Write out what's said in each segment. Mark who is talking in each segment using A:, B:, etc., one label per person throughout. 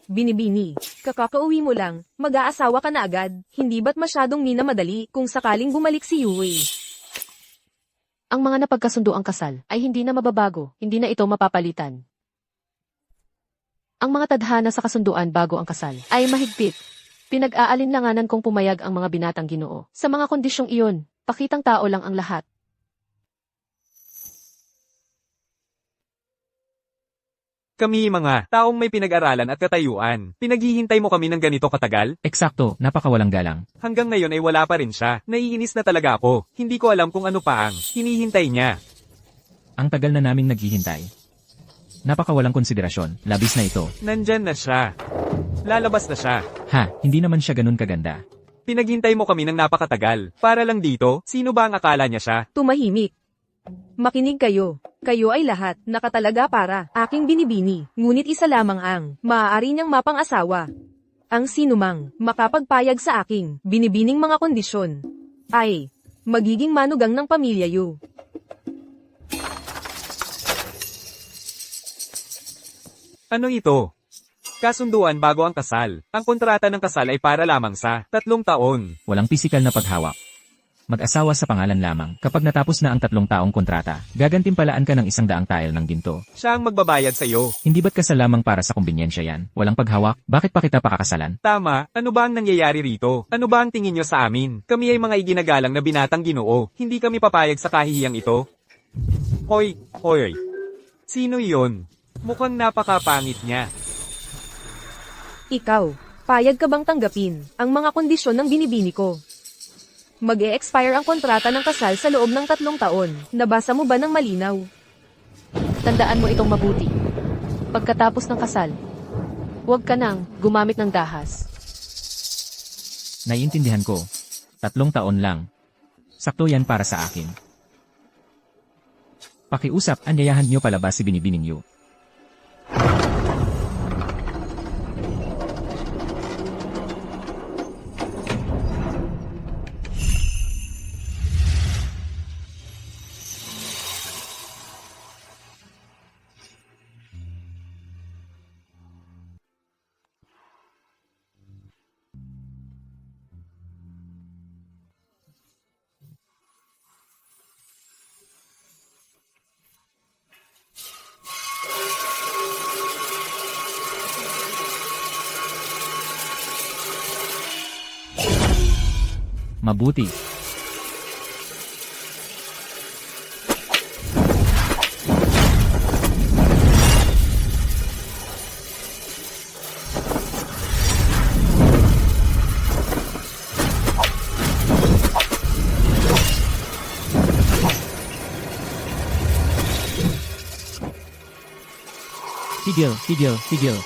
A: Binibini, kakakauwi mo lang, mag-aasawa ka na agad, hindi ba't masyadong minamadali kung sakaling bumalik si Yue?
B: Ang mga napagkasunduang kasal ay hindi na mababago, hindi na ito mapapalitan. Ang mga tadhana sa kasunduan bago ang kasal ay mahigpit. Pinag-aalinlanganan kong pumayag ang mga binatang Ginoo. Sa mga kondisyong iyon, pakitang tao lang ang lahat.
C: Kami mga taong may pinag-aralan at katayuan. Pinaghihintay mo kami ng ganito katagal?
D: Eksakto, napakawalang galang.
C: Hanggang ngayon ay wala pa rin siya. Naiinis na talaga ako. Hindi ko alam kung ano pa ang hinihintay niya.
D: Ang tagal na naming naghihintay. Napakawalang konsiderasyon, labis na ito.
C: Nandyan na siya. Lalabas na siya.
D: Ha, hindi naman siya ganun kaganda.
C: Pinaghintay mo kami ng napakatagal. Para lang dito, sino ba ang akala niya siya?
A: Tumahimik. Makinig kayo. Kayo ay lahat nakatalaga para aking binibini. Ngunit isa lamang ang maaari niyang mapang-asawa. Ang sinumang makapagpayag sa aking binibining mga kondisyon ay magiging manugang ng pamilya Yu.
C: Ano ito? Kasunduan bago ang kasal. Ang kontrata ng kasal ay para lamang sa 3 taon.
D: Walang pisikal na paghawak. Mag-asawa sa pangalan lamang. Kapag natapos na ang 3 taong kontrata, gagantimpalaan ka ng 100 tile ng ginto.
C: Siya ang magbabayad sa iyo.
D: Hindi ba't kasal lamang para sa kumbinyensya yan? Walang paghawak? Bakit pa kita pakakasalan?
C: Tama, ano ba ang nangyayari rito? Ano ba ang tingin niyo sa amin? Kami ay mga iginagalang na binatang Ginoo. Hindi kami papayag sa kahihiyang ito. Hoy, hoy. Sino iyon? Mukhang napakapangit niya.
A: Ikaw, payag ka bang tanggapin ang mga kondisyon ng binibini ko? Mag-e-expire ang kontrata ng kasal sa loob ng 3 taon. Nabasa mo ba ng malinaw?
B: Tandaan mo itong mabuti. Pagkatapos ng kasal, huwag ka nang gumamit ng dahas.
D: Naiintindihan ko. 3 taon lang. Sakto yan para sa akin. Pakiusap, anyayahan niyo palabas si binibining Yu. Mabuti.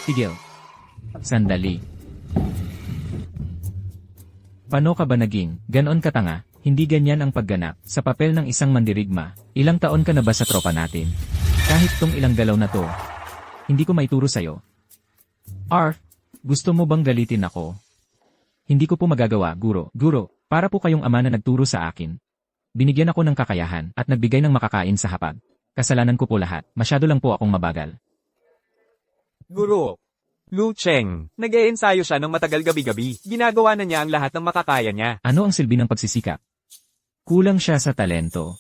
D: Tigil. Sandali. Paano ka ba naging ganon katanga? Hindi ganyan ang pagganap sa papel ng isang mandirigma. Ilang taon ka na ba sa tropa natin? Kahit tong ilang galaw na to, hindi ko maituro sa'yo. Gusto mo bang galitin ako? Hindi ko po magagawa, Guro. Guro, para po kayong ama na nagturo sa akin. Binigyan ako ng kakayahan at nagbigay ng makakain sa hapag. Kasalanan ko po lahat. Masyado lang po akong mabagal.
C: Guro. Lu Cheng, nag-e-ensayo siya ng matagal gabi-gabi. Ginagawa na niya ang lahat ng makakaya niya.
D: Ano ang silbi ng pagsisikap? Kulang siya sa talento.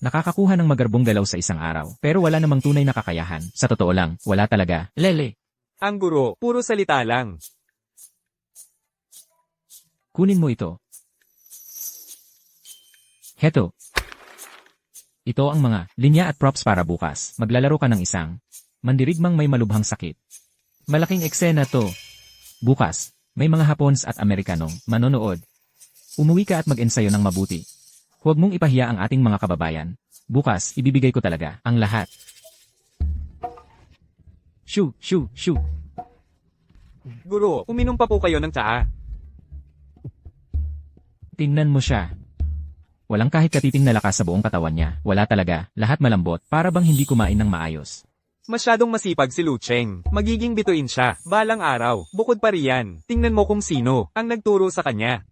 D: Nakakakuha ng magarbong galaw sa isang araw, pero wala namang tunay na kakayahan. Sa totoo lang, wala talaga. Lele.
C: Ang guro, puro salita lang.
D: Kunin mo ito. Heto. Ito ang mga linya at props para bukas. Maglalaro ka ng isang mandirigmang may malubhang sakit. Malaking eksena to. Bukas, may mga Hapons at Amerikanong manonood. Umuwi ka at mag-ensayo ng mabuti. Huwag mong ipahiya ang ating mga kababayan. Bukas, ibibigay ko talaga ang lahat. Shoo.
C: Guro, uminom pa po kayo ng tsaa.
D: Tingnan mo siya. Walang kahit katiting na lakas sa buong katawan niya. Wala talaga, lahat malambot, para bang hindi kumain ng maayos.
C: Masyadong masipag si Lu Cheng. Magiging bituin siya, balang araw. Bukod pa riyan, tingnan mo kung sino ang nagturo sa kanya.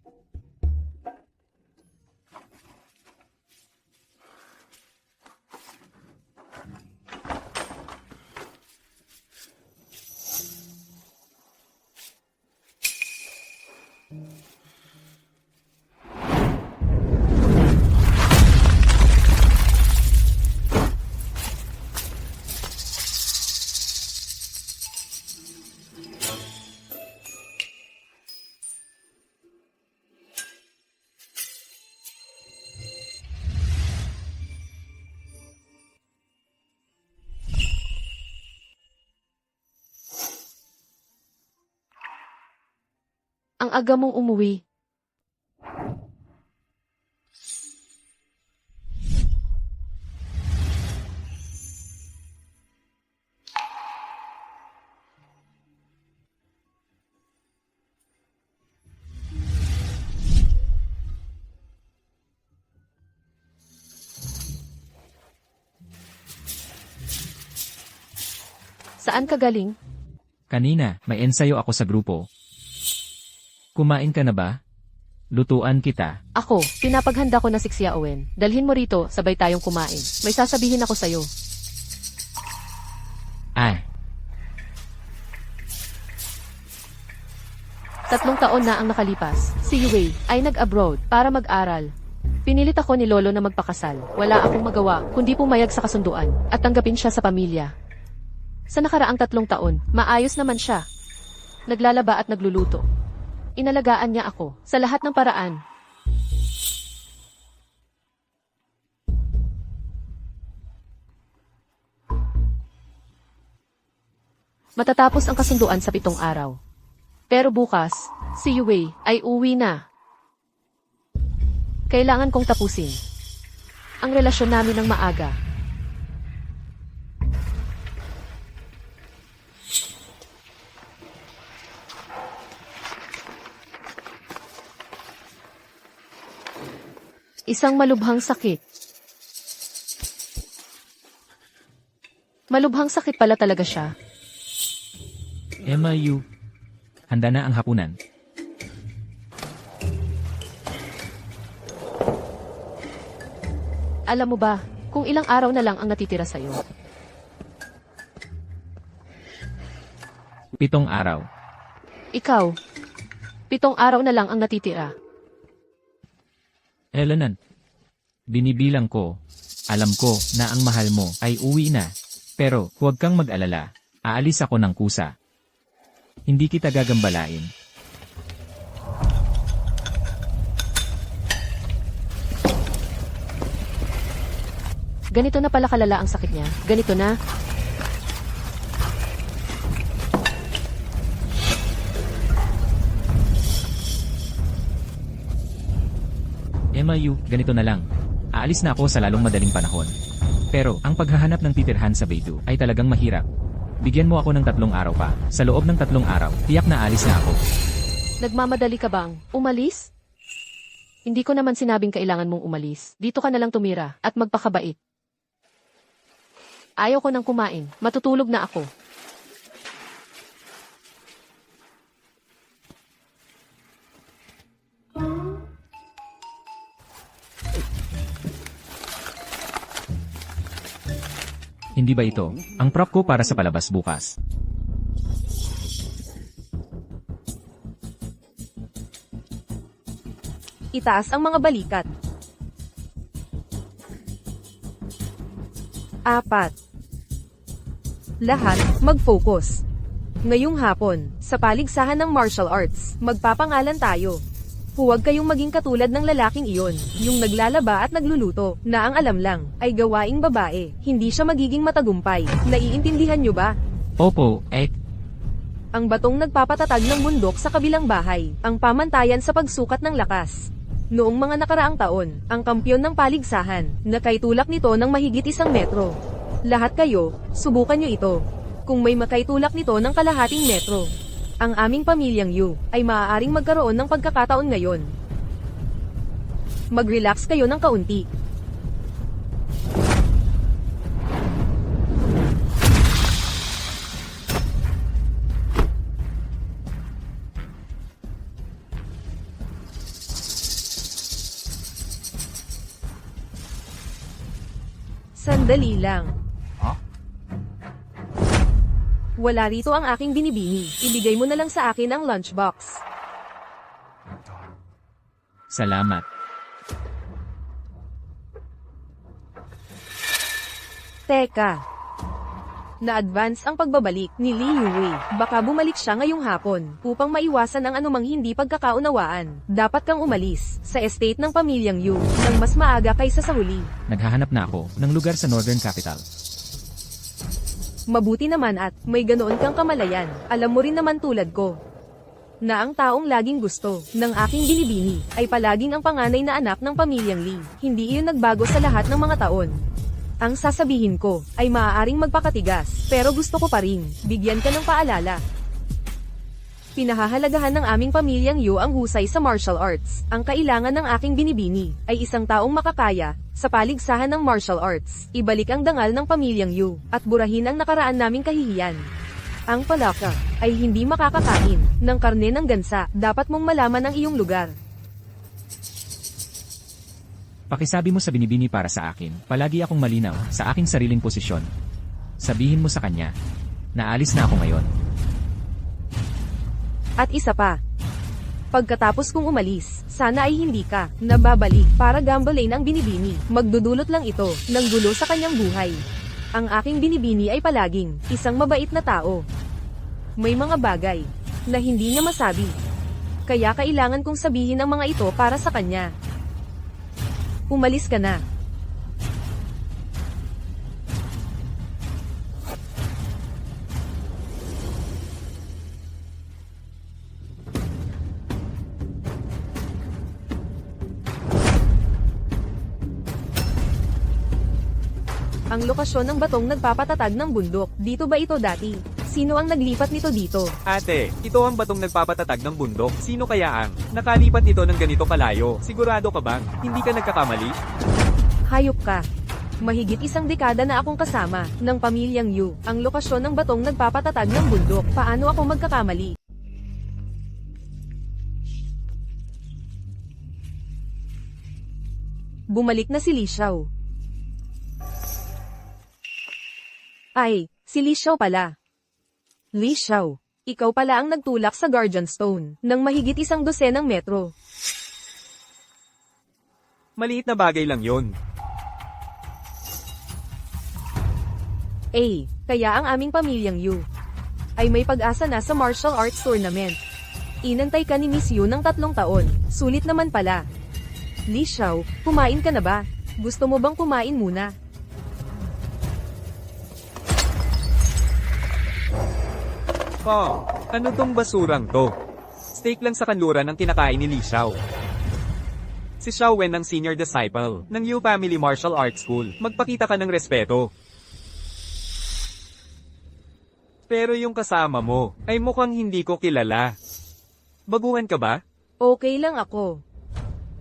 B: Ang aga mong umuwi. Saan ka galing?
D: Kanina, may ensayo ako sa grupo. Kumain ka na ba? Lutuan kita.
B: Ako, pinapaghanda ko na si Xia Owen. Dalhin mo rito, sabay tayong kumain. May sasabihin ako sa'yo.
D: Ay,
B: 3 taon na ang nakalipas. Si Yue ay nag-abroad para mag-aral. Pinilit ako ni Lolo na magpakasal. Wala akong magawa, kundi pumayag sa kasunduan at tanggapin siya sa pamilya. Sa nakaraang 3 taon, maayos naman siya. Naglalaba at nagluluto. Inalagaan niya ako sa lahat ng paraan. Matatapos ang kasunduan sa 7 araw. Pero bukas, si Yue ay uwi na. Kailangan kong tapusin ang relasyon namin ng maaga. Isang malubhang sakit. Malubhang sakit pala talaga siya.
D: Emma Yu. Handa na ang hapunan.
B: Alam mo ba, kung ilang araw na lang ang natitira sa'yo.
D: 7 araw.
B: Ikaw, 7 araw na lang ang natitira.
D: Elenan. Binibilang ko. Alam ko na ang mahal mo ay uwi na. Pero huwag kang mag-alala. Aalis ako ng kusa. Hindi kita gagambalain.
B: Ganito na pala kalala ang sakit niya. Ganito na.
D: Emma Yu, ganito na lang. Aalis na ako sa lalong madaling panahon. Pero, ang paghahanap ng titirhan sa Beidou ay talagang mahirap. Bigyan mo ako ng 3 araw pa. Sa loob ng 3 araw, tiyak na aalis na ako.
B: Nagmamadali ka bang umalis? Hindi ko naman sinabing kailangan mong umalis. Dito ka na lang tumira at magpakabait. Ayaw ko nang kumain. Matutulog na ako.
D: Hindi ba ito ang prop ko para sa palabas bukas?
A: Itaas ang mga balikat. 4. Lahat, mag-focus. Ngayong hapon, sa paligsahan ng martial arts, magpapangalan tayo. Huwag kayong maging katulad ng lalaking iyon, yung naglalaba at nagluluto, na ang alam lang, ay gawaing babae, hindi siya magiging matagumpay. Naiintindihan nyo ba?
D: Opo,
A: Ang batong nagpapatatag ng bundok sa kabilang bahay, ang pamantayan sa pagsukat ng lakas. Noong mga nakaraang taon, ang kampyon ng paligsahan, nakaitulak nito ng mahigit 1 metro. Lahat kayo, subukan nyo ito. Kung may makaitulak nito ng kalahating metro, ang aming pamilyang Yu ay maaaring magkaroon ng pagkakataon ngayon. Mag-relax kayo ng kaunti. Sandali lang. Wala rito ang aking binibini. Ibigay mo na lang sa akin ang lunchbox.
D: salamat.
A: Teka. Na-advance ang pagbabalik ni Li Yue. Baka bumalik siya ngayong hapon, upang maiwasan ang anumang hindi pagkakaunawaan. Dapat kang umalis, sa estate ng pamilyang Yu, nang mas maaga kaysa sa huli.
D: Naghahanap na ako ng lugar sa Northern Capital.
A: Mabuti naman at, may ganoon kang kamalayan, alam mo rin naman tulad ko. na ang taong laging gusto ng aking binibini ay palaging ang panganay na anak ng pamilyang Lee. Hindi iyon nagbago sa lahat ng mga taon. Ang sasabihin ko ay maaaring magpakatigas, pero gusto ko pa rin bigyan ka ng paalala. Pinahahalagahan ng aming pamilyang Yu ang husay sa martial arts. Ang kailangan ng aking binibini ay isang taong makakaya sa paligsahan ng martial arts. Ibalik ang dangal ng pamilyang Yu at burahin ang nakaraan naming kahihiyan. Ang palaka ay hindi makakakain ng karne ng gansa. Dapat mong malaman ang iyong lugar.
D: Pakisabi mo sa binibini para sa akin, palagi akong malinaw sa aking sariling posisyon. Sabihin mo sa kanya, naalis na ako ngayon.
A: At isa pa. Pagkatapos kong umalis, sana ay hindi ka nababalik para gambalain ang binibini. Magdudulot lang ito ng gulo sa kanyang buhay. Ang aking binibini ay palaging isang mabait na tao. May mga bagay na hindi niya masabi. Kaya kailangan kong sabihin ang mga ito para sa kanya. Umalis ka na. Ang lokasyon ng batong nagpapatatag ng bundok. Dito ba ito dati? Sino ang naglipat nito dito?
C: Ate, ito ang batong nagpapatatag ng bundok. Sino kaya ang nakalipat nito ng ganito kalayo? Sigurado ka bang hindi ka nagkakamali?
A: Hayop ka. Mahigit isang dekada na akong kasama ng pamilyang Yu. Ang lokasyon ng batong nagpapatatag ng bundok. Paano ako magkakamali? Bumalik na si Li Xiao. Ay, si Li Xiao pala. Li Xiao, ikaw pala ang nagtulak sa Guardian Stone ng mahigit 100 metro.
C: Maliit na bagay lang yon.
A: Kaya ang aming pamilyang Yu ay may pag-asa na sa martial arts tournament. Inantay ka ni Miss Yu ng 3 taon, sulit naman pala. Li Xiao, kumain ka na ba? Gusto mo bang kumain muna?
C: Oh, ano tong basurang to? Steak lang sa kanluran ang kinakain ni Li Xiao. Si Xiao Wen ang senior disciple ng Yu Family Martial Arts School. Magpakita ka ng respeto. Pero yung kasama mo ay mukhang hindi ko kilala. Baguhan ka ba?
A: Okay lang ako.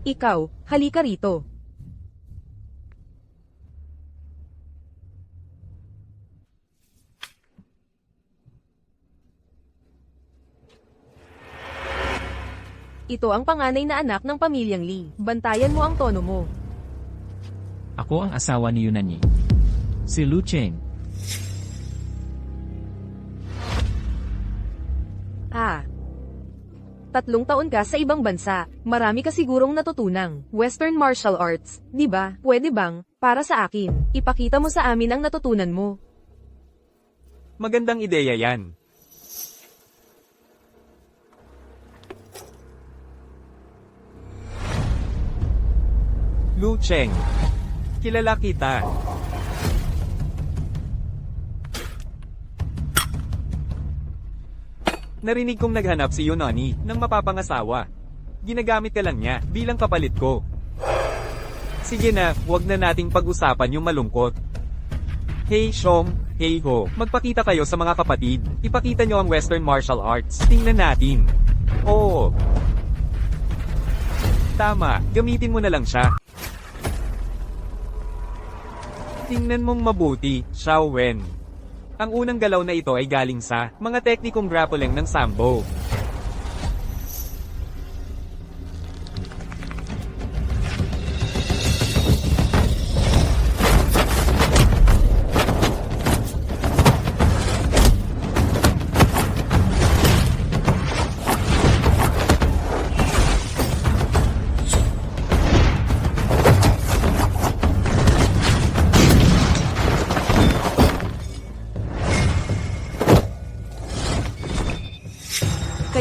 A: Ikaw, halika rito. Ito ang panganay na anak ng pamilyang Lee. Bantayan mo ang tono mo.
D: Ako ang asawa ni Yunanyi. Si Lu Cheng.
A: 3 taon ka sa ibang bansa. Marami ka sigurong natutunang Western martial arts, di ba? Pwede bang, para sa akin, ipakita mo sa amin ang natutunan mo?
C: Magandang ideya yan. Lu Cheng. Kilala kita. Narinig kong naghanap si Yunani ng mapapangasawa. Ginagamit ka lang niya bilang kapalit ko. Sige na, wag na nating pag-usapan yung malungkot. Hey Shom, hey Ho, magpakita kayo sa mga kapatid. Ipakita nyo ang Western martial arts. Tingnan natin. Oo. Tama, gamitin mo na lang siya. Tingnan mong mabuti, Xiao Wen. Ang unang galaw na ito ay galing sa mga teknikong grappling ng Sambo.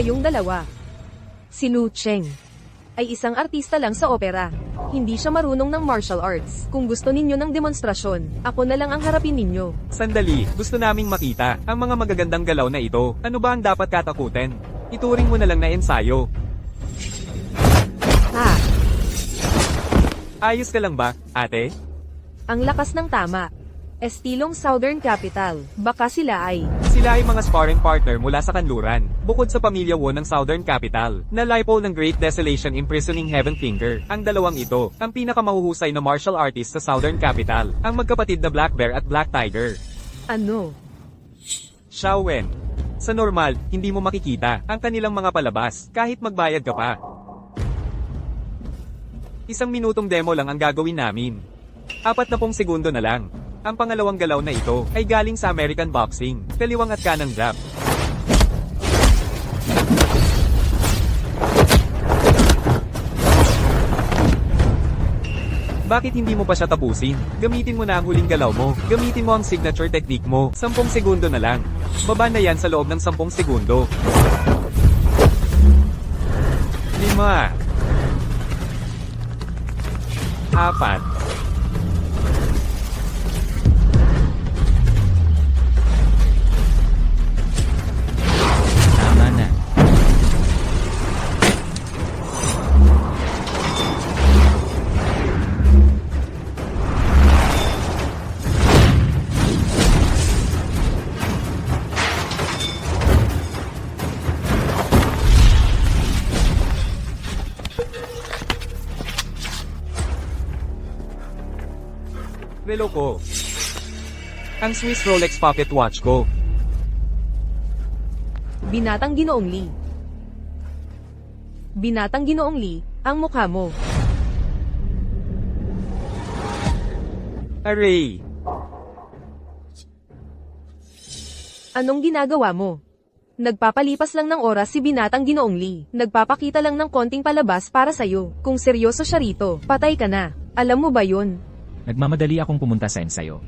A: Kayong dalawa. Si Lu Cheng ay isang artista lang sa opera. Hindi siya marunong ng martial arts. Kung gusto ninyo ng demonstrasyon, ako na lang ang harapin ninyo.
C: Sandali, gusto naming makita ang mga magagandang galaw na ito. Ano ba ang dapat katakutin? Ituring mo na lang na ensayo.
A: Ha,
C: Ayos ka lang ba, ate?
A: ang lakas ng tama. Estilong Southern Capital, baka sila ay
C: Sila ay mga sparring partner mula sa kanluran, bukod sa pamilya Won ng Southern Capital, na lipole ng Great Desolation imprisoning Heaven Finger. Ang dalawang ito, ang pinakamahuhusay na martial artist sa Southern Capital, ang magkapatid na Black Bear at Black Tiger.
A: ano.
C: Xiao Wen. Sa normal, hindi mo makikita ang kanilang mga palabas, kahit magbayad ka pa. Isang minutong demo lang ang gagawin namin. 40 segundo na lang. Ang pangalawang galaw na ito ay galing sa American Boxing, kaliwang at kanang jab. Bakit hindi mo pa siya tapusin? Gamitin mo na ang huling galaw mo. Gamitin mo ang signature technique mo. 10 segundo na lang. Baba na yan sa loob ng 10 segundo. 5 4
D: Tama na.
C: Relo ko. Ang Swiss Rolex pocket watch ko.
A: Binatang Ginoong Lee. Binatang Ginoong Lee, ang mukha mo.
C: Array.
A: Anong ginagawa mo? Nagpapalipas lang ng oras si Binatang Ginoong Lee. Nagpapakita lang ng konting palabas para sa'yo. Kung seryoso siya rito, patay ka na. Alam mo ba yun?
D: Nagmamadali akong pumunta sa ensayo.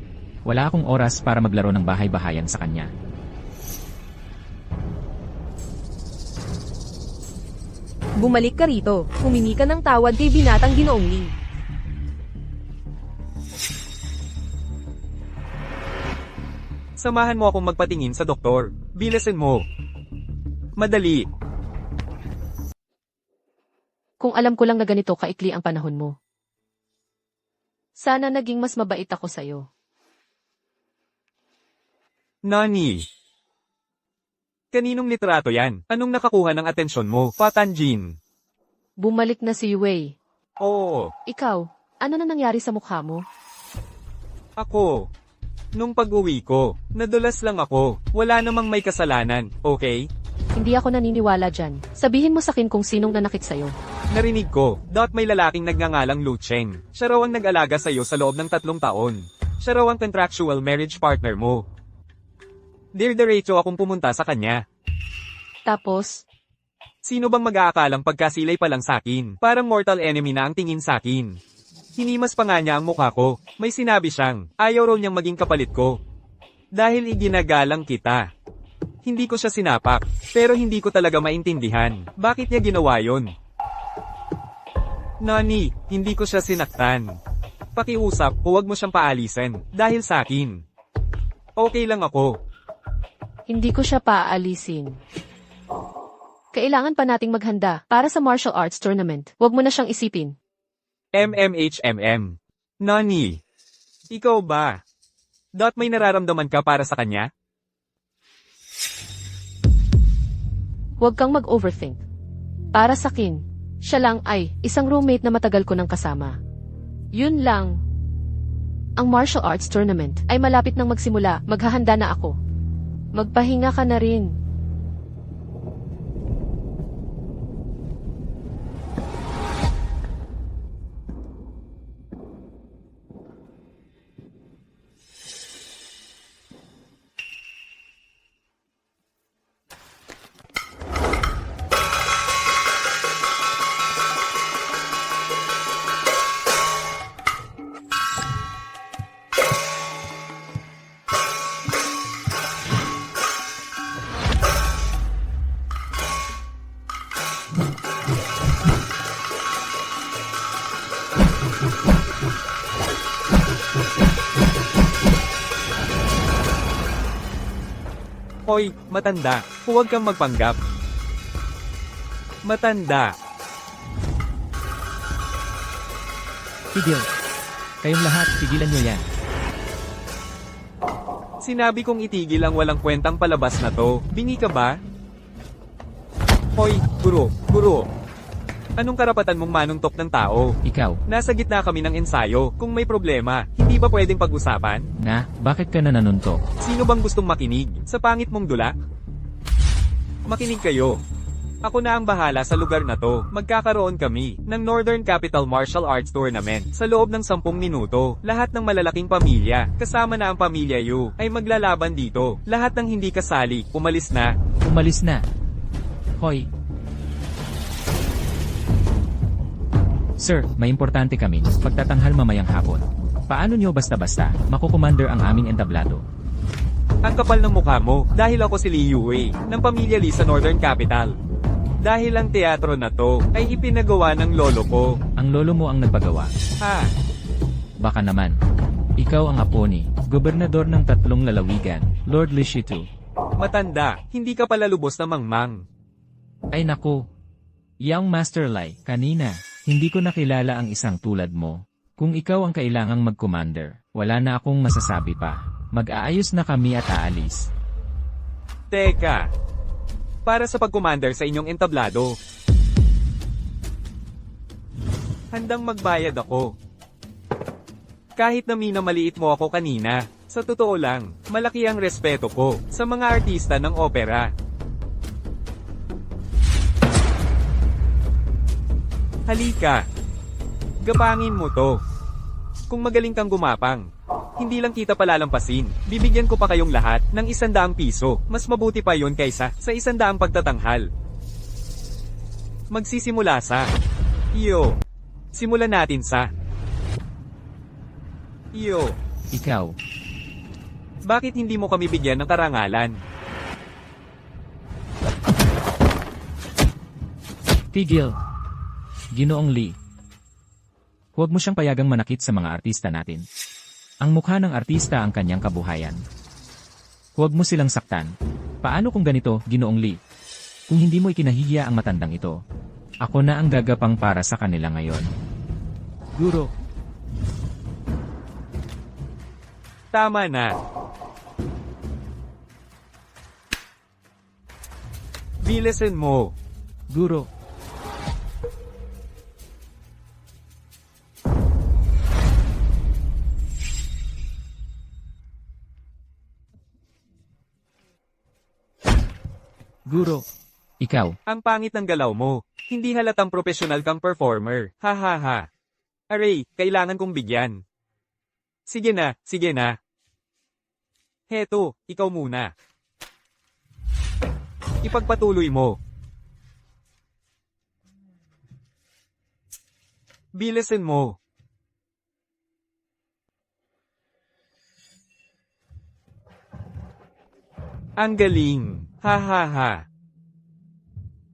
D: Wala akong oras para maglaro ng bahay-bahayan sa kanya.
A: Bumalik ka rito. Humingi ka ng tawad kay Binatang Ginoong Lee.
C: Samahan mo akong magpatingin sa doktor. Bilisan mo. Madali.
B: Kung alam ko lang na ganito kaikli ang panahon mo. Sana naging mas mabait ako sa'yo.
C: Nani? Kaninong litrato yan? Anong nakakuha ng atensyon mo, Patanjin?
B: Bumalik na si Wei.
C: Oo,
B: Ikaw, ano na nangyari sa mukha mo?
C: ako. Nung pag-uwi ko, nadulas lang ako. Wala namang may kasalanan, okay?
B: Hindi ako naniniwala dyan. Sabihin mo sakin kung sinong nanakit sa'yo.
C: Narinig ko, may lalaking nagngangalang Lu Cheng. Siya raw ang nag-alaga sa'yo sa loob ng 3 taon. Siya raw ang contractual marriage partner mo. Diretso akong pumunta sa kanya.
B: Tapos,
C: Sino bang mag-aakalang pagkasilay pa lang sakin? Parang mortal enemy na ang tingin sakin. Hinimas pa nga niya ang mukha ko. May sinabi siyang, ayaw raw niyang maging kapalit ko. Dahil iginagalang kita. Hindi ko siya sinapak, pero hindi ko talaga maintindihan. Bakit niya ginawa yon? Nani, hindi ko siya sinaktan. Pakiusap, huwag mo siyang paalisin, dahil sa akin. Okay lang ako.
B: hindi ko siya paaalisin. Kailangan pa nating maghanda para sa martial arts tournament. Huwag mo na siyang isipin.
C: MMHMM. Nani, ikaw ba? May nararamdaman ka para sa kanya?
B: Huwag kang mag-overthink. Para sakin, siya lang ay isang roommate na matagal ko nang kasama. Yun lang. Ang martial arts tournament ay malapit nang magsimula. Maghahanda na ako. Magpahinga ka na rin.
C: Hoy, matanda, huwag kang magpanggap. Matanda.
D: Tigil. Kayong lahat, tigilan nyo yan.
C: Sinabi kong itigil ang walang kwentang palabas na to. Bingi ka ba? Hoy, guro. Anong karapatan mong manuntok ng tao?
D: Ikaw,
C: Nasa gitna kami ng ensayo. Kung may problema, hindi ba pwedeng pag-usapan?
D: bakit ka na nanuntok?
C: Sino bang gustong makinig? Sa pangit mong dula? Makinig kayo. Ako na ang bahala sa lugar na to. Magkakaroon kami ng Northern Capital Martial Arts Tournament sa loob ng 10 minuto. Lahat ng malalaking pamilya, kasama na ang pamilya Yu, ay maglalaban dito. Lahat ng hindi kasali, umalis na.
D: Umalis na. Hoy. Sir, may importante kami. Pagtatanghal mamayang hapon. Paano nyo basta-basta makukommander ang aming entablado?
C: Ang kapal ng mukha mo, dahil ako si Li Yue, ng pamilya Li sa Northern Capital. Dahil ang teatro na to, ay ipinagawa ng lolo ko.
D: Ang lolo mo ang nagpagawa.
C: Ha?
D: Baka naman. Ikaw ang apo ni gobernador ng 3 lalawigan, Lord Li Shitu.
C: Matanda, hindi ka pala lubos na mangmang.
D: Ay naku. Young Master Lai, kanina, hindi ko nakilala ang isang tulad mo. Kung ikaw ang kailangang mag-commander, wala na akong masasabi pa. Mag-aayos na kami at aalis.
C: Teka. Para sa pag-commander sa inyong entablado. Handang magbayad ako. Kahit na minamaliit mo ako kanina, sa totoo lang, malaki ang respeto ko sa mga artista ng opera. Halika. Gapangin mo to. Kung magaling kang gumapang, hindi lang kita palalampasin. Bibigyan ko pa kayong lahat ng 100 piso. Mas mabuti pa yon kaysa sa 100 pagtatanghal. Magsisimula sa iyo. Simulan natin sa iyo.
D: Ikaw,
C: Bakit hindi mo kami bigyan ng karangalan?
D: tigil. Ginoong Lee. Huwag mo siyang payagang manakit sa mga artista natin. Ang mukha ng artista ang kanyang kabuhayan. Huwag mo silang saktan. Paano kung ganito, Ginoong Lee? Kung hindi mo ikinahihiya ang matandang ito, ako na ang gagapang para sa kanila ngayon. Guro,
C: Tama na. Bilisan mo.
D: Guro. Guro, ikaw,
C: Ang pangit ng galaw mo. Hindi halatang profesional kang performer. Ha ha ha. Aray, kailangan kong bigyan. Sige na, sige na. Heto, ikaw muna. Ipagpatuloy mo. Bilisan mo. Ang galing. Ha ha ha.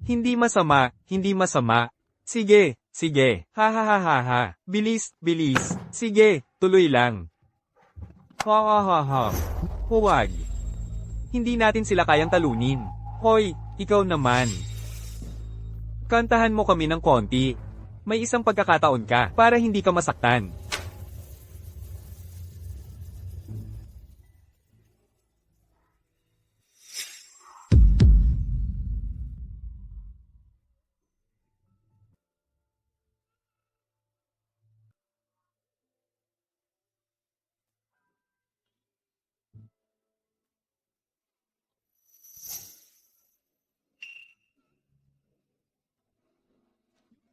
C: Hindi masama, hindi masama. Sige, sige. Ha ha ha ha ha. Bilis, bilis. Sige, tuloy lang. Ha ha ha ha. Huwag. Hindi natin sila kayang talunin. Hoy, ikaw naman. Kantahan mo kami ng konti. May isang pagkakataon ka para hindi ka masaktan.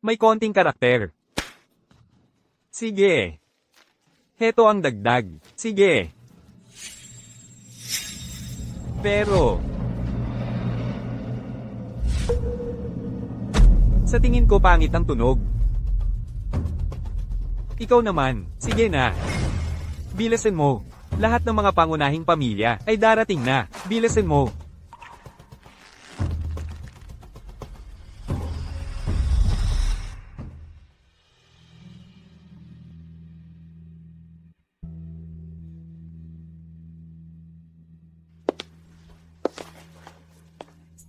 C: May konting karakter. Sige. Heto ang dagdag. Sige. Pero, sa tingin ko pangit ang tunog. Ikaw naman, sige na. Bilisan mo. Lahat ng mga pangunahing pamilya ay darating na. Bilisan mo.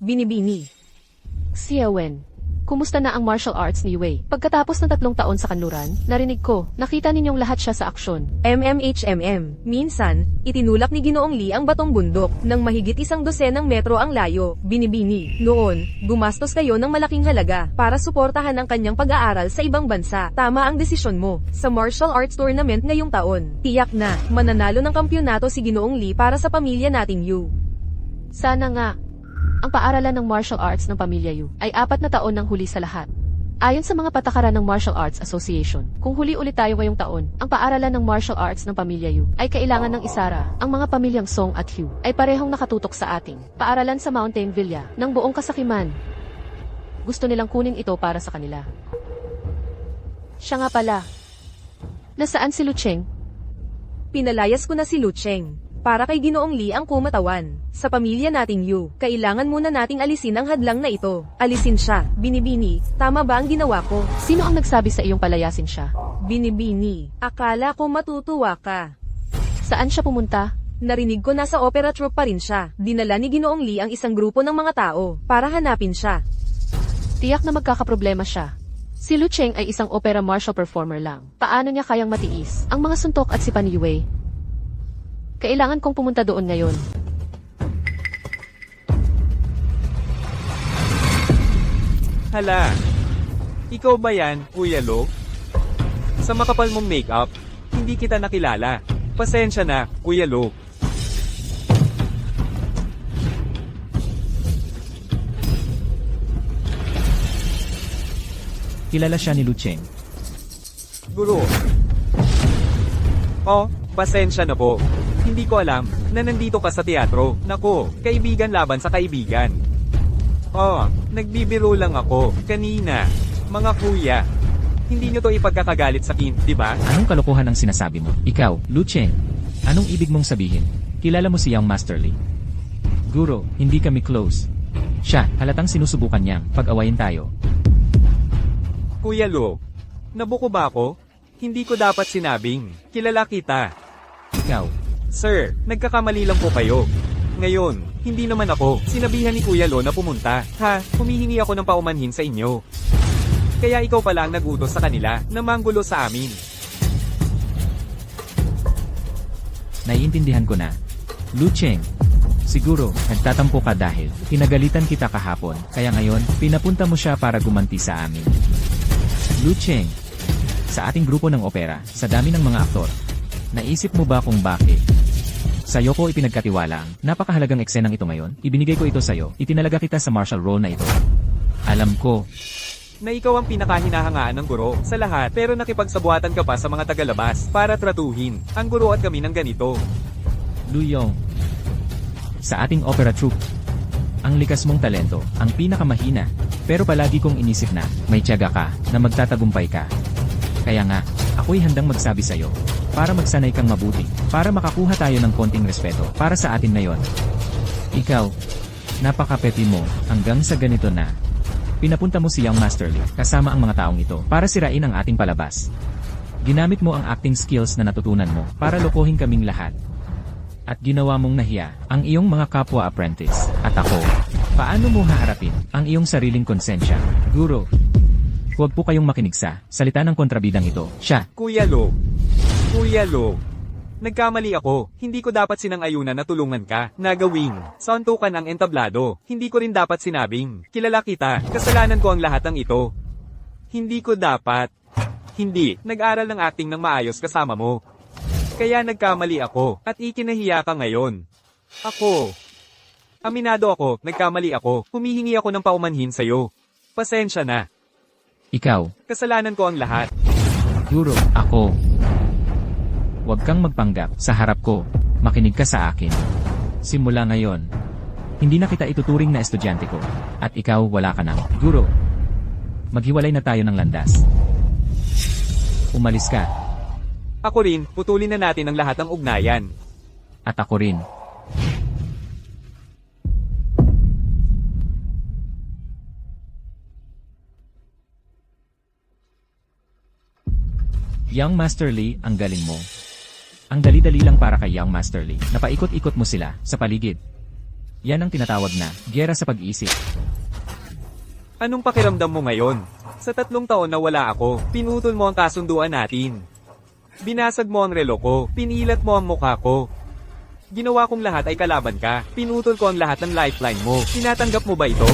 A: Binibini.
B: Xiawen. Kumusta na ang martial arts ni Wei? Pagkatapos ng 3 taon sa kanluran, narinig ko, nakita ninyong lahat siya sa aksyon.
A: Minsan, itinulak ni Ginoong Lee ang batong bundok, nang mahigit 100 metro ang layo, binibini. Noon, gumastos kayo ng malaking halaga, para suportahan ang kanyang pag-aaral sa ibang bansa. Tama ang desisyon mo, sa martial arts tournament ngayong taon. Tiyak na, mananalo ng kampyonato si Ginoong Lee para sa pamilya nating Yu.
B: Sana nga. Ang paaralan ng martial arts ng pamilya Yu ay 4 na taon ng huli sa lahat. Ayon sa mga patakaran ng Martial Arts Association, kung huli ulit tayo ngayong taon, ang paaralan ng martial arts ng pamilya Yu ay kailangan ng isara. Ang mga pamilyang Song at Hugh ay parehong nakatutok sa ating paaralan sa Mountain Villa ng buong kasakiman. Gusto nilang kunin ito para sa kanila. Siya nga pala. Nasaan si Lu Cheng?
A: Pinalayas ko na si Lu Cheng. Para kay Ginoong Lee ang kumatawan. Sa pamilya nating Yu, kailangan muna nating alisin ang hadlang na ito. Alisin siya, binibini. Tama ba ang ginawa ko?
B: Sino ang nagsabi sa iyong palayasin siya?
A: Binibini. Akala ko matutuwa ka.
B: Saan siya pumunta?
A: Narinig ko nasa opera troupe pa rin siya. Dinala ni Ginoong Lee ang isang grupo ng mga tao para hanapin siya.
B: Tiyak na magkakaproblema siya. Si Lu Cheng ay isang opera martial performer lang. Paano niya kayang matiis ang mga suntok at sipa ni Wei? Kailangan kong pumunta doon ngayon.
C: Hala, ikaw ba yan, Kuya Lo? Sa makapal mong makeup, hindi kita nakilala. Pasensya na, Kuya Lo.
D: Kilala siya ni Lu Cheng.
C: Guro. Oh, pasensya na po. Hindi ko alam na nandito ka sa teatro. Nako, kaibigan laban sa kaibigan. Oh, nagbibiro lang ako kanina. Mga kuya, hindi nyo to ipagkakagalit sa akin, di ba?
D: Anong kalokohan ang sinasabi mo? Ikaw, Lu Cheng. Anong ibig mong sabihin? Kilala mo si Young Master Lee. Guro, hindi kami close. Siya, halatang sinusubukan niyang pag-awayin tayo.
C: Kuya Lo, nabuko ba ako? Hindi ko dapat sinabing, kilala kita.
D: Ikaw,
C: Sir, nagkakamali lang po kayo. Ngayon, hindi naman ako. Sinabihan ni Kuya Lo na pumunta. Ha, humihingi ako ng paumanhin sa inyo. Kaya ikaw pala ang nag-utos sa kanila na manggulo sa amin.
D: naiintindihan ko na. Lu Cheng, siguro, nagtatampo ka dahil pinagalitan kita kahapon, kaya ngayon, pinapunta mo siya para gumanti sa amin. Lu Cheng, sa ating grupo ng opera, sa dami ng mga aktor, naisip mo ba kung bakit? Sa'yo ko ipinagkatiwala ang napakahalagang eksenang ito ngayon, ibinigay ko ito sa'yo, itinalaga kita sa martial role na ito. Alam ko
C: Na ikaw ang pinakahinahangaan ng guro sa lahat, pero nakipagsabuatan ka pa sa mga tagalabas para tratuhin ang guro at kami ng ganito.
D: Lu Yong, sa ating opera troupe, ang likas mong talento, ang pinakamahina, pero palagi kong inisip na may tiyaga ka na magtatagumpay ka. Kaya nga, ako'y handang magsabi sa'yo, para magsanay kang mabuti, para makakuha tayo ng konting respeto para sa atin ngayon. Ikaw, napakapeti mo, hanggang sa ganito na. Pinapunta mo si Young Master Lee, kasama ang mga taong ito, para sirain ang ating palabas. Ginamit mo ang acting skills na natutunan mo, para lokohin kaming lahat. At ginawa mong nahiya, ang iyong mga kapwa-apprentice, at ako. Paano mo haharapin ang iyong sariling konsensya? Guro, huwag po kayong makinig sa salita ng kontrabidang ito. Siya,
C: Kuya Lo, nagkamali ako. Hindi ko dapat sinang-ayunan na tulungan ka na gawing santukan ang entablado. Hindi ko rin dapat sinabing kilala kita. Kasalanan ko ang lahat ng ito. Hindi ko dapat. Hindi, nag-aral ng acting ng maayos kasama mo. Kaya nagkamali ako at ikinahiya ka ngayon. Ako. Aminado ako, nagkamali ako. Humihingi ako ng paumanhin sa'yo. Pasensya na.
D: ikaw,
C: Kasalanan ko ang lahat.
D: Guro, ako. Huwag kang magpanggap sa harap ko. Makinig ka sa akin. Simula ngayon, hindi na kita ituturing na estudyante ko. At ikaw wala ka nang. Guro, maghiwalay na tayo ng landas. Umalis ka.
C: Ako rin, putulin na natin ang lahat ng ugnayan.
D: At ako rin. Young Master Lee, ang galing mo. Ang dali-dali lang para kay Young Master Lee. Napaikot-ikot mo sila sa paligid. Yan ang tinatawag na giyera sa pag-iisip.
C: Anong pakiramdam mo ngayon? Sa 3 taon na wala ako, pinutol mo ang kasunduan natin. Binasag mo ang relo ko, pinilat mo ang mukha ko. Ginawa kong lahat ay kalaban ka, pinutol ko ang lahat ng lifeline mo. Tinatanggap mo ba ito?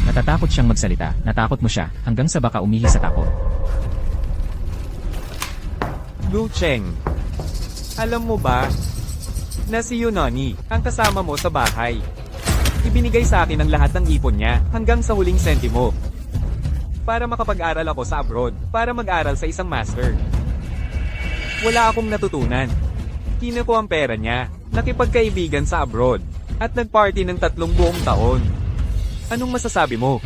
D: Natatakot siyang magsalita, natakot mo siya, hanggang sa baka umihi sa takot.
C: Lu Cheng, alam mo ba na si Yunani, ang kasama mo sa bahay, ibinigay sa akin ang lahat ng ipon niya, hanggang sa huling sentimo. Para makapag-aral ako sa abroad, para mag-aral sa isang master. Wala akong natutunan. Kinuha ko ang pera niya, nakipagkaibigan sa abroad, at nagparty ng 3 buong taon. Anong masasabi mo?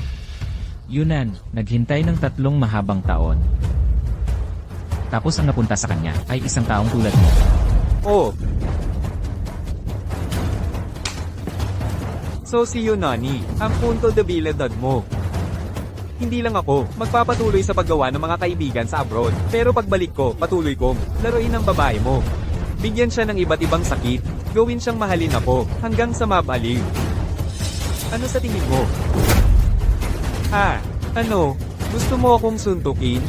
D: Yunan, naghintay ng 3 mahabang taon. Tapos ang napunta sa kanya ay isang taong tulad mo.
C: Oh. So si Yunani, ang punto debilidad mo. Hindi lang ako, magpapatuloy sa paggawa ng mga kaibigan sa abroad. Pero pagbalik ko, patuloy kong laruin ang babae mo. Bigyan siya ng iba't ibang sakit. Gawin siyang mahalin ako, hanggang sa mabaliw. Ano sa tingin mo? Ano? Gusto mo akong suntukin?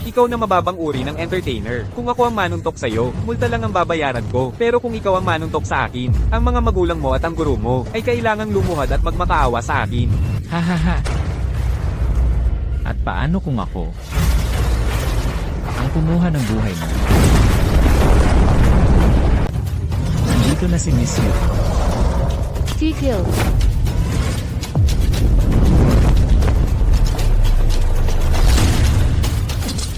C: Ikaw na mababang uri ng entertainer. Kung ako ang manuntok sa'yo, multa lang ang babayaran ko. Pero kung ikaw ang manuntok sa akin, ang mga magulang mo at ang guro mo, ay kailangang lumuhad at magmakaawa sa akin.
D: Hahaha. At paano kung ako ang kumuha ng buhay mo? Nandito na si Miss Yu.
B: Tigil.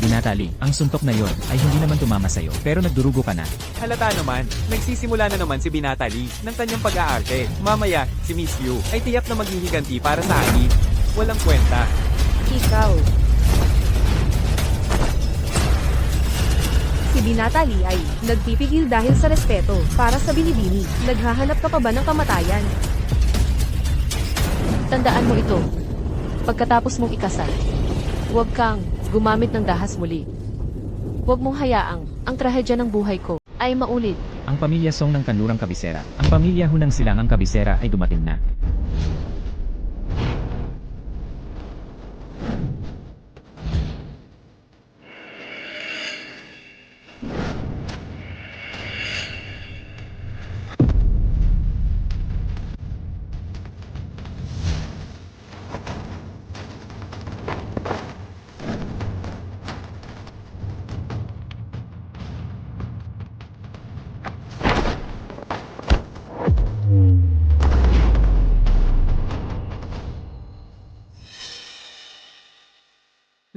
D: Binatali, ang suntok na yon ay hindi naman tumama sa'yo, pero nagdurugo ka na.
C: Halata naman, nagsisimula na naman si Binatali ng kanyang pag-aarte. Mamaya, si Miss Yu ay tiyak na maghihiganti para sa akin. Walang kwenta.
A: Ikaw. Si Binatali ay nagpipigil dahil sa respeto para sa binibini. Naghahanap ka pa ba ng kamatayan?
B: Tandaan mo ito. Pagkatapos mong ikasal, huwag kang gumamit ng dahas muli. Huwag mong hayaang ang trahedya ng buhay ko ay maulit.
D: Ang pamilya Song ng Kanlurang Kabisera, ang pamilya Hunang Silangang Kabisera ay dumating na.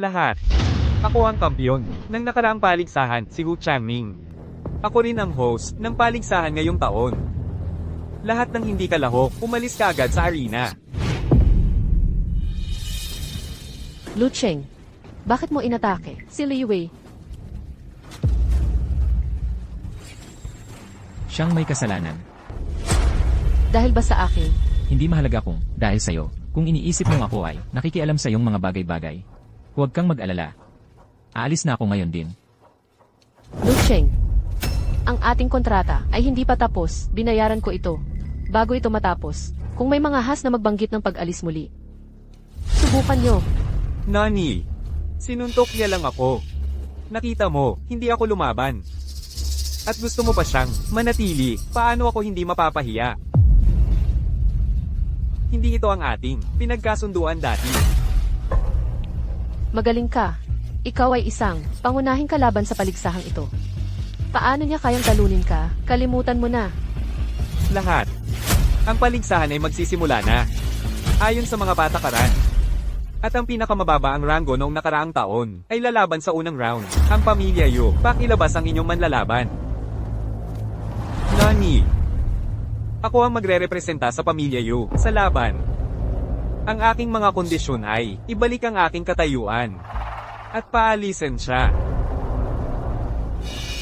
C: Lahat. Ako ang kampiyon ng nakaraang paligsahan, si Hu Changming. Ako rin ang host ng paligsahan ngayong taon. Lahat ng hindi kalahok, umalis ka agad sa arena.
B: Lu Cheng, bakit mo inatake si Li Wei?
D: Siyang may kasalanan.
B: Dahil ba sa akin?
D: Hindi mahalaga kung, dahil sa'yo, kung iniisip mong ako ay, nakikialam sa iyong mga bagay-bagay. Huwag kang mag-alala. Aalis na ako ngayon din.
B: Lu Cheng, ang ating kontrata ay hindi pa tapos, binayaran ko ito. Bago ito matapos, kung may mga has na magbanggit ng pag-alis muli. Subukan nyo.
C: Nani, sinuntok niya lang ako. Nakita mo, hindi ako lumaban. At gusto mo pa siyang manatili, paano ako hindi mapapahiya? Hindi ito ang ating pinagkasunduan dati.
B: Magaling ka. Ikaw ay isang pangunahing kalaban sa paligsahang ito. Paano niya kayang talunin ka? Kalimutan mo na.
C: Lahat. Ang paligsahan ay magsisimula na. Ayon sa mga patakaran. At ang pinakamababa ang ranggo noong nakaraang taon ay lalaban sa unang round. Ang pamilya Yu, pakilabas ang inyong manlalaban. Nani. Ako ang magre-representa sa pamilya Yu sa laban. Ang aking mga kondisyon ay ibalik ang aking katayuan at paalisin siya.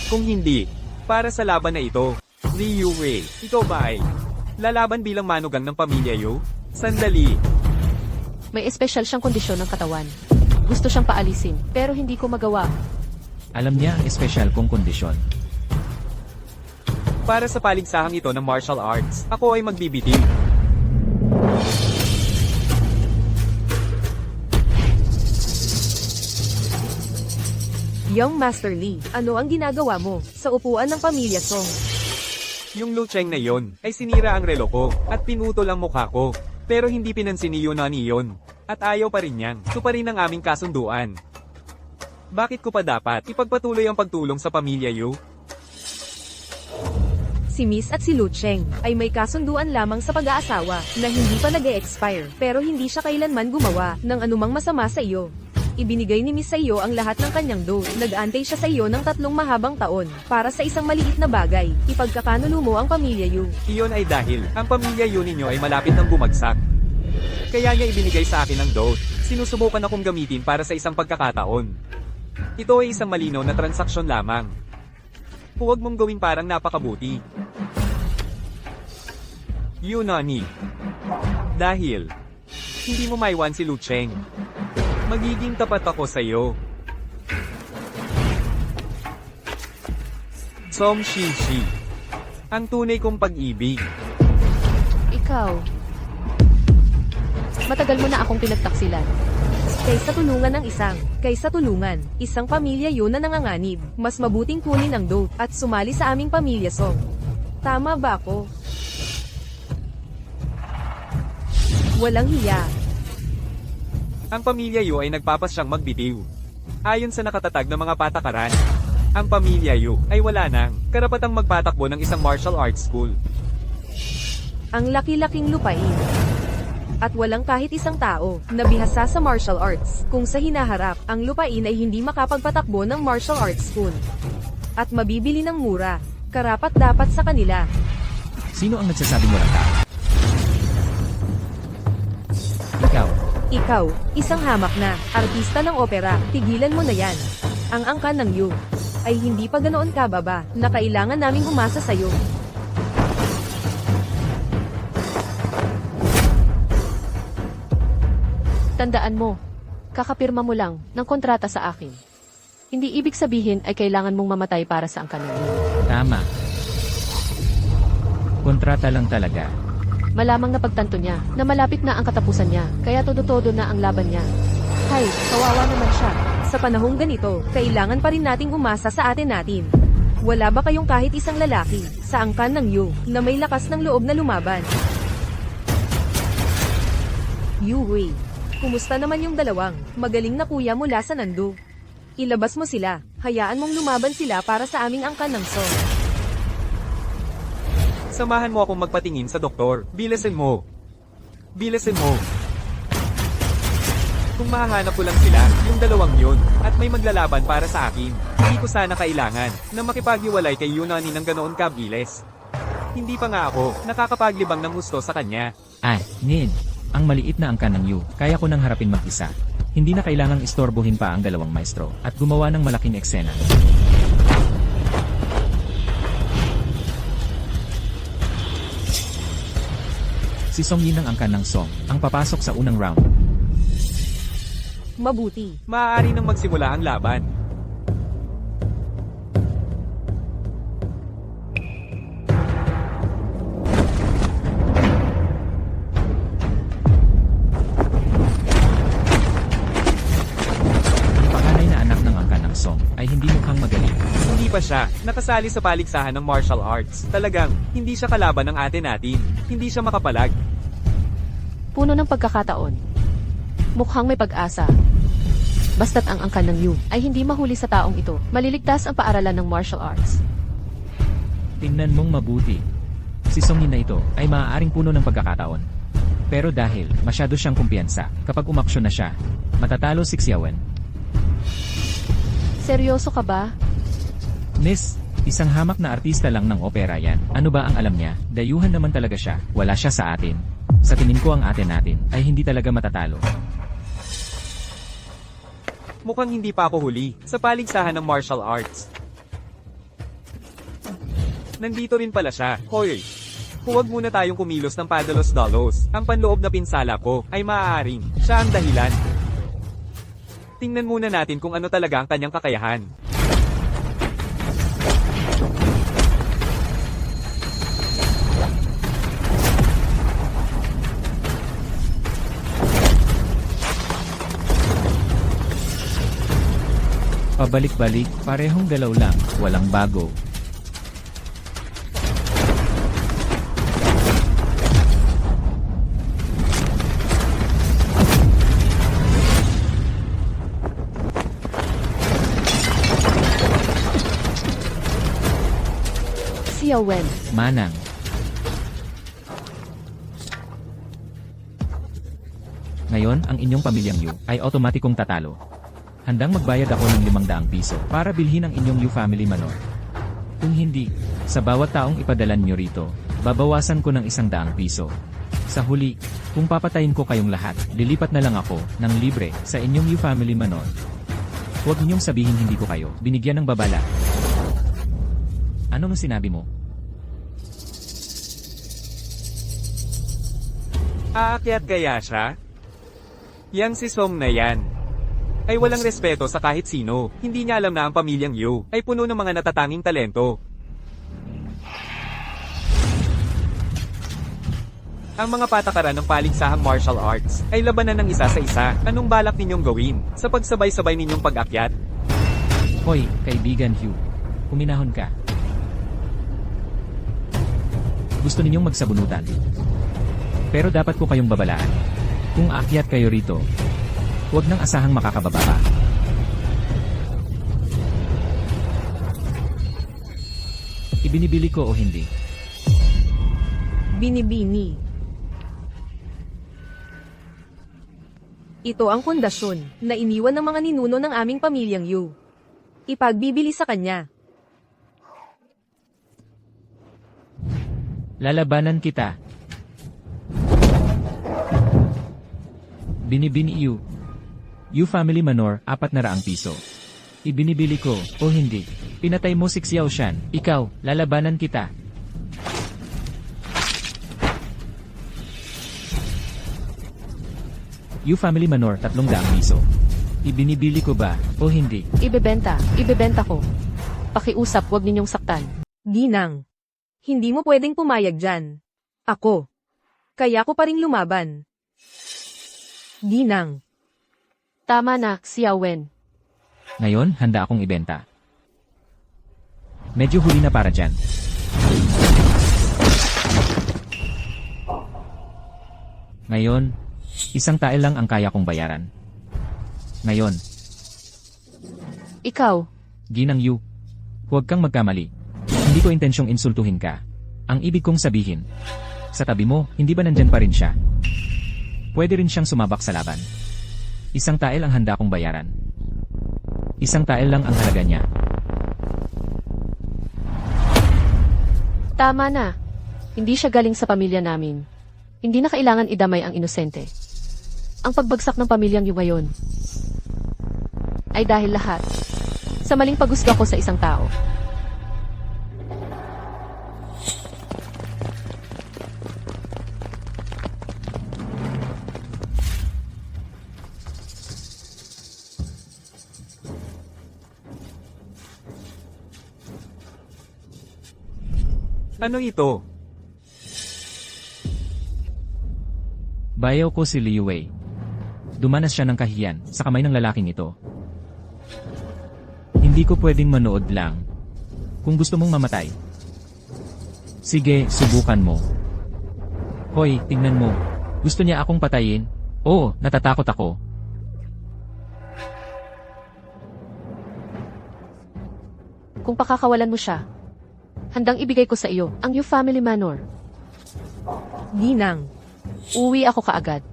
C: Kung hindi, para sa laban na ito, Li Wei, ikaw ba ay lalaban bilang manugang ng pamilya Yu? Sandali.
B: May espesyal siyang kondisyon ng katawan. Gusto siyang paalisin, pero hindi ko magawa.
D: Alam niya ang espesyal kong kondisyon.
C: Para sa paligsahang ito ng martial arts, ako ay magbibitiw.
A: Young Master Lee, ano ang ginagawa mo sa upuan ng pamilya Song?
C: Yung Lu Cheng na yon ay sinira ang relo ko at pinutol ang mukha ko. Pero hindi pinansin ni Yunani yon. At ayaw pa rin niyang tuparin ang aming kasunduan. Bakit ko pa dapat ipagpatuloy ang pagtulong sa pamilya Yu?
A: Si Miss at si Lu Cheng ay may kasunduan lamang sa pag-aasawa na hindi pa nag-e-expire pero hindi siya kailanman gumawa ng anumang masama sa iyo. Ibinigay ni Miss sa iyo ang lahat ng kanyang dote. Nag-antay siya sa iyo ng 3 mahabang taon para sa isang maliit na bagay. Ipagkakanulo mo ang pamilya Yu.
C: Iyon ay dahil ang pamilya Yu ninyo ay malapit ng bumagsak. Kaya niya ibinigay sa akin ang dote. Sinusubukan akong gamitin para sa isang pagkakataon. Ito ay isang malinaw na transaksyon lamang. Huwag mong gawing parang napakabuti. Yunani. Dahil hindi mo maiwan si Lu Cheng. Magiging tapat ako sa iyo. Song Shi. Ang tunay kong pag-ibig.
B: Ikaw. Matagal mo na akong pinagtaksilan.
A: Kaysa tulungan isang pamilya yun na nanganganib. Mas mabuting kunin ang dote at sumali sa aming pamilya Song. Tama ba ako? Walang hiya.
C: Ang pamilya Yu ay nagpapasyang magbitiw. Ayon sa nakatatag na mga patakaran, ang pamilya Yu ay wala nang karapatang magpatakbo ng isang martial arts school.
A: Ang laki-laking lupain. At walang kahit isang tao na bihasa sa martial arts kung sa hinaharap ang lupain ay hindi makapagpatakbo ng martial arts school. At mabibili ng mura, karapat dapat sa kanila.
D: Sino ang nagsasabing walang tao? Ikaw.
A: Ikaw, isang hamak na artista ng opera, tigilan mo na yan. Ang angkan ng Yu ay hindi pa ganoon kababa na kailangan naming umasa sa'yo.
B: Tandaan mo, kakapirma mo lang ng kontrata sa akin. Hindi ibig sabihin ay kailangan mong mamatay para sa angkan ng Yu.
D: Tama. Kontrata lang talaga.
B: Malamang napagtanto niya na malapit na ang katapusan niya, kaya todo-todo na ang laban niya. Hay, kawawa naman siya.
A: Sa panahong ganito, kailangan pa rin nating umasa sa atin. Wala ba kayong kahit isang lalaki sa angkan ng Yu na may lakas ng loob na lumaban? Yu Wei, kumusta naman yung dalawang magaling na kuya mula sa Nandu? Ilabas mo sila, hayaan mong lumaban sila para sa aming angkan ng Song.
C: Samahan mo akong magpatingin sa doktor. Bilisin mo. Kung mahahanap ko lang sila, yung dalawang yun, at may maglalaban para sa akin, hindi ko sana kailangan na makipaghiwalay kay Yunani ng ganoon kabilis. Hindi pa nga ako nakakapaglibang ng gusto sa kanya.
D: Nid. Ang maliit na angkan ng Yu, kaya ko nang harapin mag-isa. Hindi na kailangang istorbohin pa ang dalawang maestro, at gumawa ng malaking eksena. Si Song Yin ang angkan ng Song, ang papasok sa unang round.
A: Mabuti.
C: Maaari nang magsimula ang laban.
D: Panganay na anak ng angkan ng Song, ay hindi mukhang magaling.
C: Hindi pa siya nakasali sa paligsahan ng martial arts. Talagang, hindi siya kalaban ng ate natin. Hindi siya makapalag.
B: Puno ng pagkakataon. Mukhang may pag-asa. Basta't ang angkan ng Yu ay hindi mahuli sa taong ito, maliligtas ang paaralan ng martial arts.
D: Tingnan mong mabuti. Si Song Yin na ito ay maaaring puno ng pagkakataon. Pero dahil masyado siyang kumpiyansa, kapag umaksyon na siya, matatalo si Xiaowen.
B: Seryoso ka ba?
D: Miss, isang hamak na artista lang ng opera yan. Ano ba ang alam niya? Dayuhan naman talaga siya. Wala siya sa atin. Sa tingin ko ang ate natin ay hindi talaga matatalo.
C: Mukhang hindi pa ako huli sa paligsahan ng martial arts. Nandito rin pala siya. Hoy! Huwag muna tayong kumilos ng padalos-dalos. Ang panloob na pinsala ko ay maaaring siya ang dahilan. Tingnan muna natin kung ano talaga ang kanyang kakayahan.
D: Pabalik-balik, parehong galaw lang, walang bago.
B: Xiao Wen.
D: Manang. Ngayon, ang inyong pamilyang Yu ay otomatikong tatalo. Handang magbayad ako ng 500 piso para bilhin ang inyong Yu family manor. Kung hindi, sa bawat taong ipadalan nyo rito, babawasan ko ng 100 piso. Sa huli, kung papatayin ko kayong lahat, lilipat na lang ako ng libre sa inyong Yu family manor. Huwag ninyong sabihin hindi ko kayo binigyan ng babala. Anong sinabi mo?
C: Aakyat kaya siya? Yang si Song na yan ay walang respeto sa kahit sino. Hindi niya alam na ang pamilyang Yu ay puno ng mga natatanging talento. Ang mga patakaran ng paligsahang martial arts ay labanan ng isa sa isa. Anong balak ninyong gawin sa pagsabay-sabay ninyong pag-akyat?
D: Hoy, kaibigan Hugh. Huminahon ka. Gusto ninyong magsabunutan. Pero dapat ko kayong babalaan. Kung aakyat kayo rito, huwag nang asahang makakababa ka. Ibinibili ko o hindi?
A: Binibini. Ito ang pundasyon na iniwan ng mga ninuno ng aming pamilyang Yu. Ipagbibili sa kanya.
D: Lalabanan kita. Binibini Yu. Yu family manor, 400 piso. Ibinibili ko, o hindi. Pinatay mo si Xiao Shan. Ikaw, lalabanan kita. Yu family manor, 300 piso. Ibinibili ko ba, o hindi?
B: Ibebenta ko. Pakiusap, huwag ninyong saktan.
A: Ginang. Hindi mo pwedeng pumayag dyan. Ako. Kaya ko pa rin lumaban. Ginang.
B: Tama na, Xiao Wen.
D: Ngayon, handa akong ibenta. Medyo huli na para dyan. Ngayon, isang tael lang ang kaya kong bayaran. Ngayon,
B: Ikaw,
D: Ginang Yu, huwag kang magkamali. Hindi ko intensyong insultuhin ka. Ang ibig kong sabihin, sa tabi mo, hindi ba nandyan pa rin siya? Pwede rin siyang sumabak sa laban. Isang tael ang handa kong bayaran. Isang tael lang ang halaga niya.
B: tama na. Hindi siya galing sa pamilya namin. Hindi na kailangan idamay ang inosente. Ang pagbagsak ng pamilyang Yu ngayon ay dahil lahat sa maling paghusga ko sa isang tao.
C: Ano ito?
D: Bayaw ko si Liu Wei. Dumanas siya ng kahiyan sa kamay ng lalaking ito. Hindi ko pwedeng manood lang. Kung gusto mong mamatay. Sige, subukan mo. Hoy, tingnan mo. Gusto niya akong patayin? Oo, natatakot ako.
B: Kung pakakawalan mo siya, handang ibigay ko sa iyo ang Yu family manor.
A: Ginang.
B: Uwi ako kaagad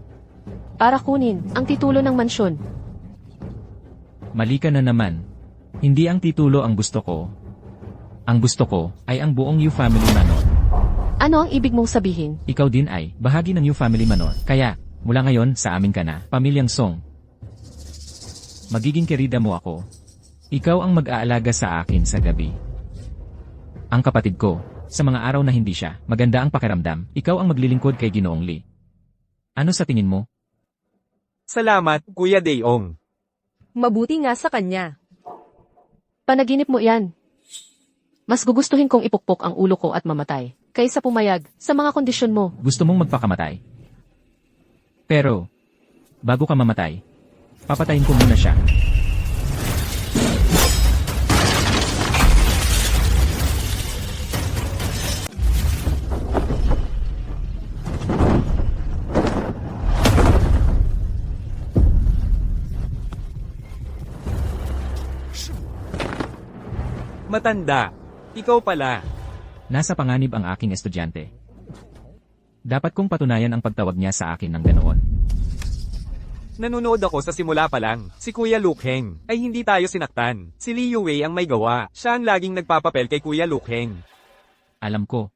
B: para kunin ang titulo ng mansyon.
D: Mali ka na naman. Hindi ang titulo ang gusto ko. Ang gusto ko ay ang buong Yu family manor.
B: Ano ang ibig mong sabihin?
D: Ikaw din ay bahagi ng Yu family manor. Kaya, mula ngayon sa amin ka na, pamilyang Song. Magiging kerida mo ako. Ikaw ang mag-aalaga sa akin sa gabi. Ang kapatid ko, sa mga araw na hindi siya, maganda ang pakiramdam, ikaw ang maglilingkod kay Ginoong Lee. Ano sa tingin mo?
C: Salamat, Kuya Daeong.
A: Mabuti nga sa kanya.
B: Panaginip mo yan. Mas gugustuhin kong ipukpok ang ulo ko at mamatay, kaysa pumayag sa mga kondisyon mo.
D: Gusto mong magpakamatay? Pero, bago ka mamatay, papatayin ko muna siya.
C: Matanda. Ikaw pala.
D: Nasa panganib ang aking estudyante. Dapat kong patunayan ang pagtawag niya sa akin ng ganoon.
C: Nanonood ako sa simula pa lang. Si Kuya Luke Heng. Ay hindi tayo sinaktan. Si Liu Wei ang may gawa. Siya ang laging nagpapapel kay Kuya Luke Heng.
D: Alam ko.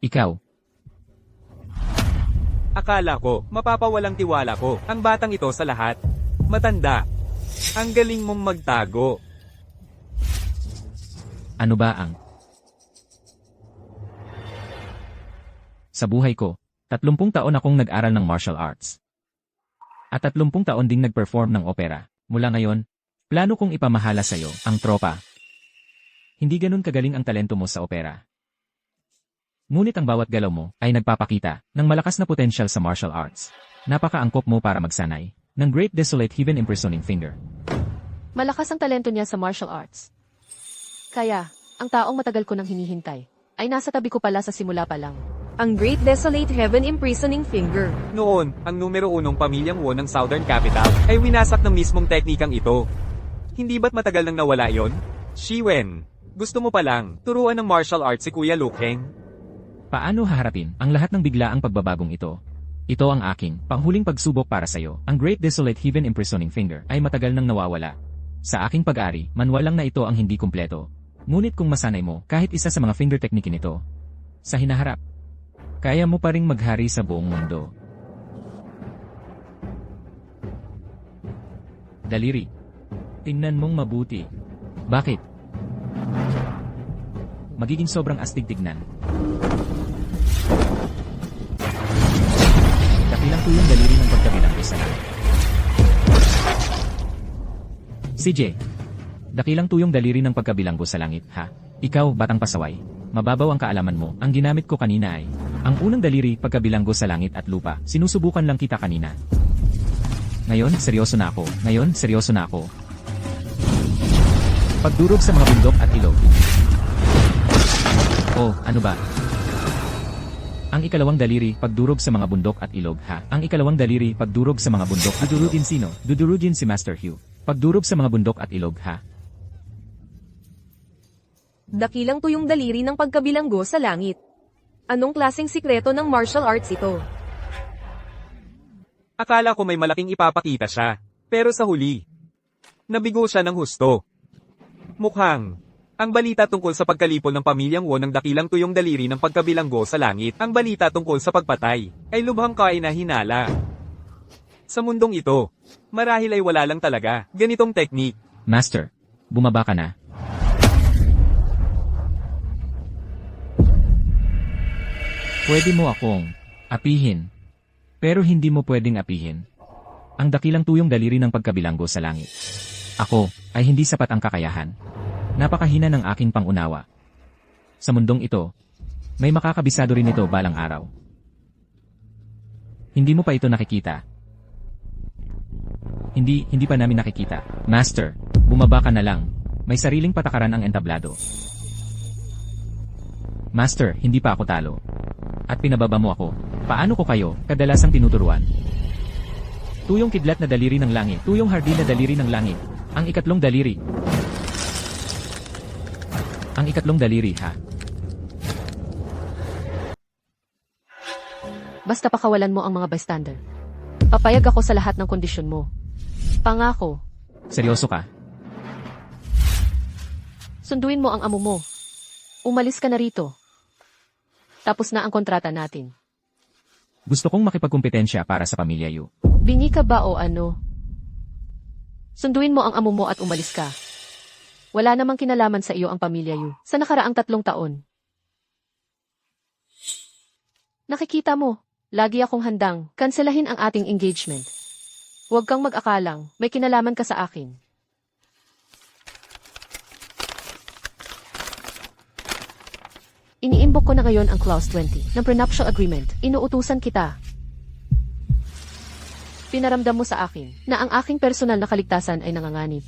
D: Ikaw,
C: Akala ko, mapapawalang tiwala ko, ang batang ito sa lahat. Matanda. Ang galing mong magtago.
D: ano ba ang... Sa buhay ko, 30 taon akong nag-aral ng martial arts. At 30 taon ding nag-perform ng opera. Mula ngayon, plano kong ipamahala sa'yo, ang tropa. Hindi ganun kagaling ang talento mo sa opera. Ngunit ang bawat galaw mo ay nagpapakita ng malakas na potensyal sa martial arts. Napakaangkop mo para magsanay ng Great Desolate Heaven Imprisoning Finger.
B: Malakas ang talento niya sa martial arts. Kaya, ang taong matagal ko nang hinihintay, ay nasa tabi ko pala sa simula pa lang.
A: Ang Great Desolate Heaven Imprisoning Finger.
C: Noon, ang numero 1 pamilyang Wu ng Southern Capital ay winasak ng mismong teknikang ito. Hindi ba't matagal nang nawala yon? Shiwen, gusto mo palang turuan ng martial arts si Kuya Luke Heng?
D: Paano haharapin ang lahat ng biglaang pagbabagong ito? Ito ang aking panghuling pagsubok para sa'yo. Ang Great Desolate Heaven Imprisoning Finger ay matagal nang nawawala. Sa aking pag-ari, manual lang na ito ang hindi kumpleto. Ngunit kung masanay mo kahit isa sa mga finger technique nito, sa hinaharap, kaya mo pa ring maghari sa buong mundo. Daliri. Tingnan mong mabuti. Bakit? Magiging sobrang astig tignan. Dakilang tuyong daliri ng pagkabilang isa lang. CJ. Dakilang tuyong daliri ng pagkabilanggo sa langit, ha? Ikaw, batang pasaway. Mababaw ang kaalaman mo. Ang ginamit ko kanina ay ang unang daliri pagkabilanggo sa langit at lupa. Sinusubukan lang kita kanina. Ngayon, seryoso na ako. Pagdurog sa mga bundok at ilog. Oh, ano ba? Ang ikalawang daliri, pagdurog sa mga bundok at ilog, ha? Ang ikalawang daliri, pagdurog sa mga bundok. Dudurugin sino? Dudurugin si Master Hugh. Pagdurog sa mga bundok at ilog, ha?
A: Dakilang tuyong daliri ng pagkabilanggo sa langit. Anong klaseng sikreto ng martial arts ito?
C: Akala ko may malaking ipapakita siya. Pero sa huli, nabigo siya ng husto. Mukhang, ang balita tungkol sa pagkalipol ng pamilyang Wu ng dakilang tuyong daliri ng pagkabilanggo sa langit, ang balita tungkol sa pagpatay, ay lubhang kainahinala. Sa mundong ito, marahil ay wala lang talaga ganitong teknik.
D: Master, bumaba ka na. Pwede mo akong apihin. Pero hindi mo pwedeng apihin ang dakilang tuyong daliri ng pagkabilanggo sa langit. Ako ay hindi sapat ang kakayahan. Napakahina ng aking pangunawa. Sa mundong ito, may makakabisado rin ito balang araw. Hindi mo pa ito nakikita. Hindi pa namin nakikita. Master, bumaba ka na lang. May sariling patakaran ang entablado. Master, hindi pa ako talo. At pinababa mo ako. Paano ko kayo kadalasang tinuturuan? Tuyong kidlat na daliri ng langit. Tuyong hardin na daliri ng langit. Ang ikatlong daliri. Ang ikatlong daliri, ha?
B: Basta pakawalan mo ang mga bystander. Papayag ako sa lahat ng kondisyon mo. Pangako.
D: Seryoso ka?
B: Sunduin mo ang amo mo. Umalis ka na rito. Tapos na ang kontrata natin.
D: Gusto kong makipagkumpetensya para sa pamilya Yu.
B: Bingi ka ba o ano? Sunduin mo ang amo mo at umalis ka. Wala namang kinalaman sa iyo ang pamilya Yu sa nakaraang 3 taon. Nakikita mo, lagi akong handang kanselahin ang ating engagement. Huwag kang mag-akalang may kinalaman ka sa akin. Iniimbok ko na ngayon ang Clause 20 ng Prenuptial Agreement. Inuutusan kita. Pinaramdam mo sa akin na ang aking personal na kaligtasan ay nanganganib.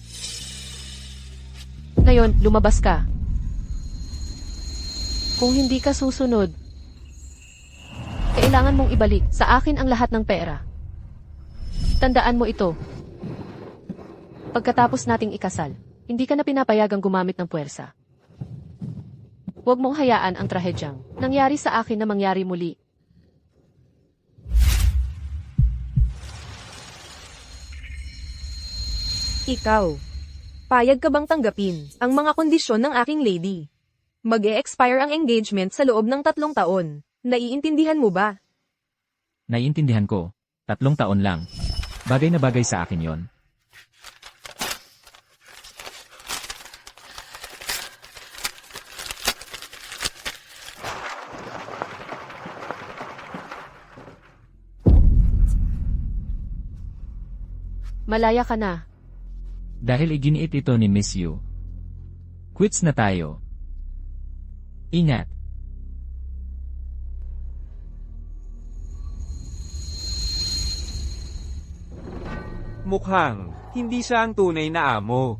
B: Ngayon, lumabas ka. Kung hindi ka susunod, kailangan mong ibalik sa akin ang lahat ng pera. Tandaan mo ito. Pagkatapos nating ikasal, hindi ka na pinapayagang gumamit ng puwersa. Huwag mong hayaan ang trahedyang nangyari sa akin na mangyari muli.
A: Ikaw. Payag ka bang tanggapin ang mga kondisyon ng aking lady? Mag-e-expire ang engagement sa loob ng 3 taon. Naiintindihan mo ba?
D: Naiintindihan ko. 3 taon lang. Bagay na bagay sa akin yon.
B: Malaya ka na.
D: Dahil iginiit ito ni Miss Yu. Quits na tayo. Ingat.
C: Mukhang, hindi siya ang tunay na amo.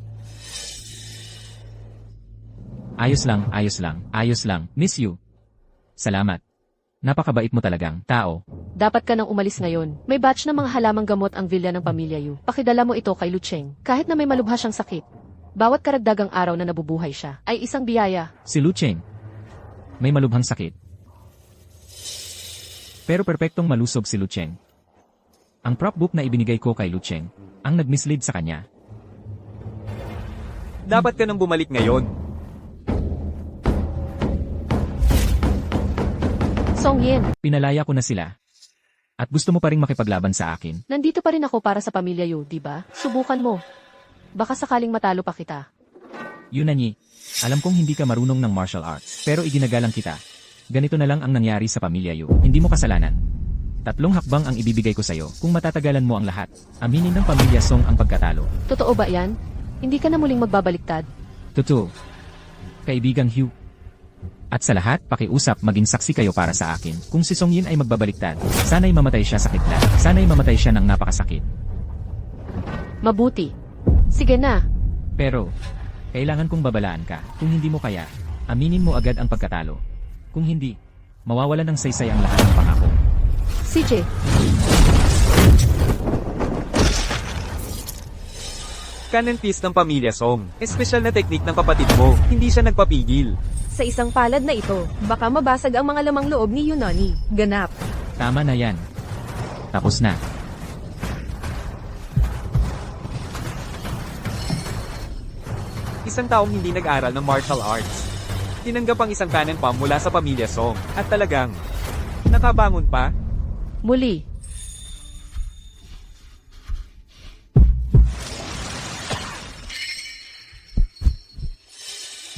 D: Ayos lang, Miss Yu. Salamat. Napakabait mo talagang tao.
B: Dapat ka nang umalis ngayon. May batch ng mga halamang gamot ang villa ng pamilya Yu. Pakidala mo ito kay Lucheng. Kahit na may malubha siyang sakit. Bawat karagdagang araw na nabubuhay siya ay isang biyaya.
D: Si Lucheng. May malubhang sakit. Pero perpektong malusog si Lucheng. Ang prop book na ibinigay ko kay Lucheng, ang nag-mislead sa kanya.
C: Dapat ka nang bumalik ngayon.
B: Song Yin,
D: Pinalaya ko na sila. At gusto mo pa ring makipaglaban sa akin.
B: nandito pa rin ako para sa pamilya Yu, di ba? Subukan mo. Baka sakaling matalo pa kita.
D: Yunanyi, alam kong hindi ka marunong ng martial arts, pero iginagalang kita. Ganito na lang ang nangyari sa pamilya Yu. Hindi mo kasalanan. 3 hakbang ang ibibigay ko sa'yo kung matatagalan mo ang lahat. Aminin ng pamilya Song ang pagkatalo.
B: Totoo ba yan? Hindi ka na muling magbabaliktad?
D: Totoo. Kaibigang Hugh. At sa lahat, pakiusap maging saksi kayo para sa akin. Kung si Song Yin ay magbabaliktad, sana'y mamatay siya sa kidlat. Sana'y mamatay siya ng napakasakit.
B: Mabuti. Sige na.
D: Pero, kailangan kong babalaan ka. Kung hindi mo kaya, aminin mo agad ang pagkatalo. Kung hindi, mawawalan ng saysay ang lahat ng pangako.
B: CJ,
C: Cannon piece ng pamilya Song. Espesyal na teknik ng kapatid mo. Hindi siya nagpapigil.
A: Sa isang palad na ito, baka mabasag ang mga lamang loob ni Yunani. Ganap.
D: Tama na yan. Tapos na.
C: Isang taong hindi nag-aral ng martial arts. Tinanggap ang isang cannon palm mula sa pamilya Song. At talagang, nakabangon pa?
B: muli.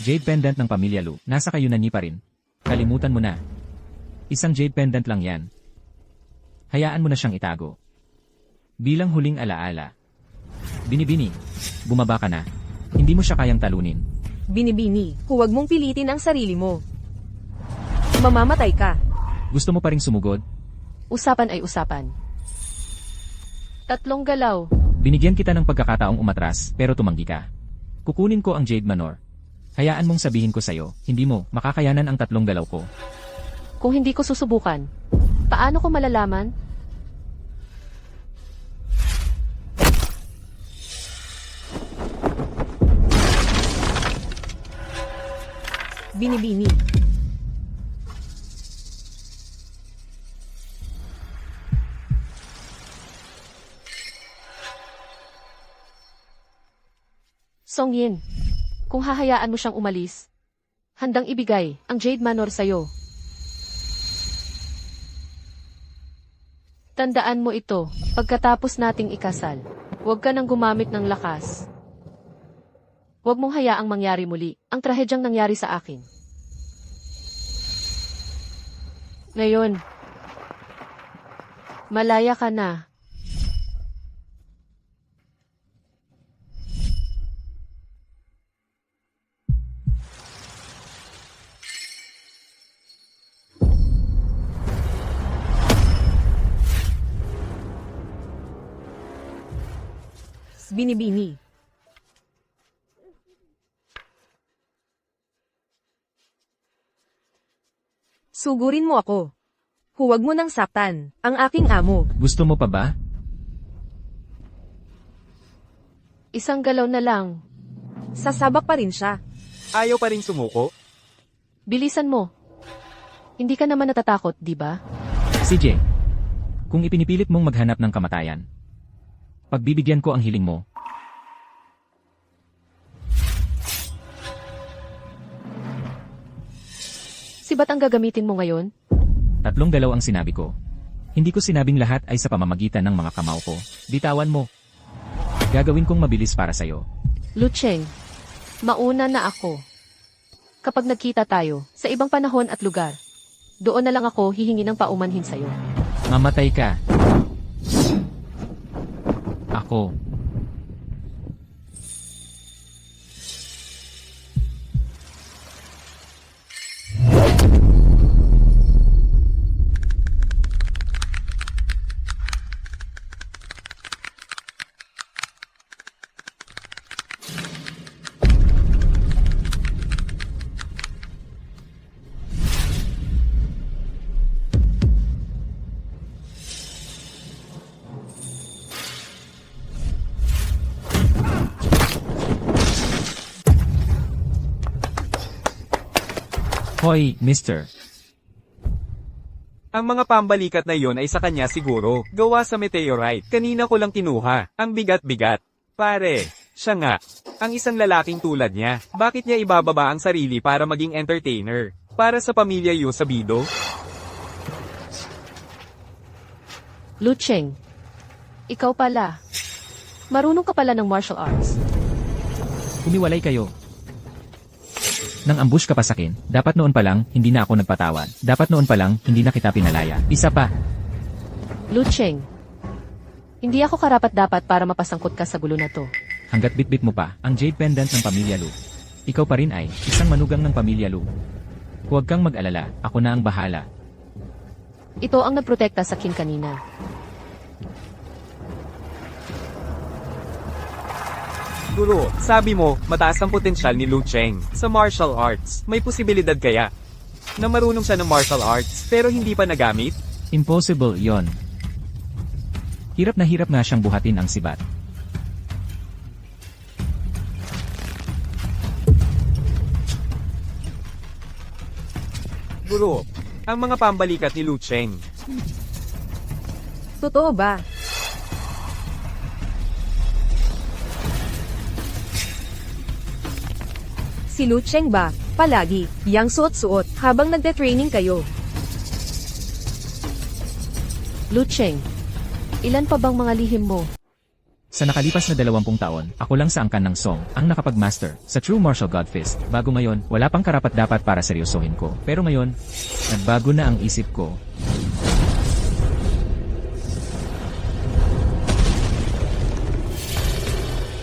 D: Jade pendant ng pamilya Lu, nasa kayo na ni pa rin. Kalimutan mo na. Isang jade pendant lang yan. Hayaan mo na siyang itago. Bilang huling alaala. Binibini, bumaba ka na. Hindi mo siya kayang talunin.
A: Binibini, huwag mong pilitin ang sarili mo. Mamamatay ka.
D: Gusto mo pa ring sumugod?
B: Usapan ay usapan. 3 galaw.
D: Binigyan kita ng pagkakataong umatras, pero tumanggi ka. Kukunin ko ang Jade Manor. Hayaan mong sabihin ko sa'yo, hindi mo makakayanan ang 3 galaw ko.
B: Kung hindi ko susubukan, paano ko malalaman?
A: Binibini.
B: Song Yin, kung hahayaan mo siyang umalis, handang ibigay ang Jade Manor sa'yo. Tandaan mo ito, pagkatapos nating ikasal, huwag ka nang gumamit ng lakas. Huwag mong hayaang mangyari muli ang trahedyang nangyari sa akin. Ngayon, malaya ka na.
A: Binibini. Sugurin mo ako. Huwag mo nang saktan ang aking amo.
D: Gusto mo pa ba?
B: Isang galaw na lang.
A: Sasabak pa rin siya.
C: Ayaw pa rin sumuko?
B: Bilisan mo. Hindi ka naman natatakot, di ba?
D: CJ, kung ipinipilit mong maghanap ng kamatayan, pagbibigyan ko ang hiling mo.
B: Sibat ang gagamitin mo ngayon?
D: 3 galaw ang sinabi ko. Hindi ko sinabing lahat ay sa pamamagitan ng mga kamao ko. Bitawan mo. Gagawin kong mabilis para sa'yo.
B: Lucheng, mauna na ako. Kapag nagkita tayo, sa ibang panahon at lugar, doon na lang ako hihingi ng paumanhin sa'yo.
D: Mamatay ka. Ako. Hoy, mister.
C: Ang mga pambalikat na yon ay sa kanya siguro. Gawa sa meteorite. Kanina ko lang kinuha. Ang bigat-bigat. Pare, siya nga. Ang isang lalaking tulad niya. Bakit niya ibababa ang sarili para maging entertainer? Para sa pamilya Yu sabido?
B: Lucheng, ikaw pala. Marunong ka pala ng martial arts.
D: Humiwalay kayo. Nang ambush ka pa sakin, dapat noon pa lang, hindi na ako nagpatawad. Dapat noon pa lang, hindi na kita pinalaya. Isa pa.
B: Lucheng, hindi ako karapat-dapat para mapasangkot ka sa gulo na to.
D: Hanggat bitbit mo pa, ang jade pendant ng pamilya Lu. Ikaw pa rin ay, isang manugang ng pamilya Lu. Huwag kang mag-alala, ako na ang bahala.
B: Ito ang nagprotekta sa kin kanina.
C: Guro, sabi mo, mataas ang potensyal ni Lu Cheng sa martial arts. May posibilidad kaya na marunong siya ng martial arts pero hindi pa nagamit?
D: Impossible yon. Hirap na hirap nga siyang buhatin ang sibat.
C: Guro, ang mga pambalikat ni Lu Cheng.
A: Totoo ba? Si Lucheng ba, palagi, yang suot-suot, habang nagde-training kayo.
B: Lucheng, ilan pa bang mga lihim mo?
D: Sa nakalipas na 20 taon, ako lang sa angkan ng Song, ang nakapag-master sa True Martial God Fist. Bago ngayon, wala pang karapat-dapat para seryosohin ko. Pero ngayon, nagbago na ang isip ko.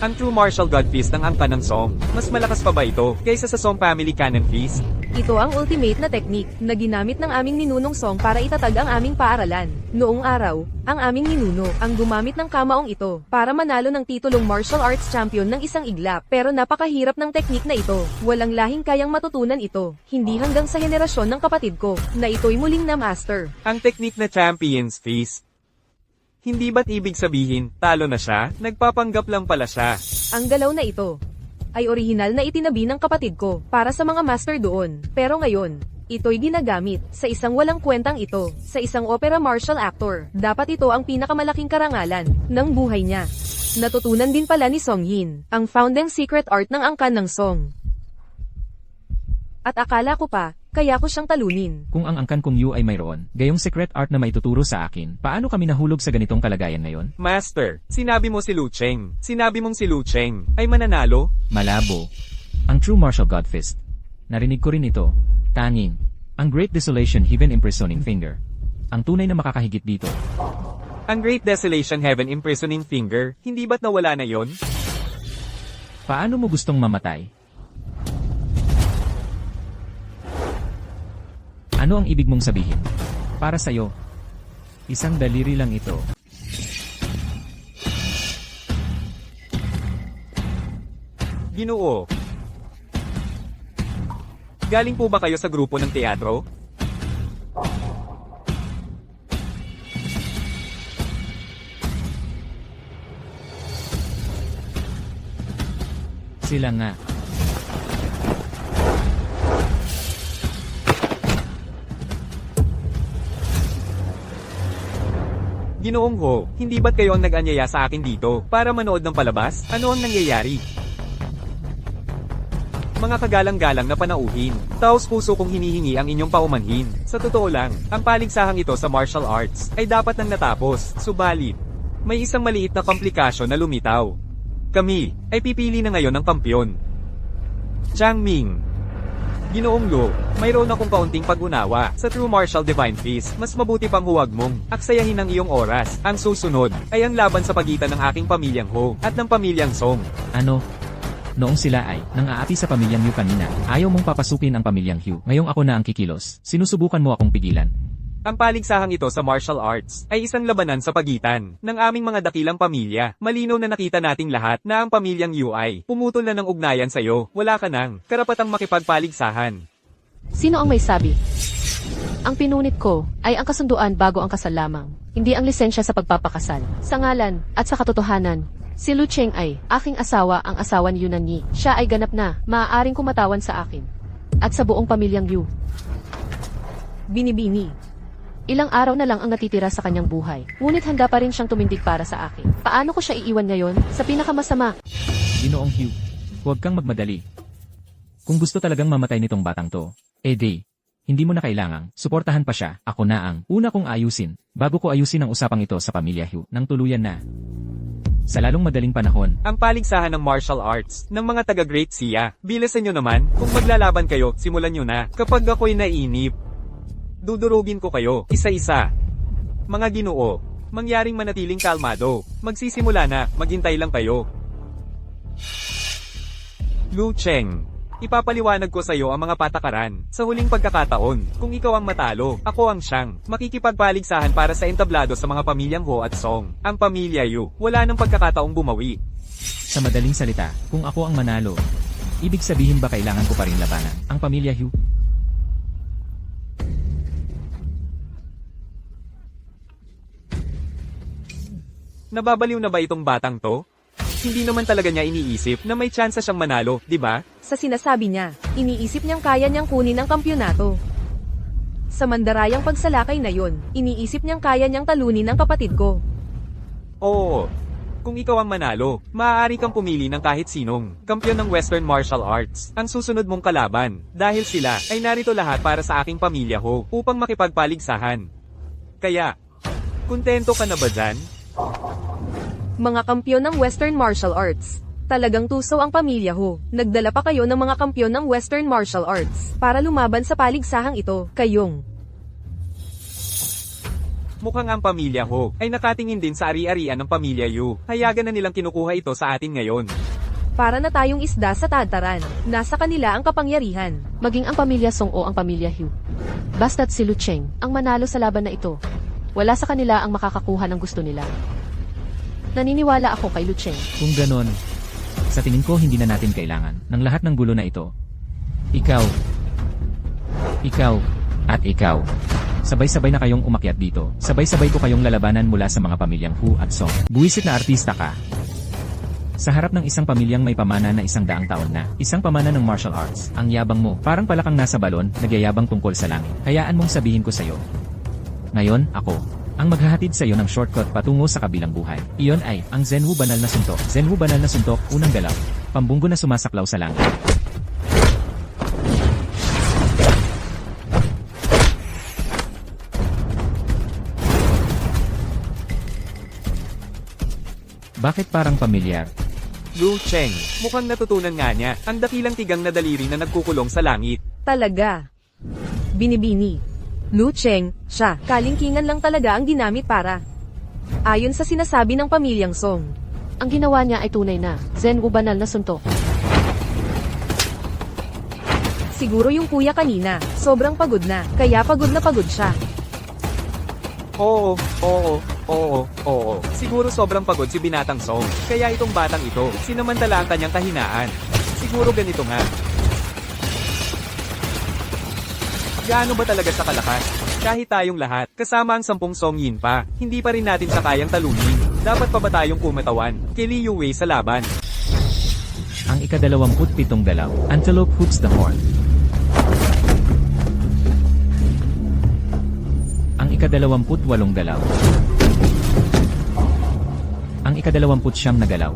C: Ang True Martial God Fist ng angkan ng Song. Mas malakas pa ba ito kaysa sa Song Family Cannon Fist?
A: Ito ang ultimate na technique na ginamit ng aming ninunong Song para itatag ang aming paaralan. Noong araw, ang aming ninuno ang gumamit ng kamaong ito para manalo ng titulong martial arts champion ng isang iglap. Pero napakahirap ng technique na ito. Walang lahing kayang matutunan ito. Hindi hanggang sa henerasyon ng kapatid ko na ito'y muling na master.
C: Ang technique na Champion's Fist. Hindi ba't ibig sabihin, talo na siya? Nagpapanggap lang pala siya.
A: Ang galaw na ito ay orihinal na itinabi ng kapatid ko para sa mga master doon. Pero ngayon, ito'y ginagamit sa isang walang kwentang ito, sa isang opera martial actor. Dapat ito ang pinakamalaking karangalan ng buhay niya. Natutunan din pala ni Song Yin ang founding secret art ng angkan ng Song. At akala ko pa, kaya ko siyang talunin.
D: Kung ang angkan kong Yu ay mayroon, gayong secret art na maituturo sa akin, paano kami nahulog sa ganitong kalagayan ngayon?
C: Master, sinabi mo si Lu Cheng. Sinabi mong si Lu Cheng ay mananalo?
D: Malabo. Ang True Martial God Fist. Narinig ko rin ito. Tanging. Ang Great Desolation Heaven Imprisoning Finger. Ang tunay na makakahigit dito.
C: Ang Great Desolation Heaven Imprisoning Finger, hindi ba't nawala na yon?
D: Paano mo gustong mamatay? Ano ang ibig mong sabihin? Para sa'yo, isang daliri lang ito.
C: Ginoo. Galing po ba kayo sa grupo ng teatro?
D: Sila nga.
C: Ginoong Ho, hindi ba't kayo ang nag-anyaya sa akin dito para manood ng palabas? Ano ang nangyayari? Mga kagalang-galang na panauhin, taos puso kong hinihingi ang inyong paumanhin. Sa totoo lang, ang paligsahang ito sa martial arts ay dapat nang natapos, subalit may isang maliit na komplikasyon na lumitaw. Kami ay pipili na ngayon ng kampyon. Chang Ming. Ginoong Lu, mayroon akong kaunting pag-unawa. Sa True Martial Divine Fist, mas mabuti pang huwag mong aksayahin ang iyong oras. Ang susunod ay ang laban sa pagitan ng aking pamilyang Ho at ng pamilyang Song.
D: Ano? Noong sila ay nang-aati sa pamilyang Yu kanina, ayaw mong papasukin ang pamilyang Hugh. Ngayong ako na ang kikilos. Sinusubukan mo akong pigilan.
C: Ang paligsahang ito sa martial arts ay isang labanan sa pagitan ng aming mga dakilang pamilya. Malinaw na nakita nating lahat na ang pamilyang Yu ay pumutol na ng ugnayan sa iyo. Wala ka nang karapatang makipagpaligsahan.
B: Sino ang may sabi? Ang pinunit ko ay ang kasunduan bago ang kasal lamang, hindi ang lisensya sa pagpapakasal. Sa ngalan at sa katotohanan, si Lu Cheng ay aking asawa, ang asawa ni Yunan Yi. Siya ay ganap na maaaring kumatawan sa akin at sa buong pamilyang Yu.
A: Binibini.
B: Ilang araw na lang ang natitira sa kanyang buhay, ngunit handa pa rin siyang tumindig para sa akin. Paano ko siya iiwan ngayon sa pinakamasama?
D: Ginoong Hugh, huwag kang magmadali. Kung gusto talagang mamatay nitong batang to, hindi mo na kailangang suportahan pa siya. Ako na ang una kong ayusin, bago ko ayusin ang usapang ito sa pamilya Hugh nang tuluyan na. Sa lalong madaling panahon,
C: Ang paligsahan ng martial arts ng mga taga-Great Sia. Bilasan nyo naman, kung maglalaban kayo, simulan nyo na. Kapag ako'y nainip, dudurugin ko kayo, isa-isa. Mga Ginoo, mangyaring manatiling kalmado. Magsisimula na, maghintay lang kayo. Lu Cheng, ipapaliwanag ko sa iyo ang mga patakaran. Sa huling pagkakataon, kung ikaw ang matalo, ako ang siyang makikipagpaligsahan para sa entablado sa mga pamilyang Ho at Song. Ang pamilya Yu, wala nang pagkakataong bumawi.
D: sa madaling salita, kung ako ang manalo, ibig sabihin ba kailangan ko pa rin labanan ang pamilya Hugh?
C: Nababaliw na ba itong batang to? Hindi naman talaga niya iniisip na may tsansa siyang manalo, di ba?
A: Sa sinasabi niya, iniisip niyang kaya niyang kunin ang kampyonato. Sa mandarayang pagsalakay na yon, iniisip niyang kaya niyang talunin ang kapatid ko.
C: Oo. Kung ikaw ang manalo, maaari kang pumili ng kahit sinong kampyon ng Western Martial Arts ang susunod mong kalaban dahil sila ay narito lahat para sa aking pamilya Ho upang makipagpaligsahan. Kaya, kontento ka na ba dyan?
A: Mga kampyon ng Western Martial Arts. Talagang tuso ang pamilya Ho. Nagdala pa kayo ng mga kampyon ng Western Martial Arts para lumaban sa paligsahang ito. Kayong
C: Mukhang ang pamilya Ho ay nakatingin din sa ari-arian ng pamilya Yu. Hayagan na nilang kinukuha ito sa atin ngayon.
A: para na tayong isda sa tadtaran. Nasa kanila ang kapangyarihan.
B: Maging ang pamilya Song o ang pamilya Hugh. Basta't si Lu Cheng ang manalo sa laban na ito. Wala sa kanila ang makakakuha ng gusto nila. Naniniwala ako kay Lu Cheng.
D: Kung ganon, sa tingin ko hindi na natin kailangan ng lahat ng gulo na ito. Ikaw, at ikaw. Sabay-sabay na kayong umakyat dito. Sabay-sabay ko kayong lalabanan mula sa mga pamilyang Hu at Song. Buwisit na artista ka. Sa harap ng isang pamilyang may pamana na 100 taon na, isang pamana ng martial arts, ang yabang mo, parang palakang nasa balon, nagyayabang tungkol sa langit. Hayaan mong sabihin ko sa'yo. Ngayon, ako, ang maghahatid sa iyo ng shortcut patungo sa kabilang buhay. Iyon ay, ang Zenwu Banal na Suntok. Zenwu Banal na Suntok, unang galaw. Pambunggo na sumasaklaw sa langit. Bakit parang pamilyar?
C: Lu Cheng, mukhang natutunan nga niya ang dakilang tigang na daliri na nagkukulong sa langit.
A: Talaga. Binibini. Lu Cheng, siya, kalingkingan lang talaga ang ginamit para. Ayon sa sinasabi ng pamilyang Song.
B: Ang ginawa niya ay tunay na Zenwu Banal na Suntok.
A: Siguro yung kuya kanina, sobrang pagod na, kaya pagod na pagod siya.
C: Oo. Siguro sobrang pagod si binatang Song. Kaya itong batang ito, sinamantala ang kanyang kahinaan. Siguro ganito nga. Gaano ba talaga sa kalakas? Kahit tayong lahat, kasama ang 10 Song Yin pa, hindi pa rin natin siya kayang talunin. Dapat pa ba tayong pumatawan kay Li Yuwei sa laban?
D: Ang ika-27 galaw, Antelope hoots the horn. Ang ika-28 galaw. Ang ika-29 na galaw.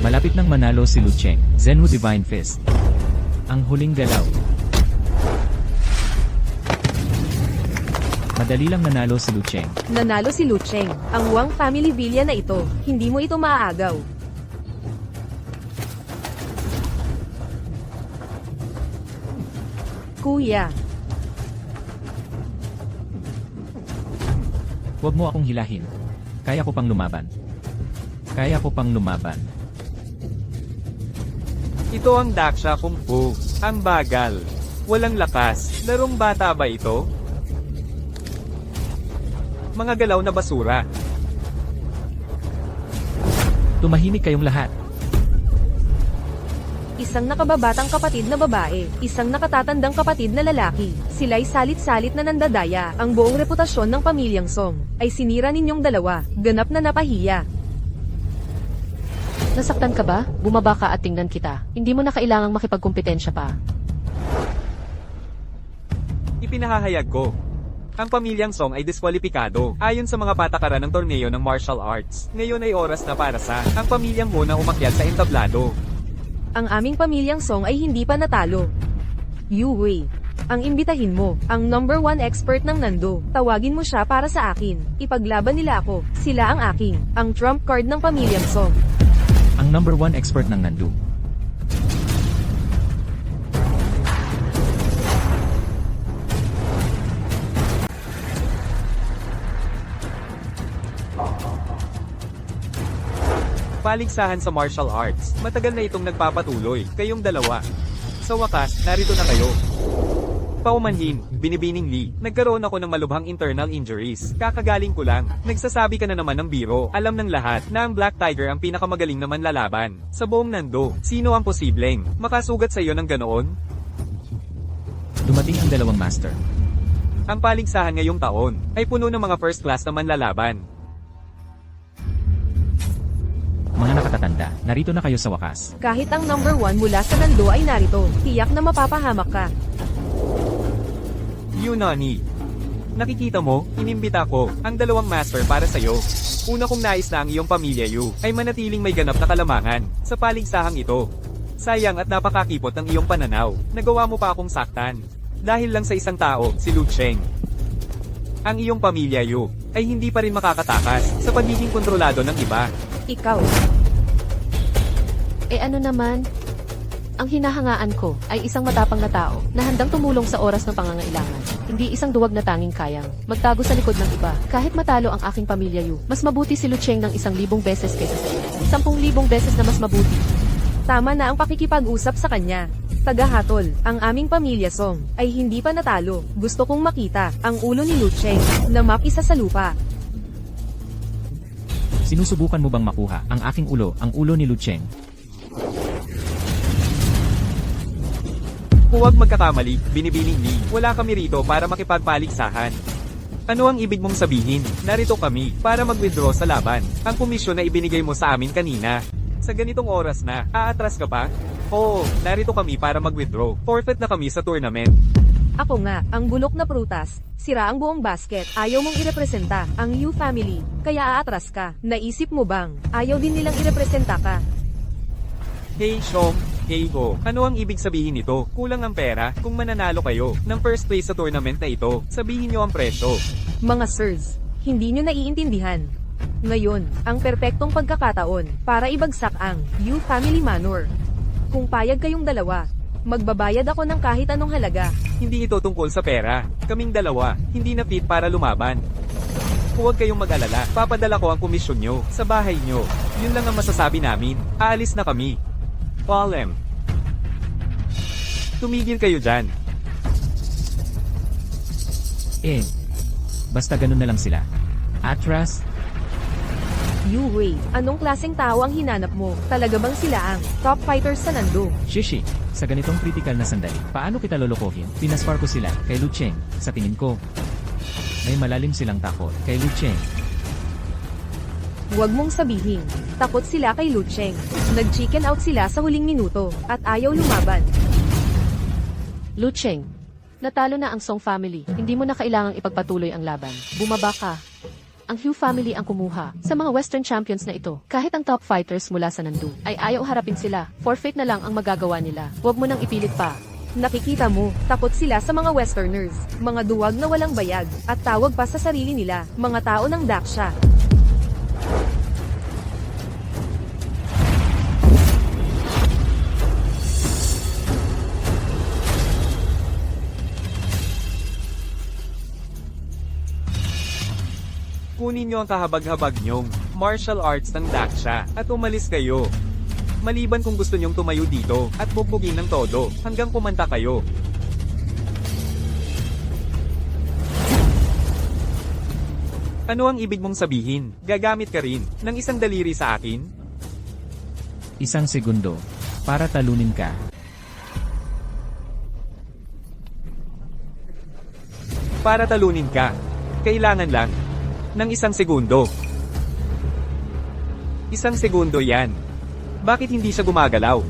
D: Malapit nang manalo si Lu Cheng, Zhenhu Divine Fist. Ang huling galaw. Madali lang nanalo si Lu Cheng.
A: Nanalo si Lu Cheng. Ang Wang family villa na ito. Hindi mo ito maaagaw. Kuya,
D: Huwag mo akong hilahin. Kaya ko pang lumaban. Kaya ko pang lumaban.
C: Ito ang Daksha Kung Fu. Ang bagal. Walang lakas. Larong bata ba ito? Mga galaw na basura.
D: Tumahimik kayong lahat.
A: isang nakababatang kapatid na babae, isang nakatatandang kapatid na lalaki. Sila'y salit-salit na nandadaya. Ang buong reputasyon ng pamilyang Song ay sinira ninyong dalawa. Ganap na napahiya.
B: Nasaktan ka ba? Bumaba ka at tingnan kita. Hindi mo na kailangang makipagkumpetensya pa.
C: Ipinahahayag ko. Ang pamilyang Song ay diskwalipikado ayon sa mga patakaran ng torneo ng martial arts. Ngayon ay oras na para sa ang pamilyang muna umakyat sa entablado.
A: Ang aming pamilyang Song ay hindi pa natalo. Yu Wei, ang imbitahin mo, ang number 1 expert ng Nando. Tawagin mo siya para sa akin. Ipaglaban nila ako. Sila ang aking, ang trump card ng pamilyang Song.
D: Ang number 1 expert ng Nandu.
C: Paligsahan sa martial arts. Matagal na itong nagpapatuloy. Kayong dalawa. Sa wakas, narito na kayo. Paumanhin, Binibining Lee. Nagkaroon ako ng malubhang internal injuries. Kakagaling ko lang. Nagsasabi ka na naman ng biro. Alam ng lahat na ang Black Tiger ang pinakamagaling na manlalaban. Sa buong Nando, sino ang posibleng makasugat sa iyo ng ganoon?
D: Dumating ang dalawang master.
C: Ang paligsahan ngayong taon ay puno ng mga first class na manlalaban.
D: Mga nakatatanda, narito na kayo sa wakas.
A: Kahit ang number 1 mula sa Nando ay narito, tiyak na mapapahamak ka.
C: Yunani. Nakikita mo, inimbita ko ang dalawang master para sa'yo. Una kong nais na ang iyong pamilya Yu ay manatiling may ganap na kalamangan sa paligsahang ito. Sayang at napakakipot ng iyong pananaw. Nagawa mo pa akong saktan. Dahil lang sa isang tao, si Lu Cheng. Ang iyong pamilya Yu ay hindi pa rin makakatakas sa pagiging kontrolado ng iba.
A: Ikaw,
B: Ano naman? Ang hinahangaan ko ay isang matapang na tao na handang tumulong sa oras ng pangangailangan. Hindi isang duwag na tanging kayang magtago sa likod ng iba. Kahit matalo ang aking pamilya Yu, mas mabuti si Lu Cheng ng 1,000 beses kaysa sa iyo. 10,000 beses na mas mabuti.
A: tama na ang pakikipag-usap sa kanya. Tagahatol, ang aming pamilya Song ay hindi pa natalo. Gusto kong makita ang ulo ni Lu Cheng na mapisa sa lupa.
D: Sinusubukan mo bang makuha ang aking ulo, ang ulo ni Lu Cheng?
C: Huwag magkakamali, Binibining Lee. Wala kami rito para makipagpaligsahan. Ano ang ibig mong sabihin? Narito kami para mag-withdraw sa laban. Ang komisyon na ibinigay mo sa amin kanina. Sa ganitong oras na, aatras ka pa? Oo, narito kami para mag-withdraw. Forfeit na kami sa tournament.
A: Ako nga, ang bulok na prutas. Sira ang buong basket. Ayaw mong irepresenta ang Yu family. Kaya aatras ka. Naisip mo bang, ayaw din nilang irepresenta ka?
C: Hey Shom, hey Ho, ano ang ibig sabihin nito? Kulang ang pera kung mananalo kayo ng first place sa tournament na ito. Sabihin nyo ang presyo.
A: Mga sirs, hindi nyo naiintindihan. Ngayon, ang perpektong pagkakataon para ibagsak ang Yu family manor. Kung payag kayong dalawa, magbabayad ako ng kahit anong halaga.
C: Hindi ito tungkol sa pera. Kaming dalawa, hindi na fit para lumaban. Huwag kayong mag-alala, papadala ko ang komisyon nyo sa bahay nyo. Yun lang ang masasabi namin. Aalis na kami. Palem. Tumigil kayo dyan.
D: Basta ganun na lang sila. Atras,
A: Yu Wei, anong klaseng tao ang hinanap mo? Talaga bang sila ang top fighters sa Nando?
D: Shishi, sa ganitong critical na sandali, paano kita lolokohin? Pinaspar ko sila kay Lu Cheng, sa tingin ko. May malalim silang takot kay Lu Cheng.
A: Huwag mong sabihin. Takot sila kay Lu Cheng. Nag-chicken out sila sa huling minuto, at ayaw lumaban.
B: Lu Cheng, natalo na ang Song family. Hindi mo na kailangang ipagpatuloy ang laban. Bumaba ka. Ang Hu family ang kumuha sa mga Western champions na ito. Kahit ang top fighters mula sa Nandu ay ayaw harapin sila. Forfeit na lang ang magagawa nila. Huwag mo nang ipilit pa.
A: Nakikita mo, takot sila sa mga Westerners, mga duwag na walang bayag, at tawag pa sa sarili nila, mga tao ng Daksha.
C: Kunin niyo ang kahabag-habag niyong martial arts ng Daksha at umalis kayo. Maliban kung gusto niyong tumayo dito at bugbugin ng todo hanggang kumanta kayo. Ano ang ibig mong sabihin? Gagamit ka rin ng isang daliri sa akin?
D: Isang segundo para talunin ka.
C: Para talunin ka, kailangan lang ng isang segundo. Isang segundo yan. Bakit hindi siya gumagalaw?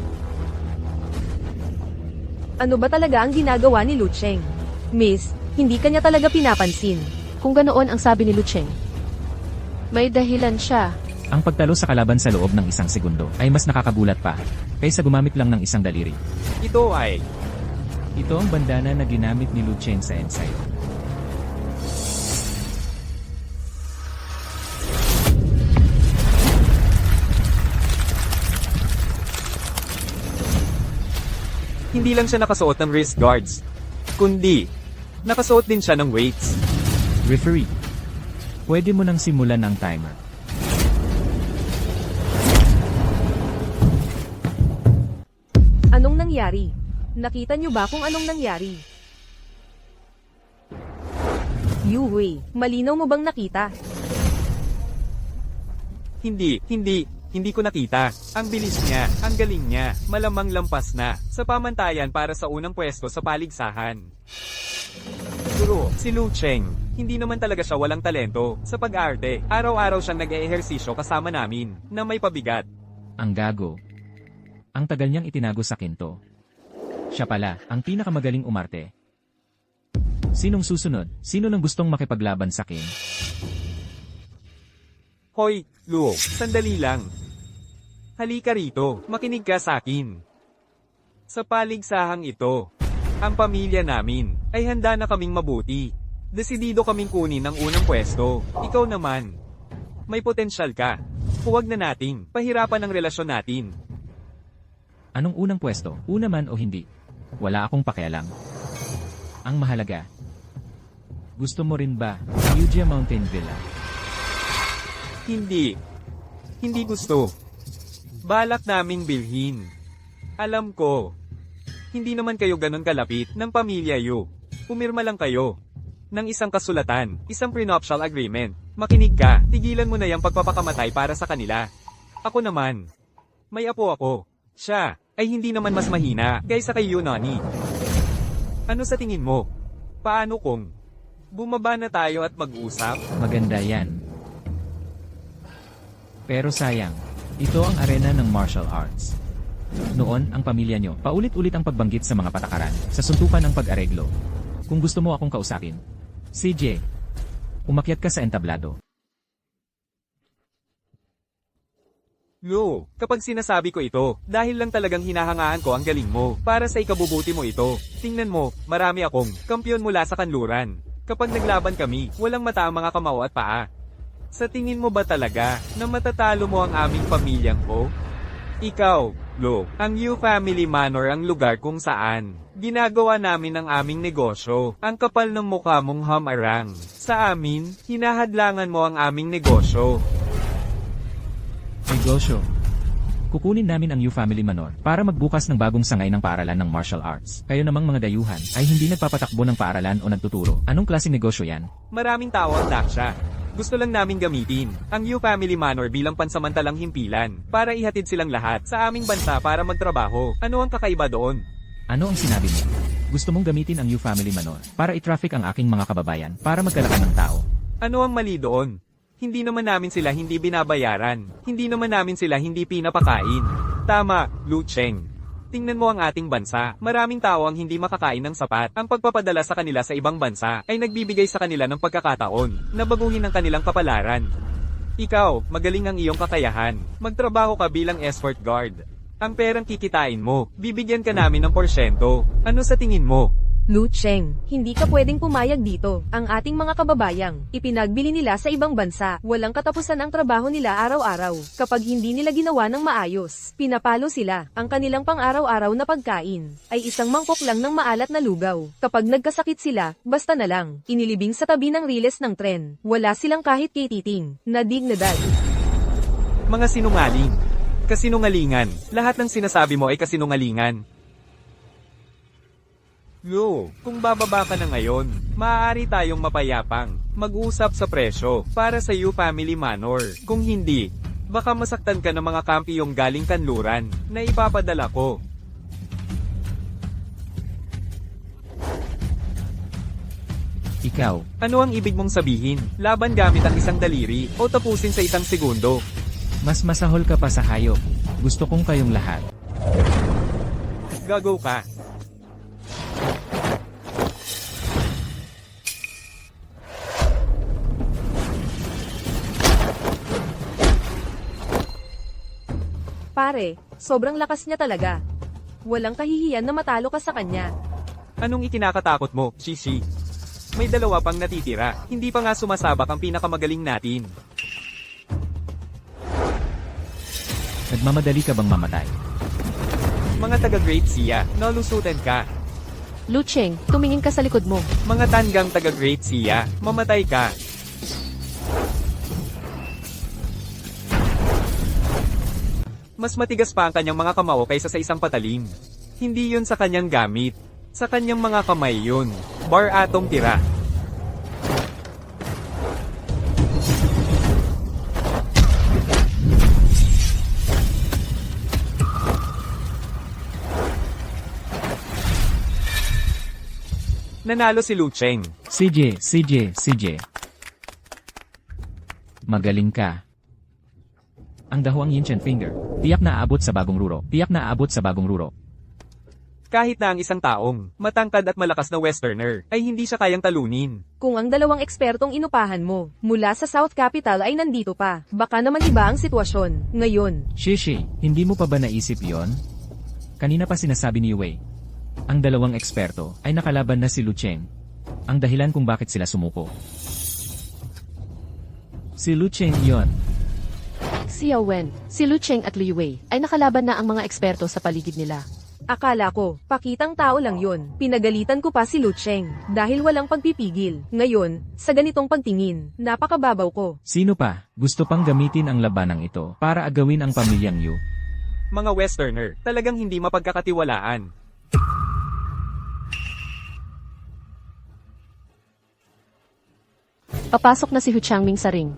A: Ano ba talaga ang ginagawa ni Lu Cheng? Miss, hindi kanya talaga pinapansin.
B: Kung ganoon ang sabi ni Lu Cheng, may dahilan siya.
D: Ang pagtalo sa kalaban sa loob ng isang segundo ay mas nakakagulat pa kaysa gumamit lang ng isang daliri.
C: Ito ay
D: Ito ang bandana na ginamit ni Lu Cheng sa ensayo.
C: hindi lang siya nakasuot ng wrist guards, kundi nakasuot din siya ng weights.
D: Referee, pwede mo nang simulan ang timer.
A: Anong nangyari? Nakita niyo ba kung anong nangyari? Yu Wei, malinaw mo bang nakita?
C: Hindi ko nakita. Ang bilis niya, ang galing niya, malamang lampas na sa pamantayan para sa unang pwesto sa paligsahan. Guro, si Lu Cheng, hindi naman talaga siya walang talento sa pag-arte. Araw-araw siyang nag-eehersisyo kasama namin na may pabigat.
D: Ang gago. Ang tagal niyang itinago sa kinto. Siya pala, ang pinakamagaling umarte. Sinong susunod? Sino nang gustong makipaglaban sa kin?
C: Hoy, Lu, sandali lang. Halika rito, makinig ka sa akin. Sa paligsahang ito, ang pamilya namin ay handa na kaming mabuti. Desidido kaming kunin ang unang pwesto. Ikaw naman, may potensyal ka. Huwag na nating pahirapan ang relasyon natin.
D: Anong unang pwesto? Una man o hindi? Wala akong pakialam. Ang mahalaga. Gusto mo rin ba? Yuja Mountain Villa.
C: Hindi gusto. Balak naming bilhin. Alam ko. Hindi naman kayo ganun kalapit ng pamilya Yu. Pumirma lang kayo ng isang kasulatan, isang prenuptial agreement. Makinig ka, tigilan mo na yung pagpapakamatay para sa kanila. Ako naman, may apo ako. Siya ay hindi naman mas mahina kaysa kay Yunani. Ano sa tingin mo? Paano kung bumaba na tayo at mag-usap?
D: Maganda yan. Pero sayang, ito ang arena ng martial arts. Noon, ang pamilya nyo, paulit-ulit ang pagbanggit sa mga patakaran, sa suntukan ng pag-areglo. Kung gusto mo akong kausapin, CJ, umakyat ka sa entablado.
C: Lu, kapag sinasabi ko ito, dahil lang talagang hinahangaan ko ang galing mo, para sa ikabubuti mo ito. Tingnan mo, marami akong kampiyon mula sa kanluran. Kapag naglaban kami, walang mata ang mga kamao at paa. Sa tingin mo ba talaga na matatalo mo ang aming pamilyang ko? Ikaw, Lu, ang Yu Family Manor ang lugar kung saan ginagawa namin ang aming negosyo. Ang kapal ng mukha mong hamarang. Sa amin, hinahadlangan mo ang aming negosyo.
D: Negosyo. Kukunin namin ang Yu Family Manor para magbukas ng bagong sangay ng paaralan ng martial arts. Kayo namang mga dayuhan ay hindi nagpapatakbo ng paaralan o nagtuturo. Anong klaseng negosyo yan?
C: Maraming tao ang Daksha. Gusto lang namin gamitin ang Yu Family Manor bilang pansamantalang himpilan para ihatid silang lahat sa aming bansa para magtrabaho. Ano ang kakaiba doon?
D: Ano ang sinabi mo? Gusto mong gamitin ang U-Family Manor para i-traffic ang aking mga kababayan para magkalakan ng tao.
C: Ano ang mali doon? Hindi naman namin sila hindi binabayaran. Hindi naman namin sila hindi pinapakain. Tama, Lu Cheng. Tingnan mo ang ating bansa. Maraming tao ang hindi makakain ng sapat. Ang pagpapadala sa kanila sa ibang bansa ay nagbibigay sa kanila ng pagkakataon na baguhin ang kanilang kapalaran. Ikaw, magaling ang iyong kakayahan. Magtrabaho ka bilang escort guard. Ang perang kikitain mo, bibigyan ka namin ng porsyento. Ano sa tingin mo?
A: Lu Cheng, hindi ka pwedeng pumayag dito. Ang ating mga kababayang, ipinagbili nila sa ibang bansa. Walang katapusan ang trabaho nila araw-araw. Kapag hindi nila ginawa ng maayos, pinapalo sila. Ang kanilang pang-araw-araw na pagkain ay isang mangkok lang ng maalat na lugaw. Kapag nagkasakit sila, basta na lang. Inilibing sa tabi ng riles ng tren. Wala silang kahit kititing na dignidad.
C: Mga sinungaling. Kasinungalingan. Lahat ng sinasabi mo ay kasinungalingan. Yo, kung bababa ka na ngayon, maaari tayong mapayapang mag-usap sa presyo para sa U-Family Manor. Kung hindi, baka masaktan ka ng mga kampiyong galing kanluran na ipapadala ko.
D: Ikaw,
C: Ano ang ibig mong sabihin? Laban gamit ang isang daliri o tapusin sa isang segundo?
D: mas masahol ka pa sa hayop. Gusto kong kayong lahat.
C: Gago ka.
A: Pare, sobrang lakas niya talaga. Walang kahihiyan na matalo ka sa kanya.
C: Anong ikinakatakot mo, Shishi? May dalawa pang natitira. Hindi pa nga sumasabak ang pinakamagaling natin.
D: Nagmamadali ka bang mamatay?
C: Mga taga-Great Sea, nalusutan ka.
B: Lu Cheng, tumingin ka sa likod mo.
C: Mga tanggang taga-Great Sea, mamatay ka. Mas matigas pa ang kanyang mga kamao kaysa sa isang patalim. Hindi yun sa kanyang gamit. Sa kanyang mga kamay yun. Bar atong tira. Nanalo si Lu Cheng.
D: CJ. Magaling ka. Ang daho ang Yinchan Finger. Tiyak na aabot sa bagong ruro.
C: Kahit na ang isang taong, matangkad at malakas na westerner, ay hindi siya kayang talunin.
A: Kung ang dalawang ekspertong inupahan mo mula sa South Capital ay nandito pa, baka naman iba ang sitwasyon. Ngayon,
D: Shishi, hindi mo pa ba naisip yon? Kanina pa sinasabi ni Wei. Ang dalawang eksperto ay nakalaban na si Lu Cheng. Ang dahilan kung bakit sila sumuko. Si Lu Cheng yon.
B: Xiao Wen, si Lu Cheng at Liu Wei ay nakalaban na ang mga eksperto sa paligid nila.
A: akala ko, pakitang tao lang yun. Pinagalitan ko pa si Lu Cheng dahil walang pagpipigil. Ngayon, sa ganitong pagtingin, napakababaw ko.
D: Sino pa gusto pang gamitin ang labanang ito para agawin ang pamilyang Yu?
C: Mga westerner, talagang hindi mapagkakatiwalaan.
B: Papasok na si Hu Changming sa ring.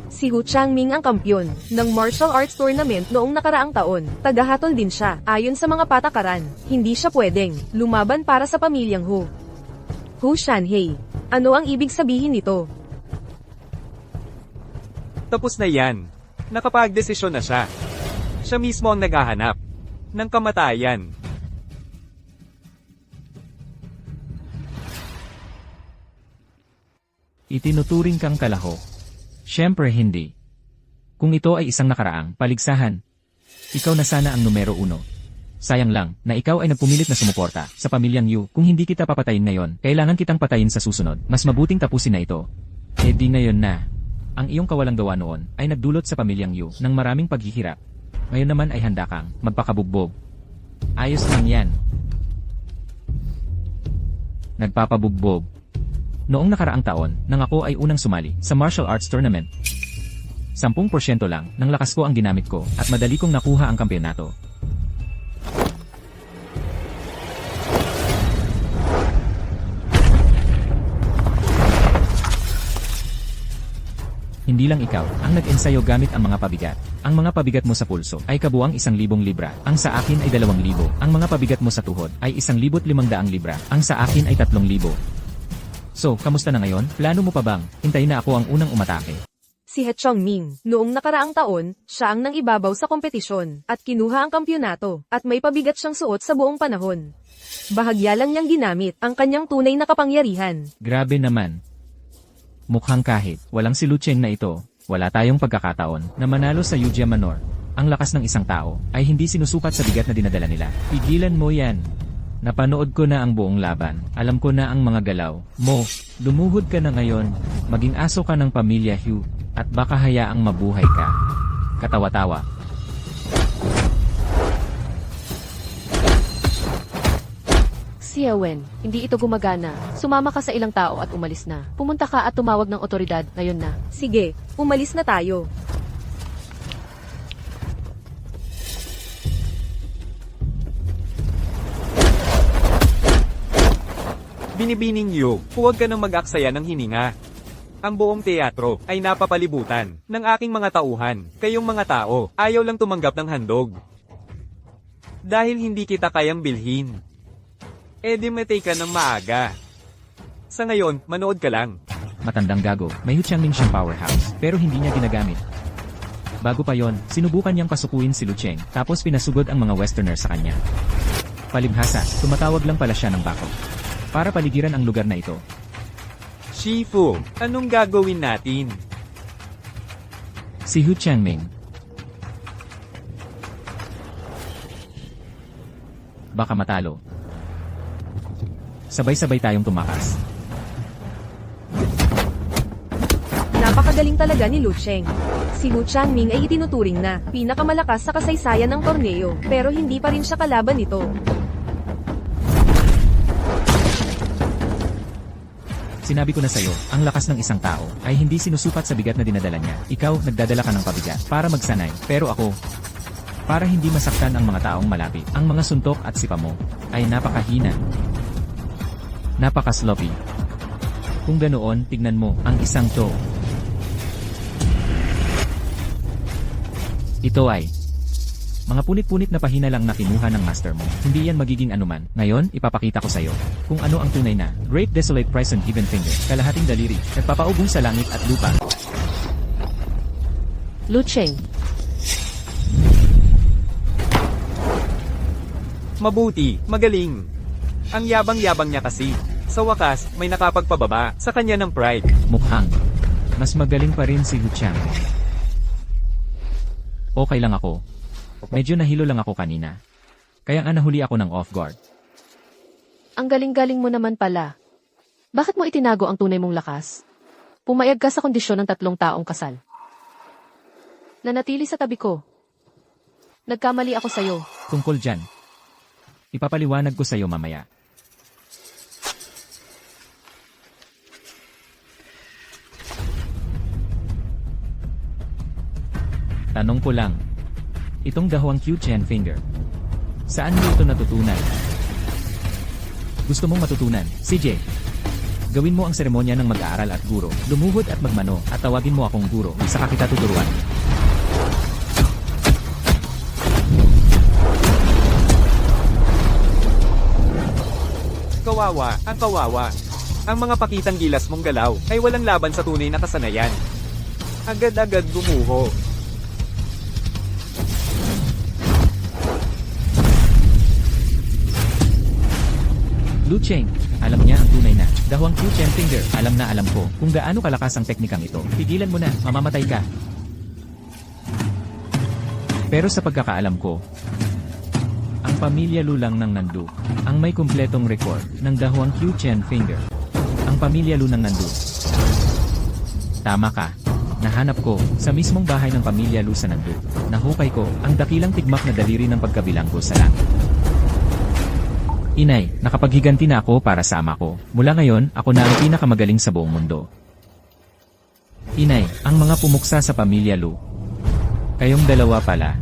A: Si Hu Changming ang kampyon ng martial arts tournament noong nakaraang taon. Tagahatol din siya. Ayon sa mga patakaran, hindi siya pwedeng lumaban para sa pamilyang Hu. Hu Shanhei. Ano ang ibig sabihin nito?
C: Tapos na yan. Nakapagdesisyon na siya. Siya mismo ang naghahanap ng kamatayan.
D: Itinuturing kang kalaho. Siyempre hindi. Kung ito ay isang nakaraang paligsahan, ikaw na sana ang numero 1. Sayang lang na ikaw ay nagpumilit na sumuporta sa pamilyang Yu. Kung hindi kita papatayin ngayon, kailangan kitang patayin sa susunod. Mas mabuting tapusin na ito. Eh di ngayon na. Ang iyong kawalang gawa noon ay nagdulot sa pamilyang Yu ng maraming paghihirap. Ngayon naman ay handa kang magpakabugbog. Ayos lang yan. Nagpapabugbog. Noong nakaraang taon, nang ako ay unang sumali sa martial arts tournament. 10% lang ng lakas ko ang ginamit ko at madali kong nakuha ang kampeonato. Hindi lang ikaw ang nag-ensayo gamit ang mga pabigat. Ang mga pabigat mo sa pulso ay kabuang 1,000 libra. Ang sa akin ay 2,000. Ang mga pabigat mo sa tuhod ay 1,500 libra. Ang sa akin ay 3,000. So, kamusta na ngayon? Plano mo pa bang hintayin na ako ang unang umatake?
A: Si He Chongming, noong nakaraang taon, siya ang nangibabaw sa kompetisyon, at kinuha ang kampyonato, at may pabigat siyang suot sa buong panahon. Bahagya lang niyang ginamit ang kanyang tunay na kapangyarihan.
D: Grabe naman. Mukhang kahit walang si Lu Cheng na ito, wala tayong pagkakataon na manalo sa Yuja Manor. Ang lakas ng isang tao ay hindi sinusukat sa bigat na dinadala nila. Pigilan mo yan. Napanood ko na ang buong laban. Alam ko na ang mga galaw mo. Lumuhod ka na ngayon. Maging aso ka ng pamilya Hugh. At baka hayaang mabuhay ka. Katawa-tawa.
B: Xiaowen, hindi ito gumagana. Sumama ka sa ilang tao at umalis na. Pumunta ka at tumawag ng otoridad ngayon na.
A: Sige, umalis na tayo.
C: Binibining Yu, huwag ka nang mag-aksaya ng hininga. Ang buong teatro ay napapalibutan ng aking mga tauhan. Kayong mga tao, ayaw lang tumanggap ng handog. Dahil hindi kita kayang bilhin. Di matay ka ng maaga. Sa ngayon, manood ka lang.
D: Matandang gago, may Hu Changming siyang powerhouse, pero hindi niya ginagamit. Bago pa yon, sinubukan niyang pasukuin si Lu Cheng, tapos pinasugod ang mga westerner sa kanya. Palibhasa, tumatawag lang pala siya ng backup. Para paligiran ang lugar na ito.
C: Shifu, anong gagawin natin?
D: Si Hu Changming. Baka matalo. Sabay-sabay tayong tumakas.
A: Napakagaling talaga ni Lu Cheng. Si Hu Changming ay itinuturing na pinakamalakas sa kasaysayan ng torneo, pero hindi pa rin siya kalaban nito.
D: Sinabi ko na sa'yo, ang lakas ng isang tao ay hindi sinusukat sa bigat na dinadala niya. Ikaw, nagdadala ka ng pabigat para magsanay, pero ako, para hindi masaktan ang mga taong malapit. Ang mga suntok at sipa mo ay napakahina. Napaka-sloppy. Kung ganoon, tignan mo ang isang to. Ito ay mga punit-punit na pahina lang na kinuha ng master mo. Hindi yan magiging anuman. Ngayon, ipapakita ko sa'yo kung ano ang tunay na Great Desolate Prison Even Finger. Kalahating daliri, nagpapaubong sa langit at lupa.
B: Lu Cheng,
C: Mabuti, magaling. Ang yabang-yabang niya kasi. Sa wakas, may nakapagpababa sa kanya ng pride.
D: Mukhang mas magaling pa rin si Hu Chang. Okay lang ako. Medyo nahilo lang ako kanina. Kaya nga nahuli ako ng off guard.
B: ang galing-galing mo naman pala. Bakit mo itinago ang tunay mong lakas? Pumayag ka sa kondisyon ng 3 taong kasal. Nanatili sa tabi ko. Nagkamali ako sa'yo.
D: Tungkol dyan. Ipapaliwanag ko sa'yo mamaya. Tanong ko lang. Itong dahawang Q-Chen finger. Saan mo ito natutunan? Gusto mong matutunan? CJ. Gawin mo ang seremonya ng mag-aaral at guro. Lumuhod at magmano at tawagin mo akong guro. Saka kita tuturuan.
C: Kawawa, ang kawawa. Ang mga pakitang gilas mong galaw ay walang laban sa tunay na kasanayan. Agad-agad gumuho.
D: Lu Cheng, alam niya ang tunay na dahawang Q-Chen finger. Alam na alam ko kung gaano kalakas ang teknikang ito. Pigilan mo na, mamamatay ka. Pero sa pagkakaalam ko, ang pamilya Lu lang ng Nandu ang may kumpletong record ng dahawang Q-Chen finger. Ang pamilya Lu ng Nandu. Tama ka. Nahanap ko sa mismong bahay ng pamilya Lu sa Nandu. Nahukay ko ang dakilang tigmak na daliri ng pagkabilanggo sa langit. Inay, nakapaghiganti na ako para sa ama ko. Mula ngayon, ako na ang pinakamagaling sa buong mundo. Inay, ang mga pumuksa sa pamilya Lu. Kayong dalawa pala.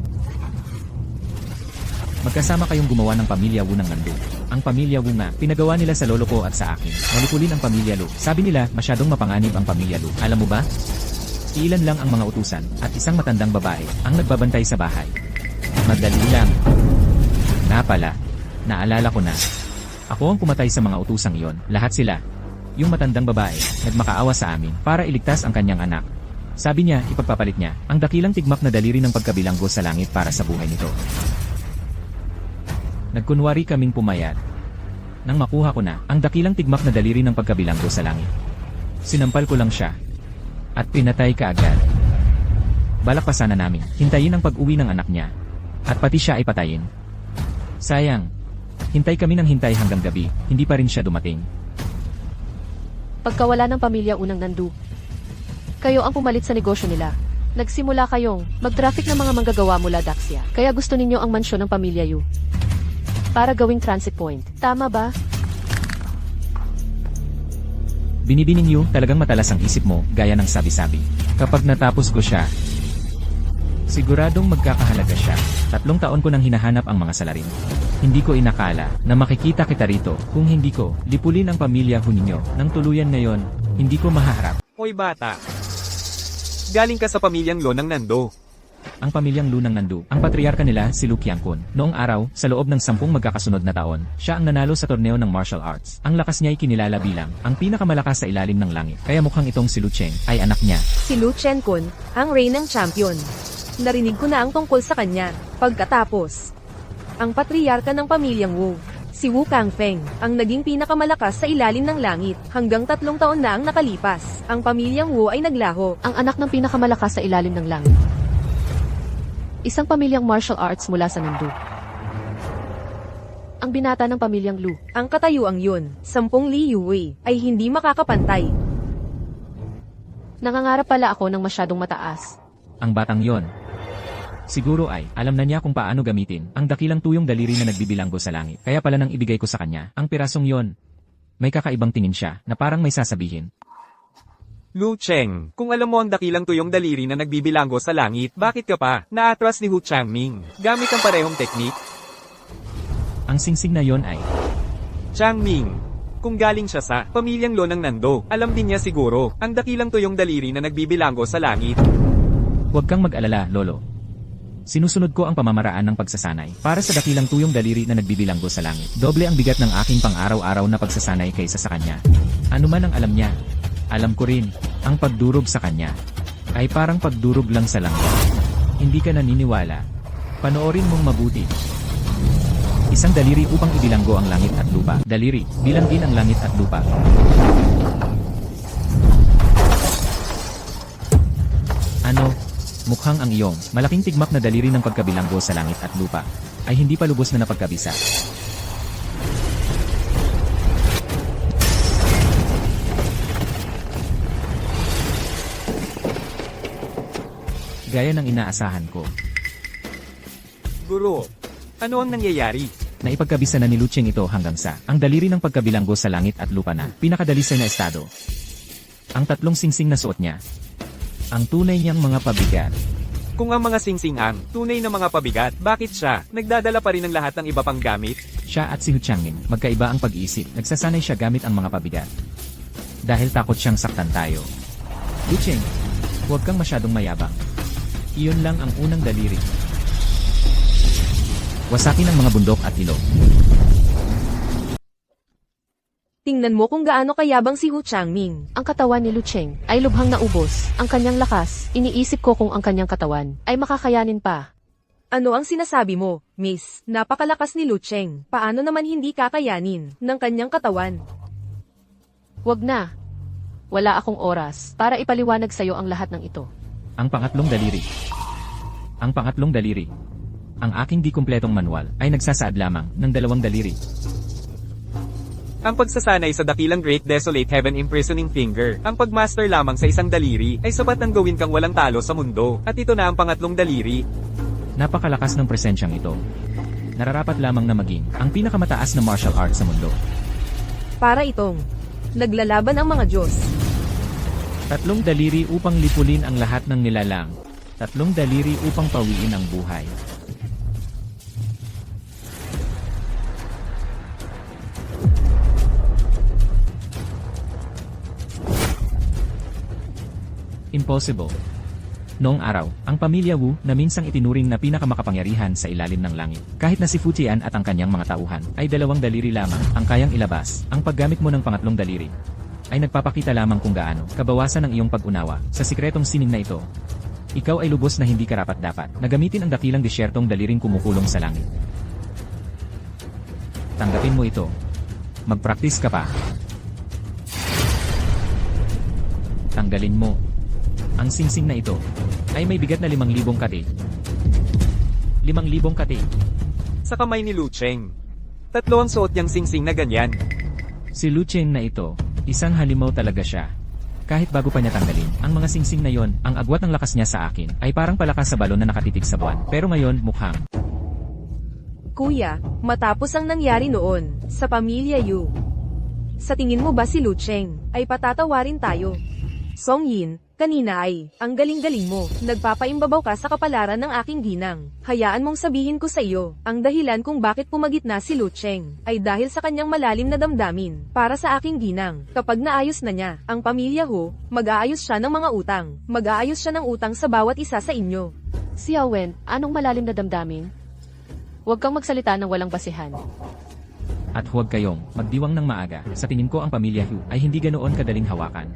D: Magkasama kayong gumawa ng pamilya Wu ng Nandu. Ang pamilya Wu nga, pinagawa nila sa lolo ko at sa akin. Manipulin ang pamilya Lu. Sabi nila, masyadong mapanganib ang pamilya Lu. Alam mo ba? Ilan lang ang mga utusan at isang matandang babae ang nagbabantay sa bahay. Madali lang. Napala, naalala ko na. Ako ang pumatay sa mga utusang iyon, lahat sila. Yung matandang babae, nagmakaawa sa amin para iligtas ang kanyang anak. Sabi niya, ipagpapalit niya ang dakilang tigmak na daliri ng pagkabilanggo sa langit para sa buhay nito. Nagkunwari kaming pumayat. Nang makuha ko na ang dakilang tigmak na daliri ng pagkabilanggo sa langit. Sinampal ko lang siya. At pinatay kaagad. Balak pa sana namin, hintayin ang pag-uwi ng anak niya. At pati siya ay patayin. Sayang. Hintay kami ng hintay hanggang gabi, hindi pa rin siya dumating.
B: Pagkawala ng pamilya unang Nandu, kayo ang pumalit sa negosyo nila. Nagsimula kayong mag-traffic ng mga manggagawa mula Daxia. Kaya gusto ninyo ang mansyon ng pamilya Yu para gawing transit point. Tama ba?
D: Binibining Yu, talagang matalas ang isip mo, gaya ng sabi-sabi. Kapag natapos ko siya, siguradong magkakahalaga siya. 3 taon ko nang hinahanap ang mga salarin. Hindi ko inakala na makikita kita rito. Kung hindi ko, lipulin ang pamilya ho ninyo ng tuluyan ngayon, hindi ko mahaharap.
C: Hoy bata. Galing ka sa pamilyang Lo ng Nando.
D: Ang pamilyang Lu ng Nandu, ang patriarka nila si Lu Qiangkun. Noong araw, sa loob ng 10 magkakasunod na taon, siya ang nanalo sa torneo ng martial arts. Ang lakas niya ay kinilala bilang ang pinakamalakas sa ilalim ng langit. Kaya mukhang itong si Lu Cheng ay anak niya.
A: Si Lu Chen-kun, ang reynang champion. Narinig ko na ang tungkol sa kanya. Pagkatapos, ang patriarka ng pamilyang Wu, si Wu Kangfeng, ang naging pinakamalakas sa ilalim ng langit. Hanggang 3 taon na ang nakalipas, ang pamilyang Wu ay naglaho.
B: Ang anak ng pinakamalakas sa ilalim ng langit. Isang pamilyang martial arts mula sa Nandu. Ang binata ng pamilyang Lu.
A: Ang katayuang yun, 10 Li Yue, ay hindi makakapantay.
B: Nangangarap pala ako ng masyadong mataas.
D: Ang batang yon. Siguro ay, alam na niya kung paano gamitin ang dakilang tuyong daliri na nagbibilanggo sa langit. Kaya pala nang ibigay ko sa kanya, ang pirasong yon. May kakaibang tingin siya, na parang may sasabihin.
C: Lu Cheng, kung alam mo ang dakilang tuyong daliri na nagbibilanggo sa langit, bakit ka pa naatras ni Hu Changming gamit ang parehong teknik?
D: Ang singsing na yon ay,
C: Changming, kung galing siya sa pamilyang Lo ng Nando, alam din niya siguro ang dakilang tuyong daliri na nagbibilanggo sa langit.
D: huwag kang mag-alala, Lolo. Sinusunod ko ang pamamaraan ng pagsasanay para sa dakilang tuyong daliri na nagbibilanggo sa langit. Doble ang bigat ng aking pang-araw-araw na pagsasanay kaysa sa kanya. Ano man ang alam niya, alam ko rin, ang pagdurog sa kanya ay parang pagdurog lang sa langit. Hindi ka naniniwala. Panoorin mong mabuti. Isang daliri upang ibilanggo ang langit at lupa. Daliri, bilangin ang langit at lupa. Ano? Mukhang ang iyong malaking tigmak na daliri ng pagkabilanggo sa langit at lupa ay hindi pa lubos na napagkabisa. Gaya ng inaasahan ko.
C: Guro, ano ang nangyayari?
D: Naipagkabisa na ni Lu Cheng ito hanggang sa ang daliri ng pagkabilanggo sa langit at lupa na pinakadalisay na estado. Ang 3 singsing na suot niya. Ang tunay niyang mga pabigat.
C: Kung ang mga singsing ang tunay na mga pabigat, bakit siya nagdadala pa rin ng lahat ng iba pang gamit?
D: Siya at si Hu Changmin, magkaiba ang pag-iisip. Nagsasanay siya gamit ang mga pabigat. Dahil takot siyang saktan tayo. Lu Cheng, huwag kang masyadong mayabang. Iyon lang ang unang daliri. Wasakin ang mga bundok at ilog.
A: Tingnan mo kung gaano kayabang si Hu Changming.
B: Ang katawan ni Lu Cheng ay lubhang naubos. Ang kanyang lakas, iniisip ko kung ang kanyang katawan ay makakayanin pa.
A: Ano ang sinasabi mo, Miss? Napakalakas ni Lu Cheng. Paano naman hindi kakayanin ng kanyang katawan?
B: Huwag na. Wala akong oras para ipaliwanag sa'yo ang lahat ng ito.
D: Ang pangatlong daliri. Ang pangatlong daliri. Ang aking di kumpletong manual ay nagsasaad lamang ng 2 daliri.
C: Ang pagsasanay sa dakilang Great Desolate Heaven Imprisoning Finger, ang pagmaster lamang sa isang daliri, ay sapat nang gawin kang walang talo sa mundo. At ito na ang pangatlong daliri.
D: Napakalakas ng presensyang ito. Nararapat lamang na maging ang pinakamataas na martial arts sa mundo.
A: Para itong naglalaban ang mga Diyos.
D: 3 daliri upang lipulin ang lahat ng nilalang. 3 daliri upang pawiin ang buhay. Impossible. Noong araw, ang pamilya Wu na minsang itinuring na pinakamakapangyarihan sa ilalim ng langit. Kahit na si Fu Tian at ang kanyang mga tauhan ay 2 daliri lamang ang kayang ilabas. Ang paggamit mo ng pangatlong daliri ay nagpapakita lamang kung gaano kabawasan ang iyong pag-unawa sa sikretong sining na ito. Ikaw ay lubos na hindi karapat-dapat na gamitin ang dakilang disyertong daliring kumukulong sa langit. Tanggapin mo ito. Magpraktis ka pa. Tanggalin mo. Ang singsing na ito ay may bigat na 5,000 kati. 5,000 kati.
C: Sa kamay ni Lu Cheng. 3 ang suot niyang singsing na ganyan.
D: Si Lu Cheng na ito, isang halimaw talaga siya. Kahit bago pa niya tanggalin, ang mga singsing na yon, ang agwat ng lakas niya sa akin, ay parang palakas sa balon na nakatitig sa buwan. Pero ngayon, mukhang
A: Kuya, matapos ang nangyari noon, sa pamilya Yu. Sa tingin mo ba si Lu Cheng, ay patatawarin tayo? Song Yin, kanina ay, ang galing-galing mo, nagpapaimbabaw ka sa kapalaran ng aking ginang. Hayaan mong sabihin ko sa iyo, ang dahilan kung bakit pumagitna si Lu Cheng, ay dahil sa kanyang malalim na damdamin, para sa aking ginang. Kapag naayos na niya, ang pamilya Hu, mag-aayos siya ng mga utang. Mag-aayos siya ng utang sa bawat isa sa inyo.
B: Si Wen, anong malalim na damdamin? Huwag kang magsalita ng walang basihan.
D: at huwag kayong magdiwang ng maaga. Sa tingin ko ang pamilya Hu ay hindi ganoon kadaling hawakan.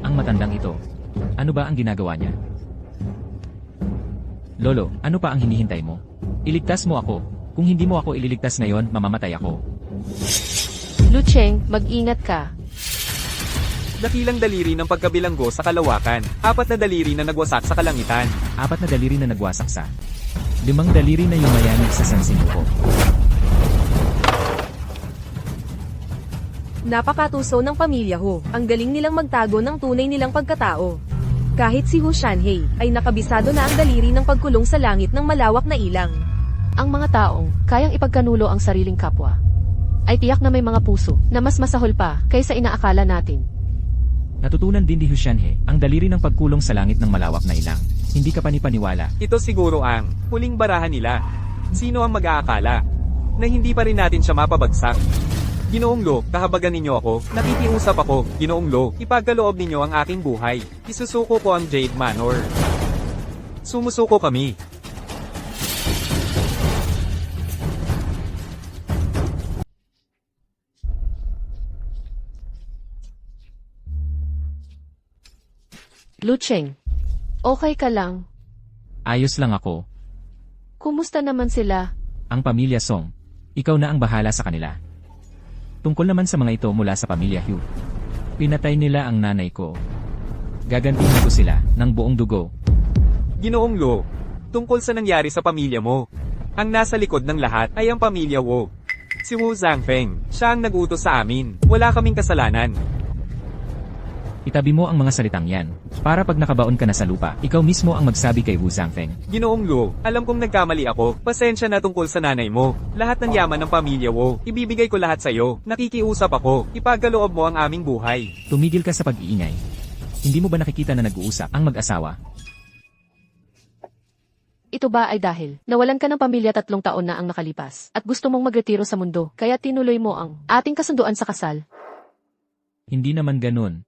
D: Ang matandang ito, ano ba ang ginagawa niya? Lolo, ano pa ang hinihintay mo? Iligtas mo ako. Kung hindi mo ako ililigtas ngayon, mamamatay ako.
B: Lucheng, mag-ingat ka.
C: Dakilang daliri ng pagkabilanggo sa kalawakan, 4 na daliri na nagwasak sa kalangitan.
D: 4 na daliri na nagwasak sa 5 daliri na yumayanig sa sansinuko.
A: Napakatuso ng pamilya Ho. Ang galing nilang magtago ng tunay nilang pagkatao. Kahit si Hu Shanhei ay nakabisado na ang daliri ng pagkulong sa langit ng malawak na ilang.
B: Ang mga taong kayang ipagkanulo ang sariling kapwa ay tiyak na may mga puso na mas masahol pa kaysa inaakala natin.
D: Natutunan din ni Hu Shanhe ang daliri ng pagkulong sa langit ng malawak na ilang. Hindi ka panipaniwala.
C: Ito siguro ang huling barahan nila. Sino ang mag-aakala na hindi pa rin natin siya mapabagsak? Ginoong Lo, kahabagan ninyo ako, nakikiusap ako, Ginoong Lo, ipagkaloob ninyo ang aking buhay. Isusuko ko ang Jade Manor. Sumusuko kami.
B: Lucheng, okay ka lang?
D: Ayos lang ako.
B: Kumusta naman sila?
D: Ang pamilya Song, ikaw na ang bahala sa kanila. Tungkol naman sa mga ito mula sa pamilya Hu. Pinatay nila ang nanay ko. Gagantihan ko sila ng buong dugo.
C: Ginoong Lo, tungkol sa nangyari sa pamilya mo. Ang nasa likod ng lahat ay ang pamilya Wu. Si Wu Zhangfeng, siya ang nag-utos sa amin. Wala kaming kasalanan.
D: Itabi mo ang mga salitang yan. Para pag nakabaon ka na sa lupa, ikaw mismo ang magsabi kay Wu Zhangfeng.
C: Ginoong Lo, alam kong nagkamali ako. Pasensya na tungkol sa nanay mo. Lahat ng yaman ng pamilya Wu, ibibigay ko lahat sa iyo. Nakikiusap ako. Ipagkaloob mo ang aming buhay.
D: Tumigil ka sa pag-iingay. Hindi mo ba nakikita na nag-uusap ang mag-asawa?
B: Ito ba ay dahil nawalan ka ng pamilya 3 taon na ang nakalipas at gusto mong magretiro sa mundo kaya tinuloy mo ang ating kasunduan sa kasal?
D: Hindi naman ganun.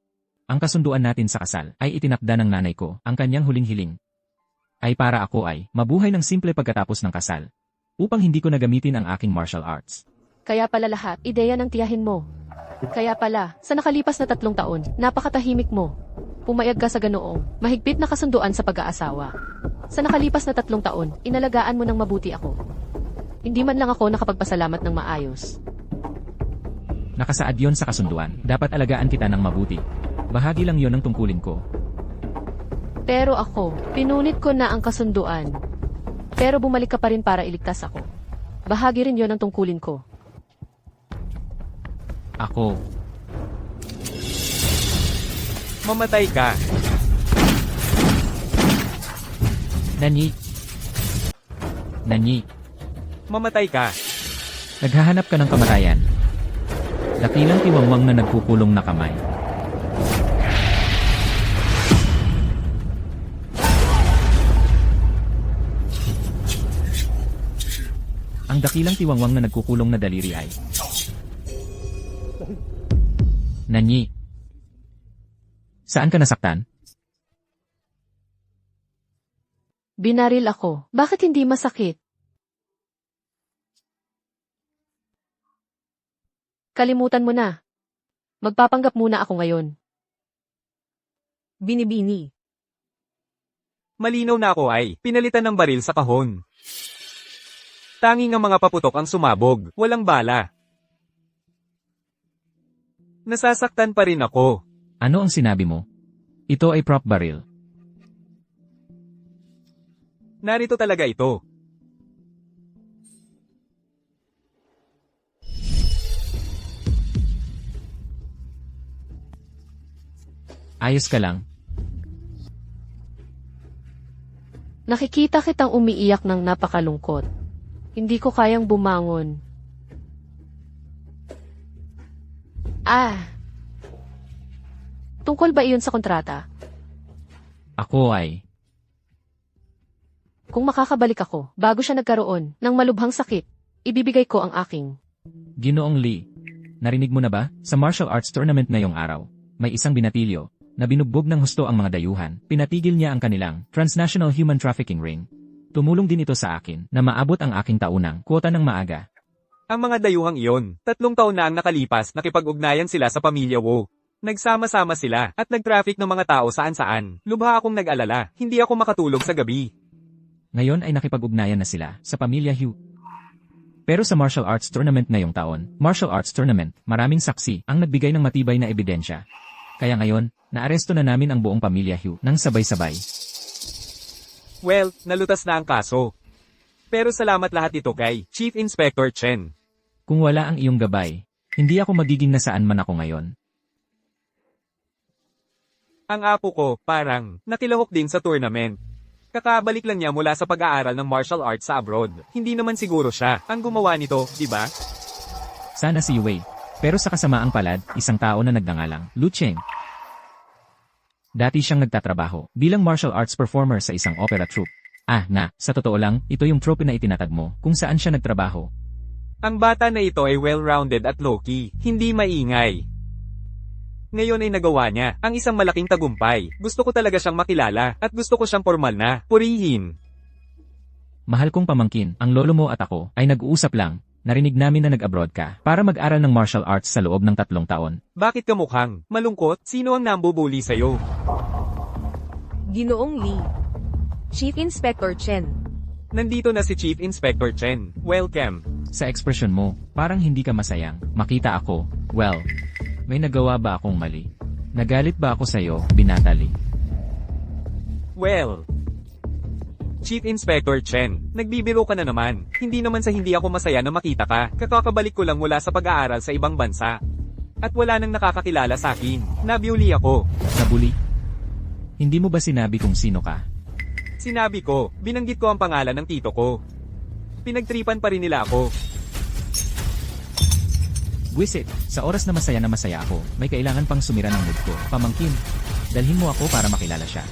D: Ang kasunduan natin sa kasal ay itinakda ng nanay ko. Ang kanyang huling hiling ay para ako ay mabuhay ng simple pagkatapos ng kasal upang hindi ko nagamitin ang aking martial arts.
B: Kaya pala lahat, ideya ng tiyahin mo. Kaya pala, sa nakalipas na 3 taon, napakatahimik mo. Pumayag ka sa ganoong mahigpit na kasunduan sa pag-aasawa. Sa nakalipas na 3 taon, inalagaan mo ng mabuti ako. Hindi man lang ako nakapagpasalamat ng maayos.
D: Nakasaad yon sa kasunduan. Dapat alagaan kita ng mabuti. Bahagi lang yon ng tungkulin ko.
B: Pero ako, pinunit ko na ang kasunduan. Pero bumalik ka pa rin para iligtas ako. Bahagi rin yon ng tungkulin ko.
D: Ako,
C: Mamatay ka.
D: Nanyi.
C: Mamatay ka.
D: Naghahanap ka ng kamatayan. Dakilang tiwangwang na nagkukulong na kamay. Ang dakilang tiwangwang na nagkukulong na daliri ay Nanyi. Saan ka nasaktan?
B: Binaril ako. Bakit hindi masakit? Kalimutan mo na. Magpapanggap muna ako ngayon.
A: Binibini.
C: Malinaw na ako ay, pinalitan ng baril sa kahon. Tanging ang mga paputok ang sumabog, walang bala. Nasasaktan pa rin ako.
D: Ano ang sinabi mo? Ito ay prop baril.
C: Narito talaga ito.
D: Ayos ka lang.
B: Nakikita kitang umiiyak ng napakalungkot. Hindi ko kayang bumangon. Tungkol ba iyon sa kontrata?
D: Ako ay...
B: Kung makakabalik ako, bago siya nagkaroon ng malubhang sakit, ibibigay ko ang aking.
D: Ginoong Lee. Narinig mo na ba? Sa martial arts tournament ngayong araw, may isang binatilyo na binugbog ng husto ang mga dayuhan. Pinatigil niya ang kanilang transnational human trafficking ring. Tumulong din ito sa akin na maabot ang aking taunang kwota ng maaga.
C: Ang mga dayuhang iyon, 3 taon na ang nakalipas nakipag-ugnayan sila sa pamilya Wu. Nagsama-sama sila at nag-traffic ng mga tao saan-saan. Lubha akong nag-alala, hindi ako makatulog sa gabi.
D: Ngayon ay nakipag-ugnayan na sila sa pamilya Hu. Pero sa martial arts tournament ngayong taon, maraming saksi ang nagbigay ng matibay na ebidensya. Kaya ngayon, naaresto na namin ang buong pamilya Hu nang sabay-sabay.
C: Well, nalutas na ang kaso. Pero salamat lahat ito kay Chief Inspector Chen.
D: Kung wala ang iyong gabay, hindi ako magiging nasaan man ako ngayon.
C: Ang apo ko, parang, nakilahok din sa tournament. Kakabalik lang niya mula sa pag-aaral ng martial arts sa abroad. Hindi naman siguro siya ang gumawa nito, di ba?
D: Sana si Wei. Pero sa kasamaang palad, isang tao na nagngangalang Lu Cheng. Dati siyang nagtatrabaho bilang martial arts performer sa isang opera troupe. Sa totoo lang, ito yung troupe na itinatag mo kung saan siya nagtrabaho.
C: Ang bata na ito ay well-rounded at low-key, hindi maingay. Ngayon ay nagawa niya ang isang malaking tagumpay. Gusto ko talaga siyang makilala at gusto ko siyang formal na purihin.
D: Mahal kong pamangkin, ang lolo mo at ako ay nag-uusap lang. Narinig namin na nag-abroad ka para mag-aral ng martial arts sa loob ng 3 taon.
C: Bakit ka mukhang malungkot? Sino ang nambubuli sa'yo?
A: Ginoong Lee. Chief Inspector Chen.
C: Nandito na si Chief Inspector Chen. Welcome.
D: Sa ekspresyon mo, parang hindi ka masayang. Makita ako. Well, may nagawa ba akong mali? Nagalit ba ako sa'yo, binatali?
C: Well, Chief Inspector Chen, nagbibiro ka na naman. Hindi naman sa hindi ako masaya na makita ka. Kakabalik ko lang mula sa pag-aaral sa ibang bansa. At wala nang nakakakilala sa akin. Nabuli ako.
D: Nabuli? Hindi mo ba sinabi kung sino ka?
C: Sinabi ko, binanggit ko ang pangalan ng tito ko. Pinagtripan pa rin nila ako.
D: Buwisit, sa oras na masaya ako, may kailangan pang sumira ng mood ko. Pamangkin, dalhin mo ako para makilala siya.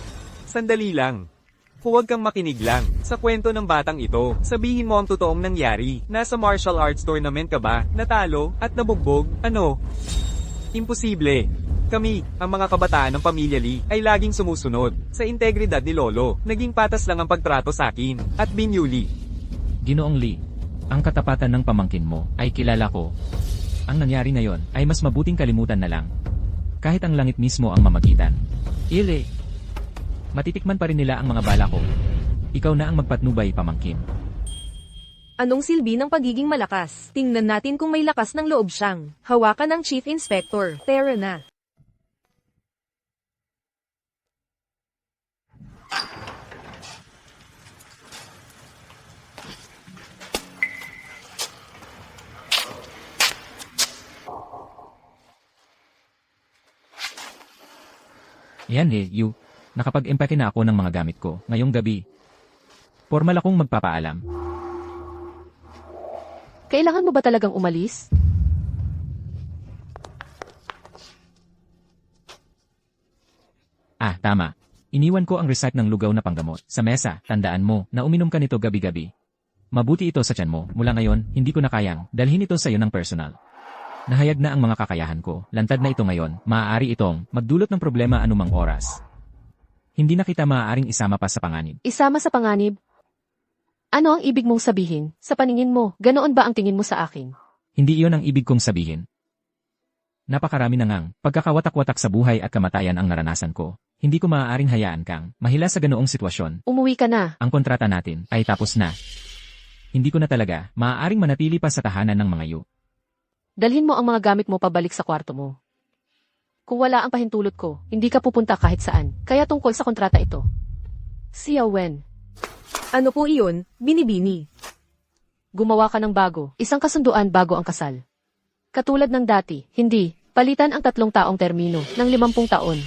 C: Sandali lang. Huwag kang makinig lang sa kwento ng batang ito. Sabihin mo ang totoong nangyari. Nasa martial arts tournament ka ba? Natalo? At nabugbog? Ano? Imposible. Kami, ang mga kabataan ng pamilya Lee, ay laging sumusunod sa integridad ni Lolo. Naging patas lang ang pagtrato sa akin at binyuli.
D: Ginoong Lee, ang katapatan ng pamangkin mo ay kilala ko. Ang nangyari ngayon ay mas mabuting kalimutan na lang. Kahit ang langit mismo ang mamagitan. Ile, matitikman pa rin nila ang mga bala ko. Ikaw na ang magpatnubay, pamangkin.
A: Anong silbi ng pagiging malakas? Tingnan natin kung may lakas ng loob siyang. Hawakan ng Chief Inspector. Tara na.
D: Yan nakapag-empake na ako ng mga gamit ko ngayong gabi. Formal akong magpapaalam.
B: Kailangan mo ba talagang umalis?
D: Tama. Iniwan ko ang receipt ng lugaw na panggamot sa mesa. Tandaan mo na uminom ka nito gabi-gabi. Mabuti ito sa tiyan mo. Mula ngayon, hindi ko na kayang dalhin ito sa iyo ng personal. Nahayag na ang mga kakayahan ko. Lantad na ito ngayon. Maaari itong magdulot ng problema anumang oras. Hindi na kita maaaring isama pa sa panganib.
B: Isama sa panganib? Ano ang ibig mong sabihin? Sa paningin mo, ganoon ba ang tingin mo sa akin?
D: Hindi iyon ang ibig kong sabihin. Napakarami na ngang pagkakawatak-watak sa buhay at kamatayan ang naranasan ko. Hindi ko maaaring hayaan kang mahila sa ganoong sitwasyon.
B: Umuwi ka na.
D: Ang kontrata natin ay tapos na. Hindi ko na talaga maaaring manatili pa sa tahanan ng mga yu.
B: Dalhin mo ang mga gamit mo pabalik sa kwarto mo. Kung wala ang pahintulot ko, hindi ka pupunta kahit saan. Kaya tungkol sa kontrata ito. Xiao Wen,
A: Ano po iyon, binibini?
B: gumawa ka ng bago. Isang kasunduan bago ang kasal. Katulad ng dati, hindi. Palitan ang 3 taong termino ng 50 taon.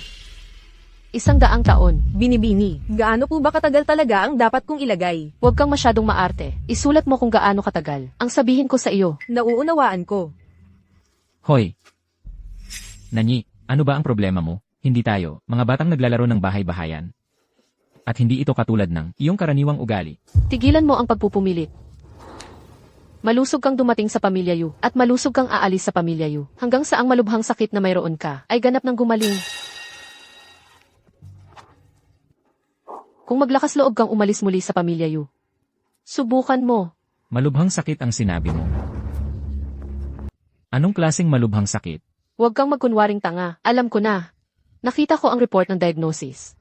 B: 100 taon.
A: Binibini, gaano po ba katagal talaga ang dapat kong ilagay?
B: Huwag kang masyadong maarte. Isulat mo kung gaano katagal. Ang sabihin ko sa iyo.
A: Nauunawaan ko.
D: Hoy! Nanyi, ano ba ang problema mo? Hindi tayo, mga batang naglalaro ng bahay-bahayan. At hindi ito katulad ng iyong karaniwang ugali.
B: Tigilan mo ang pagpupumilit. Malusog kang dumating sa pamilya Yu at malusog kang aalis sa pamilya Yu. Hanggang sa ang malubhang sakit na mayroon ka ay ganap ng gumaling. Kung maglakas loob kang umalis muli sa pamilya Yu, subukan mo.
D: Malubhang sakit ang sinabi mo. Anong klaseng malubhang sakit?
B: Huwag kang magkunwaring tanga. Alam ko na. Nakita ko ang report ng diagnosis.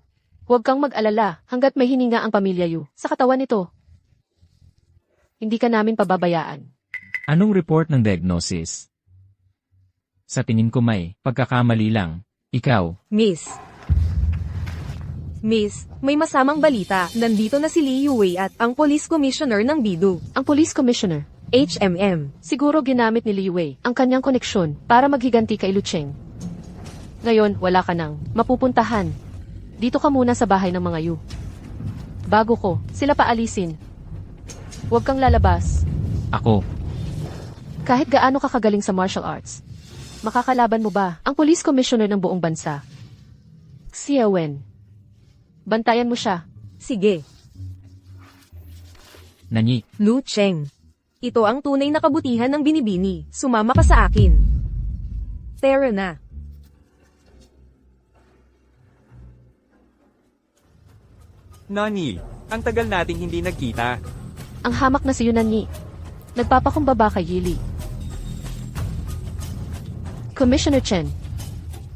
B: Huwag kang mag-alala hanggat may hininga ang pamilya Yu sa katawan nito. Hindi ka namin pababayaan.
D: Anong report ng diagnosis? Sa tingin ko may pagkakamali lang. Ikaw,
A: Miss, may masamang balita. Nandito na si Li Yuwei at ang Police Commissioner ng Bidu.
B: Ang Police Commissioner,
A: HMM.
B: siguro ginamit ni Li Wei ang kanyang koneksyon para maghiganti kay Lu Cheng. Ngayon, wala ka nang mapupuntahan. Dito ka muna sa bahay ng mga Yu. Bago ko, sila paalisin. Huwag kang lalabas.
D: ako,
B: Kahit gaano ka kagaling sa martial arts. Makakalaban mo ba ang Police Commissioner ng buong bansa? Xia Wen. Bantayan mo siya.
A: Sige,
D: Nanyi,
A: Lu Cheng. Ito ang tunay na kabutihan ng binibini. Sumama ka sa akin. Tara na.
C: Nani, ang tagal nating hindi nagkita.
B: Ang hamak na si Yunanyi. Nagpapakumbaba kay Yili. Commissioner Chen.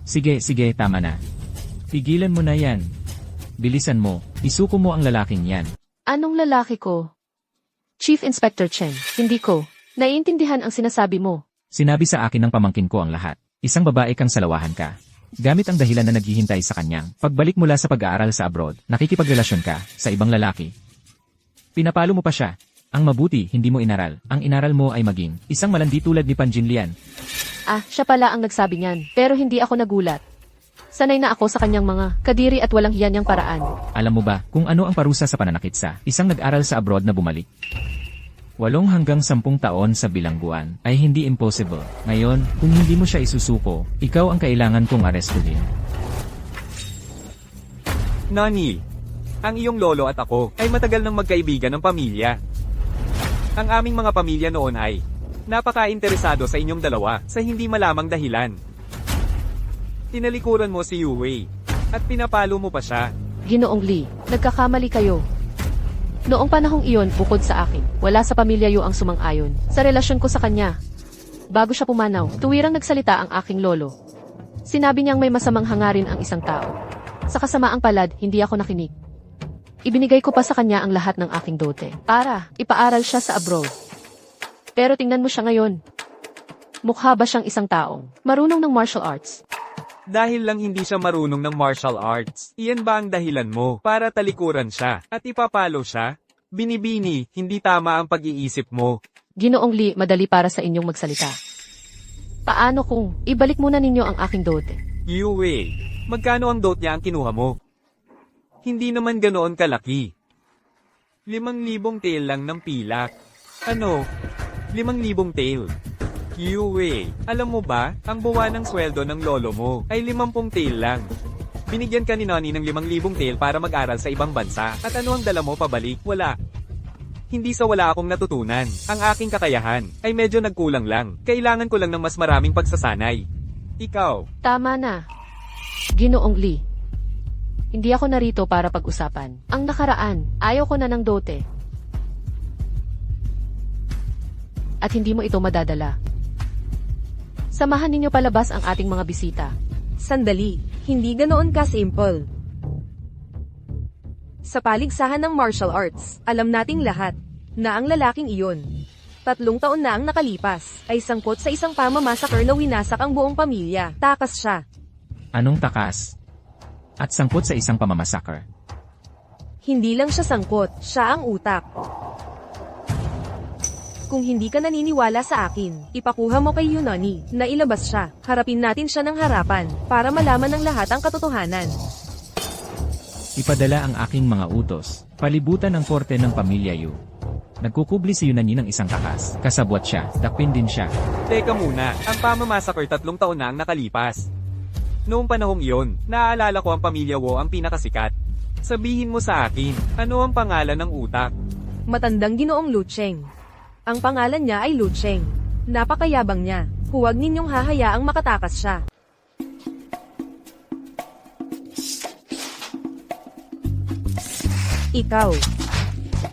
D: sige, tama na. Tigilan mo na yan. Bilisan mo, isuko mo ang lalaking yan.
B: Anong lalaki ko? Chief Inspector Chen, hindi ko. Naiintindihan ang sinasabi mo.
D: Sinabi sa akin ng pamangkin ko ang lahat. Isang babae kang salawahan ka. Gamit ang dahilan na naghihintay sa kanyang pagbalik mula sa pag-aaral sa abroad, nakikipagrelasyon ka sa ibang lalaki. Pinapalo mo pa siya. Ang mabuti, hindi mo inaral. Ang inaral mo ay maging isang malandi tulad ni Pan Jinlian.
B: Ah, siya pala ang nagsabi niyan. Pero hindi ako nagulat. Sanay na ako sa kanyang mga kadiri at walang hiyan niyang paraan.
D: Alam mo ba kung ano ang parusa sa pananakit sa isang nag-aral sa abroad na bumalik? 8 hanggang 10 taon sa bilangguan ay hindi impossible. Ngayon, kung hindi mo siya isusuko, ikaw ang kailangan kong arestuhin.
C: Nani, ang iyong lolo at ako ay matagal nang magkaibigan ng pamilya. Ang aming mga pamilya noon ay napaka-interesado sa inyong dalawa sa hindi malamang dahilan. Tinalikuran mo si Yuwei at pinapalo mo pa siya.
B: Ginoong Lee, nagkakamali kayo. Noong panahong iyon, bukod sa akin, wala sa pamilya Yu ang sumang-ayon sa relasyon ko sa kanya. Bago siya pumanaw, tuwirang nagsalita ang aking lolo. Sinabi niyang may masamang hangarin ang isang tao. Sa kasamaang palad, hindi ako nakinig. Ibinigay ko pa sa kanya ang lahat ng aking dote para ipaaral siya sa abroad. Pero tingnan mo siya ngayon. Mukha ba siyang isang taong marunong ng martial arts?
C: Dahil lang hindi siya marunong ng martial arts. Iyan ba ang dahilan mo para talikuran siya at ipapalo siya? Binibini, hindi tama ang pag-iisip mo.
B: Ginoong Lee, madali para sa inyong magsalita. Paano kung ibalik muna ninyo ang aking dote?
C: Yuwei, magkano ang dote niya ang kinuha mo? Hindi naman ganoon kalaki. 5,000 tael lang ng pilak. Ano? 5,000 tael. Yuwei, alam mo ba, ang buwan ng sweldo ng lolo mo ay 50 tael lang. Binigyan ka ni Nani ng 5,000 tael para mag-aral sa ibang bansa. At ano ang dala mo pabalik? Wala. Hindi sa wala akong natutunan. Ang aking kakayahan ay medyo nagkulang lang. Kailangan ko lang ng mas maraming pagsasanay. Ikaw,
B: Tama na. Ginoong Lee. Hindi ako narito para pag-usapan. Ang nakaraan, ayaw ko na ng dote. At hindi mo ito madadala. Samahan ninyo palabas ang ating mga bisita.
A: Sandali, hindi ganoon ka-simple. Sa paligsahan ng martial arts, alam nating lahat na ang lalaking iyon, 3 taon na ang nakalipas, ay sangkot sa isang pamamasaker na winasak ang buong pamilya. Takas siya.
D: Anong takas? At sangkot sa isang pamamasaker.
A: Hindi lang siya sangkot, siya ang utak. Kung hindi ka naniniwala sa akin, ipakuha mo kay Yunani na ilabas siya. Harapin natin siya ng harapan para malaman ng lahat ang katotohanan.
D: Ipadala ang aking mga utos. Palibutan ang korte ng pamilya Yu. Nagkukubli si Yunani ng isang takas. Kasabwat siya, dakpin din siya.
C: teka muna, ang pamamasaker 3 taon na ang nakalipas. Noong panahong iyon, naaalala ko ang pamilya Wo ang pinakasikat. Sabihin mo sa akin, ano ang pangalan ng utak?
A: Matandang ginoong Lu Cheng. Ang pangalan niya ay Lu Cheng. Napakayabang niya. Huwag ninyong hahayaang makatakas siya. Ikaw.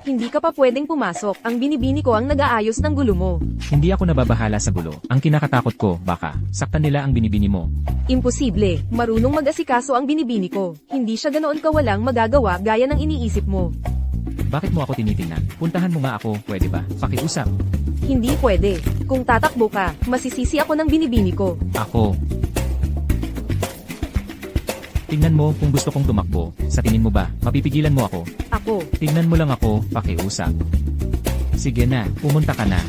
A: Hindi ka pa pwedeng pumasok. Ang binibini ko ang nag-aayos ng gulo mo.
D: Hindi ako nababahala sa gulo. Ang kinakatakot ko, baka, saktan nila ang binibini mo.
A: Imposible. Marunong mag-asikaso ang binibini ko. Hindi siya ganoon kawalang magagawa gaya ng iniisip mo.
D: Bakit mo ako tinitingnan? Puntahan mo nga ako, pwede ba? Pakiusap.
A: Hindi pwede. Kung tatakbo ka, masisisi ako ng binibini ko.
D: Ako. Tingnan mo kung gusto kong tumakbo. Sa tingin mo ba, mapipigilan mo ako?
A: Ako.
D: Tingnan mo lang ako, pakiusap. Sige na, pumunta ka na.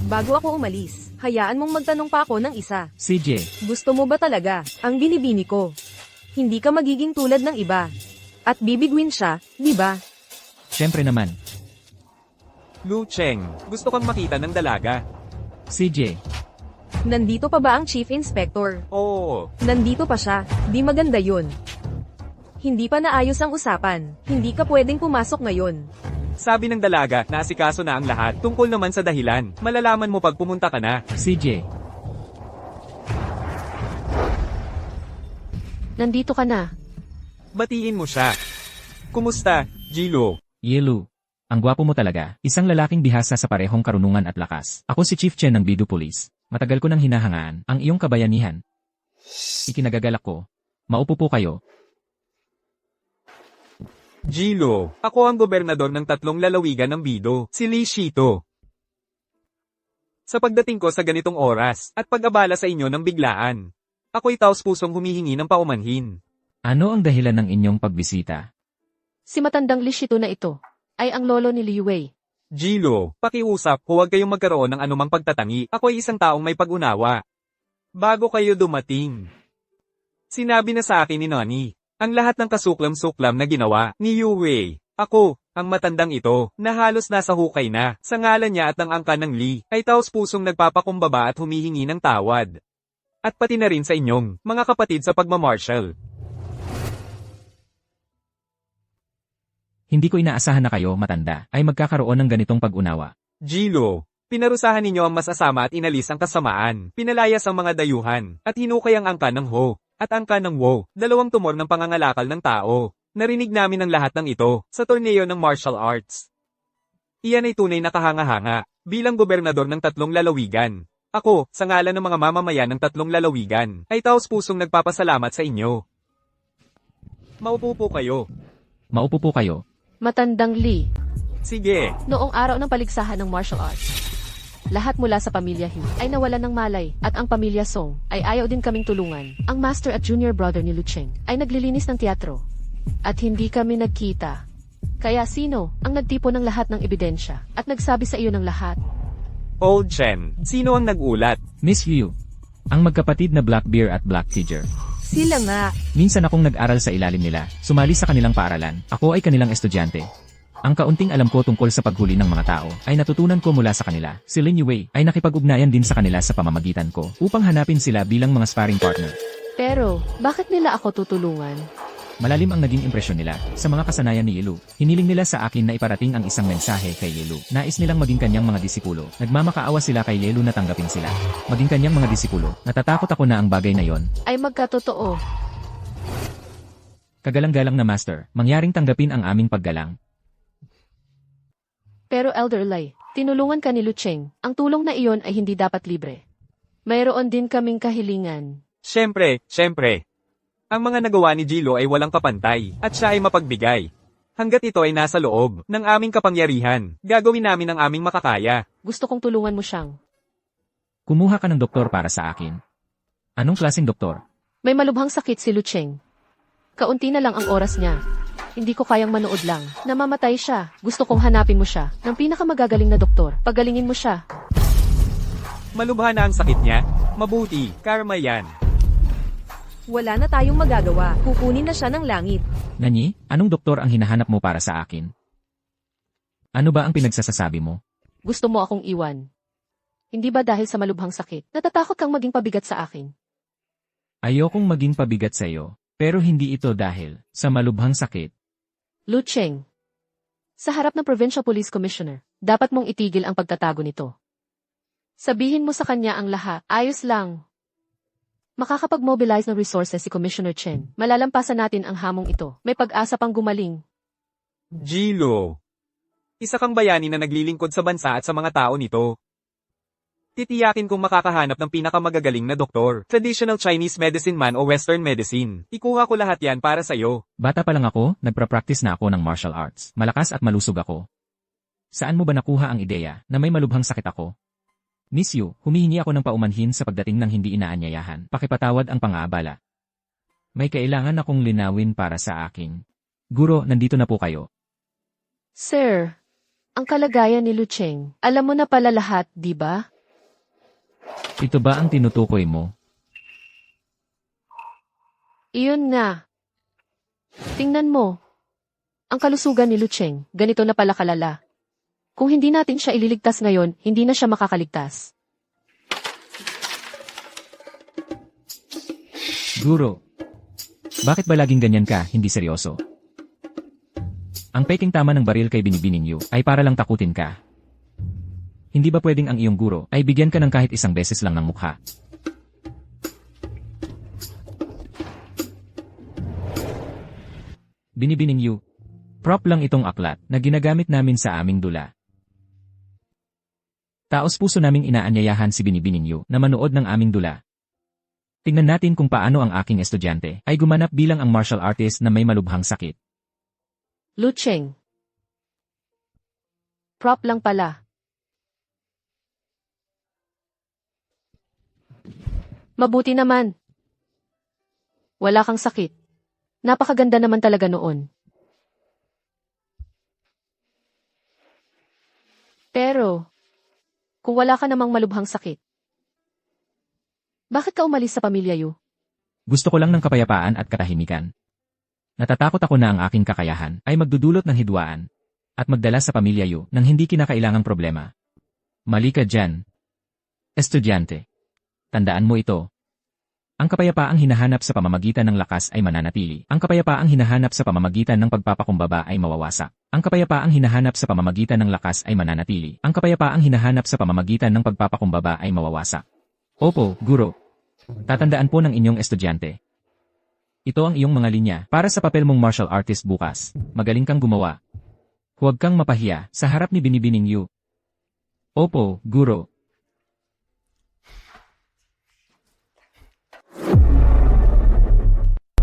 A: Bago ako umalis, hayaan mong magtanong pa ako ng isa.
D: CJ,
A: Gusto mo ba talaga ang binibini ko? Hindi ka magiging tulad ng iba. At bibigwin siya, di ba?
D: syempre naman.
C: Lu Cheng, gusto kang makita ng dalaga.
D: CJ,
A: Nandito pa ba ang Chief Inspector?
C: Oo,
A: Nandito pa siya, di maganda yun. Hindi pa naayos ang usapan, hindi ka pwedeng pumasok ngayon.
C: sabi ng dalaga na asikaso na ang lahat tungkol naman sa dahilan. Malalaman mo pag pumunta ka na.
D: CJ,
B: Nandito ka na.
C: Batiin mo siya. Kumusta, Jilo?
D: Yelu. Ang gwapo mo talaga, isang lalaking bihasa sa parehong karunungan at lakas. Ako si Chief Chen ng Bidu Police. Matagal ko nang hinahangaan ang iyong kabayanihan. Ikinagagalak ko. Maupo po kayo.
C: Jilo, ako ang gobernador ng 3 lalawigan ng Bido, si Li Shito. Sa pagdating ko sa ganitong oras, at pag-abala sa inyo ng biglaan, ako'y taos-pusong humihingi ng paumanhin.
D: Ano ang dahilan ng inyong pagbisita?
B: Si matandang Lishito na ito ay ang lolo ni Liu Wei.
C: Jilo, pakiusap, huwag kayong magkaroon ng anumang pagtatangi, ako'y isang taong may pag-unawa. Bago kayo dumating, sinabi na sa akin ni Nani, ang lahat ng kasuklam-suklam na ginawa ni Yu Wei. Ako, ang matandang ito, na halos nasa hukay na, sa ngalan niya at ng angka ng Li, ay taos-pusong nagpapakumbaba at humihingi ng tawad. At pati na rin sa inyong, mga kapatid sa pagmamarshal.
D: Hindi ko inaasahan na kayo, matanda, ay magkakaroon ng ganitong pag-unawa.
C: Jilo, pinarusahan ninyo ang masasama at inalis ang kasamaan, pinalayas ang mga dayuhan, at hinukay ang angka ng Ho, at angka ng Wo, 2 tumor ng pangangalakal ng tao. Narinig namin ang lahat ng ito, sa torneo ng martial arts. Iyan ay tunay na kahanga-hanga, bilang gobernador ng 3 lalawigan. Ako, sa ngalan ng mga mamamayan ng 3 lalawigan, ay taos-pusong nagpapasalamat sa inyo. Maupo po kayo.
D: Maupo po kayo.
B: Matandang Lee.
C: Sige.
B: Noong araw ng paligsahan ng martial arts, lahat mula sa pamilya Hu ay nawalan ng malay at ang pamilya Song ay ayaw din kaming tulungan. Ang master at junior brother ni Lu Cheng ay naglilinis ng teatro at hindi kami nagkita. Kaya sino ang nagtipo ng lahat ng ebidensya at nagsabi sa iyo ng lahat?
C: Old Chen, sino ang nag-ulat?
D: Miss Yu, ang magkapatid na Blackbeard at Black Tiger.
A: Sila nga.
D: Minsan akong nag-aral sa ilalim nila, sumali sa kanilang paaralan, ako ay kanilang estudyante. Ang kaunting alam ko tungkol sa paghuli ng mga tao ay natutunan ko mula sa kanila. Si Lin Yue ay nakipag-ugnayan din sa kanila sa pamamagitan ko upang hanapin sila bilang mga sparring partner.
B: Pero, bakit nila ako tutulungan?
D: Malalim ang naging impresyon nila sa mga kasanayan ni Yilu. Hiniling nila sa akin na iparating ang isang mensahe kay Yilu. Nais nilang maging kanyang mga disipulo. Nagmamakaawa sila kay Yilu na tanggapin sila. Maging kanyang mga disipulo. Natatakot ako na ang bagay na yon
B: Ay magkatotoo.
D: kagalang-galang na master, mangyaring tanggapin ang aming paggalang.
B: Pero Elder Lai, tinulungan ka ni Lucheng. Ang tulong na iyon ay hindi dapat libre. Mayroon din kaming kahilingan.
C: Siyempre. Ang mga nagawa ni Jilo ay walang kapantay, at siya ay mapagbigay. Hanggat ito ay nasa loob ng aming kapangyarihan, gagawin namin ang aming makakaya.
B: Gusto kong tulungan mo siyang.
D: Kumuha ka ng doktor para sa akin. Anong klaseng doktor?
B: May malubhang sakit si Lucheng. Kaunti na lang ang oras niya. Hindi ko kayang manood lang. Namamatay siya. Gusto kong hanapin mo siya ng pinakamagagaling na doktor. Pagalingin mo siya.
C: Malubha na ang sakit niya. Mabuti, karma yan.
A: Wala na tayong magagawa. Kukunin na siya ng langit.
D: Nanyi, anong doktor ang hinahanap mo para sa akin? Ano ba ang pinagsasasabi mo?
B: Gusto mo akong iwan. Hindi ba dahil sa malubhang sakit? Natatakot kang maging pabigat sa akin.
D: Ayokong maging pabigat sa iyo, pero hindi ito dahil sa malubhang sakit.
B: Lucheng. Sa harap ng Provincial Police Commissioner, dapat mong itigil ang pagtatago nito. Sabihin mo sa kanya ang lahat. Ayos lang. Makakapag-mobilize ng resources si Commissioner Chen. Malalampasan natin ang hamong ito. May pag-asa pang gumaling.
C: Jilo. Isa kang bayani na naglilingkod sa bansa at sa mga tao nito. Titiyakin kong makakahanap ng pinakamagagaling na doktor, traditional Chinese medicine man o Western medicine. Ikuha ko lahat yan para sa iyo.
D: Bata pa lang ako, nagpra-practice na ako ng martial arts. Malakas at malusog ako. Saan mo ba nakuha ang ideya na may malubhang sakit ako? Miss Yu, humihingi ako ng paumanhin sa pagdating ng hindi inaanyayahan. Pakipatawad ang pang-aabala. May kailangan akong linawin para sa akin. Guro, nandito na po kayo.
B: Sir, ang kalagayan ni Lucheng, alam mo na pala lahat, di ba?
D: Ito ba ang tinutukoy mo?
B: Iyon nga. Tingnan mo. Ang kalusugan ni Lucheng, ganito na pala kalala. Kung hindi natin siya ililigtas ngayon, hindi na siya makakaligtas.
D: Guro, bakit ba laging ganyan ka, hindi seryoso? Ang peking tama ng baril kay Binibining Yu ay para lang takutin ka. Hindi ba pwedeng ang iyong guro ay bigyan ka ng kahit isang beses lang ng mukha? Binibining Yu, prop lang itong aklat na ginagamit namin sa aming dula. Taos puso naming inaanyayahan si Binibining Yu na manood ng aming dula. Tingnan natin kung paano ang aking estudyante ay gumanap bilang ang martial artist na may malubhang sakit.
B: Lucheng. Prop lang pala. Mabuti naman. Wala kang sakit. Napakaganda naman talaga noon. Pero, kung wala ka namang malubhang sakit, bakit ka umalis sa pamilya Yu?
D: Gusto ko lang ng kapayapaan at katahimikan. Natatakot ako na ang aking kakayahan ay magdudulot ng hidwaan at magdala sa pamilya Yu ng hindi kinakailangang problema. Mali ka dyan. Estudyante. Tandaan mo ito. Ang kapayapaang hinahanap sa pamamagitan ng lakas ay mananatili. Ang kapayapaang hinahanap sa pamamagitan ng pagpapakumbaba ay mawawasak. Ang kapayapaang hinahanap sa pamamagitan ng lakas ay mananatili. Ang kapayapaang hinahanap sa pamamagitan ng pagpapakumbaba ay mawawasak. Opo, guro. Tatandaan po ng inyong estudyante. Ito ang iyong mga linya para sa papel mong martial artist bukas. Magaling kang gumawa. Huwag kang mapahiya sa harap ni Binibining Yu. Opo, guro.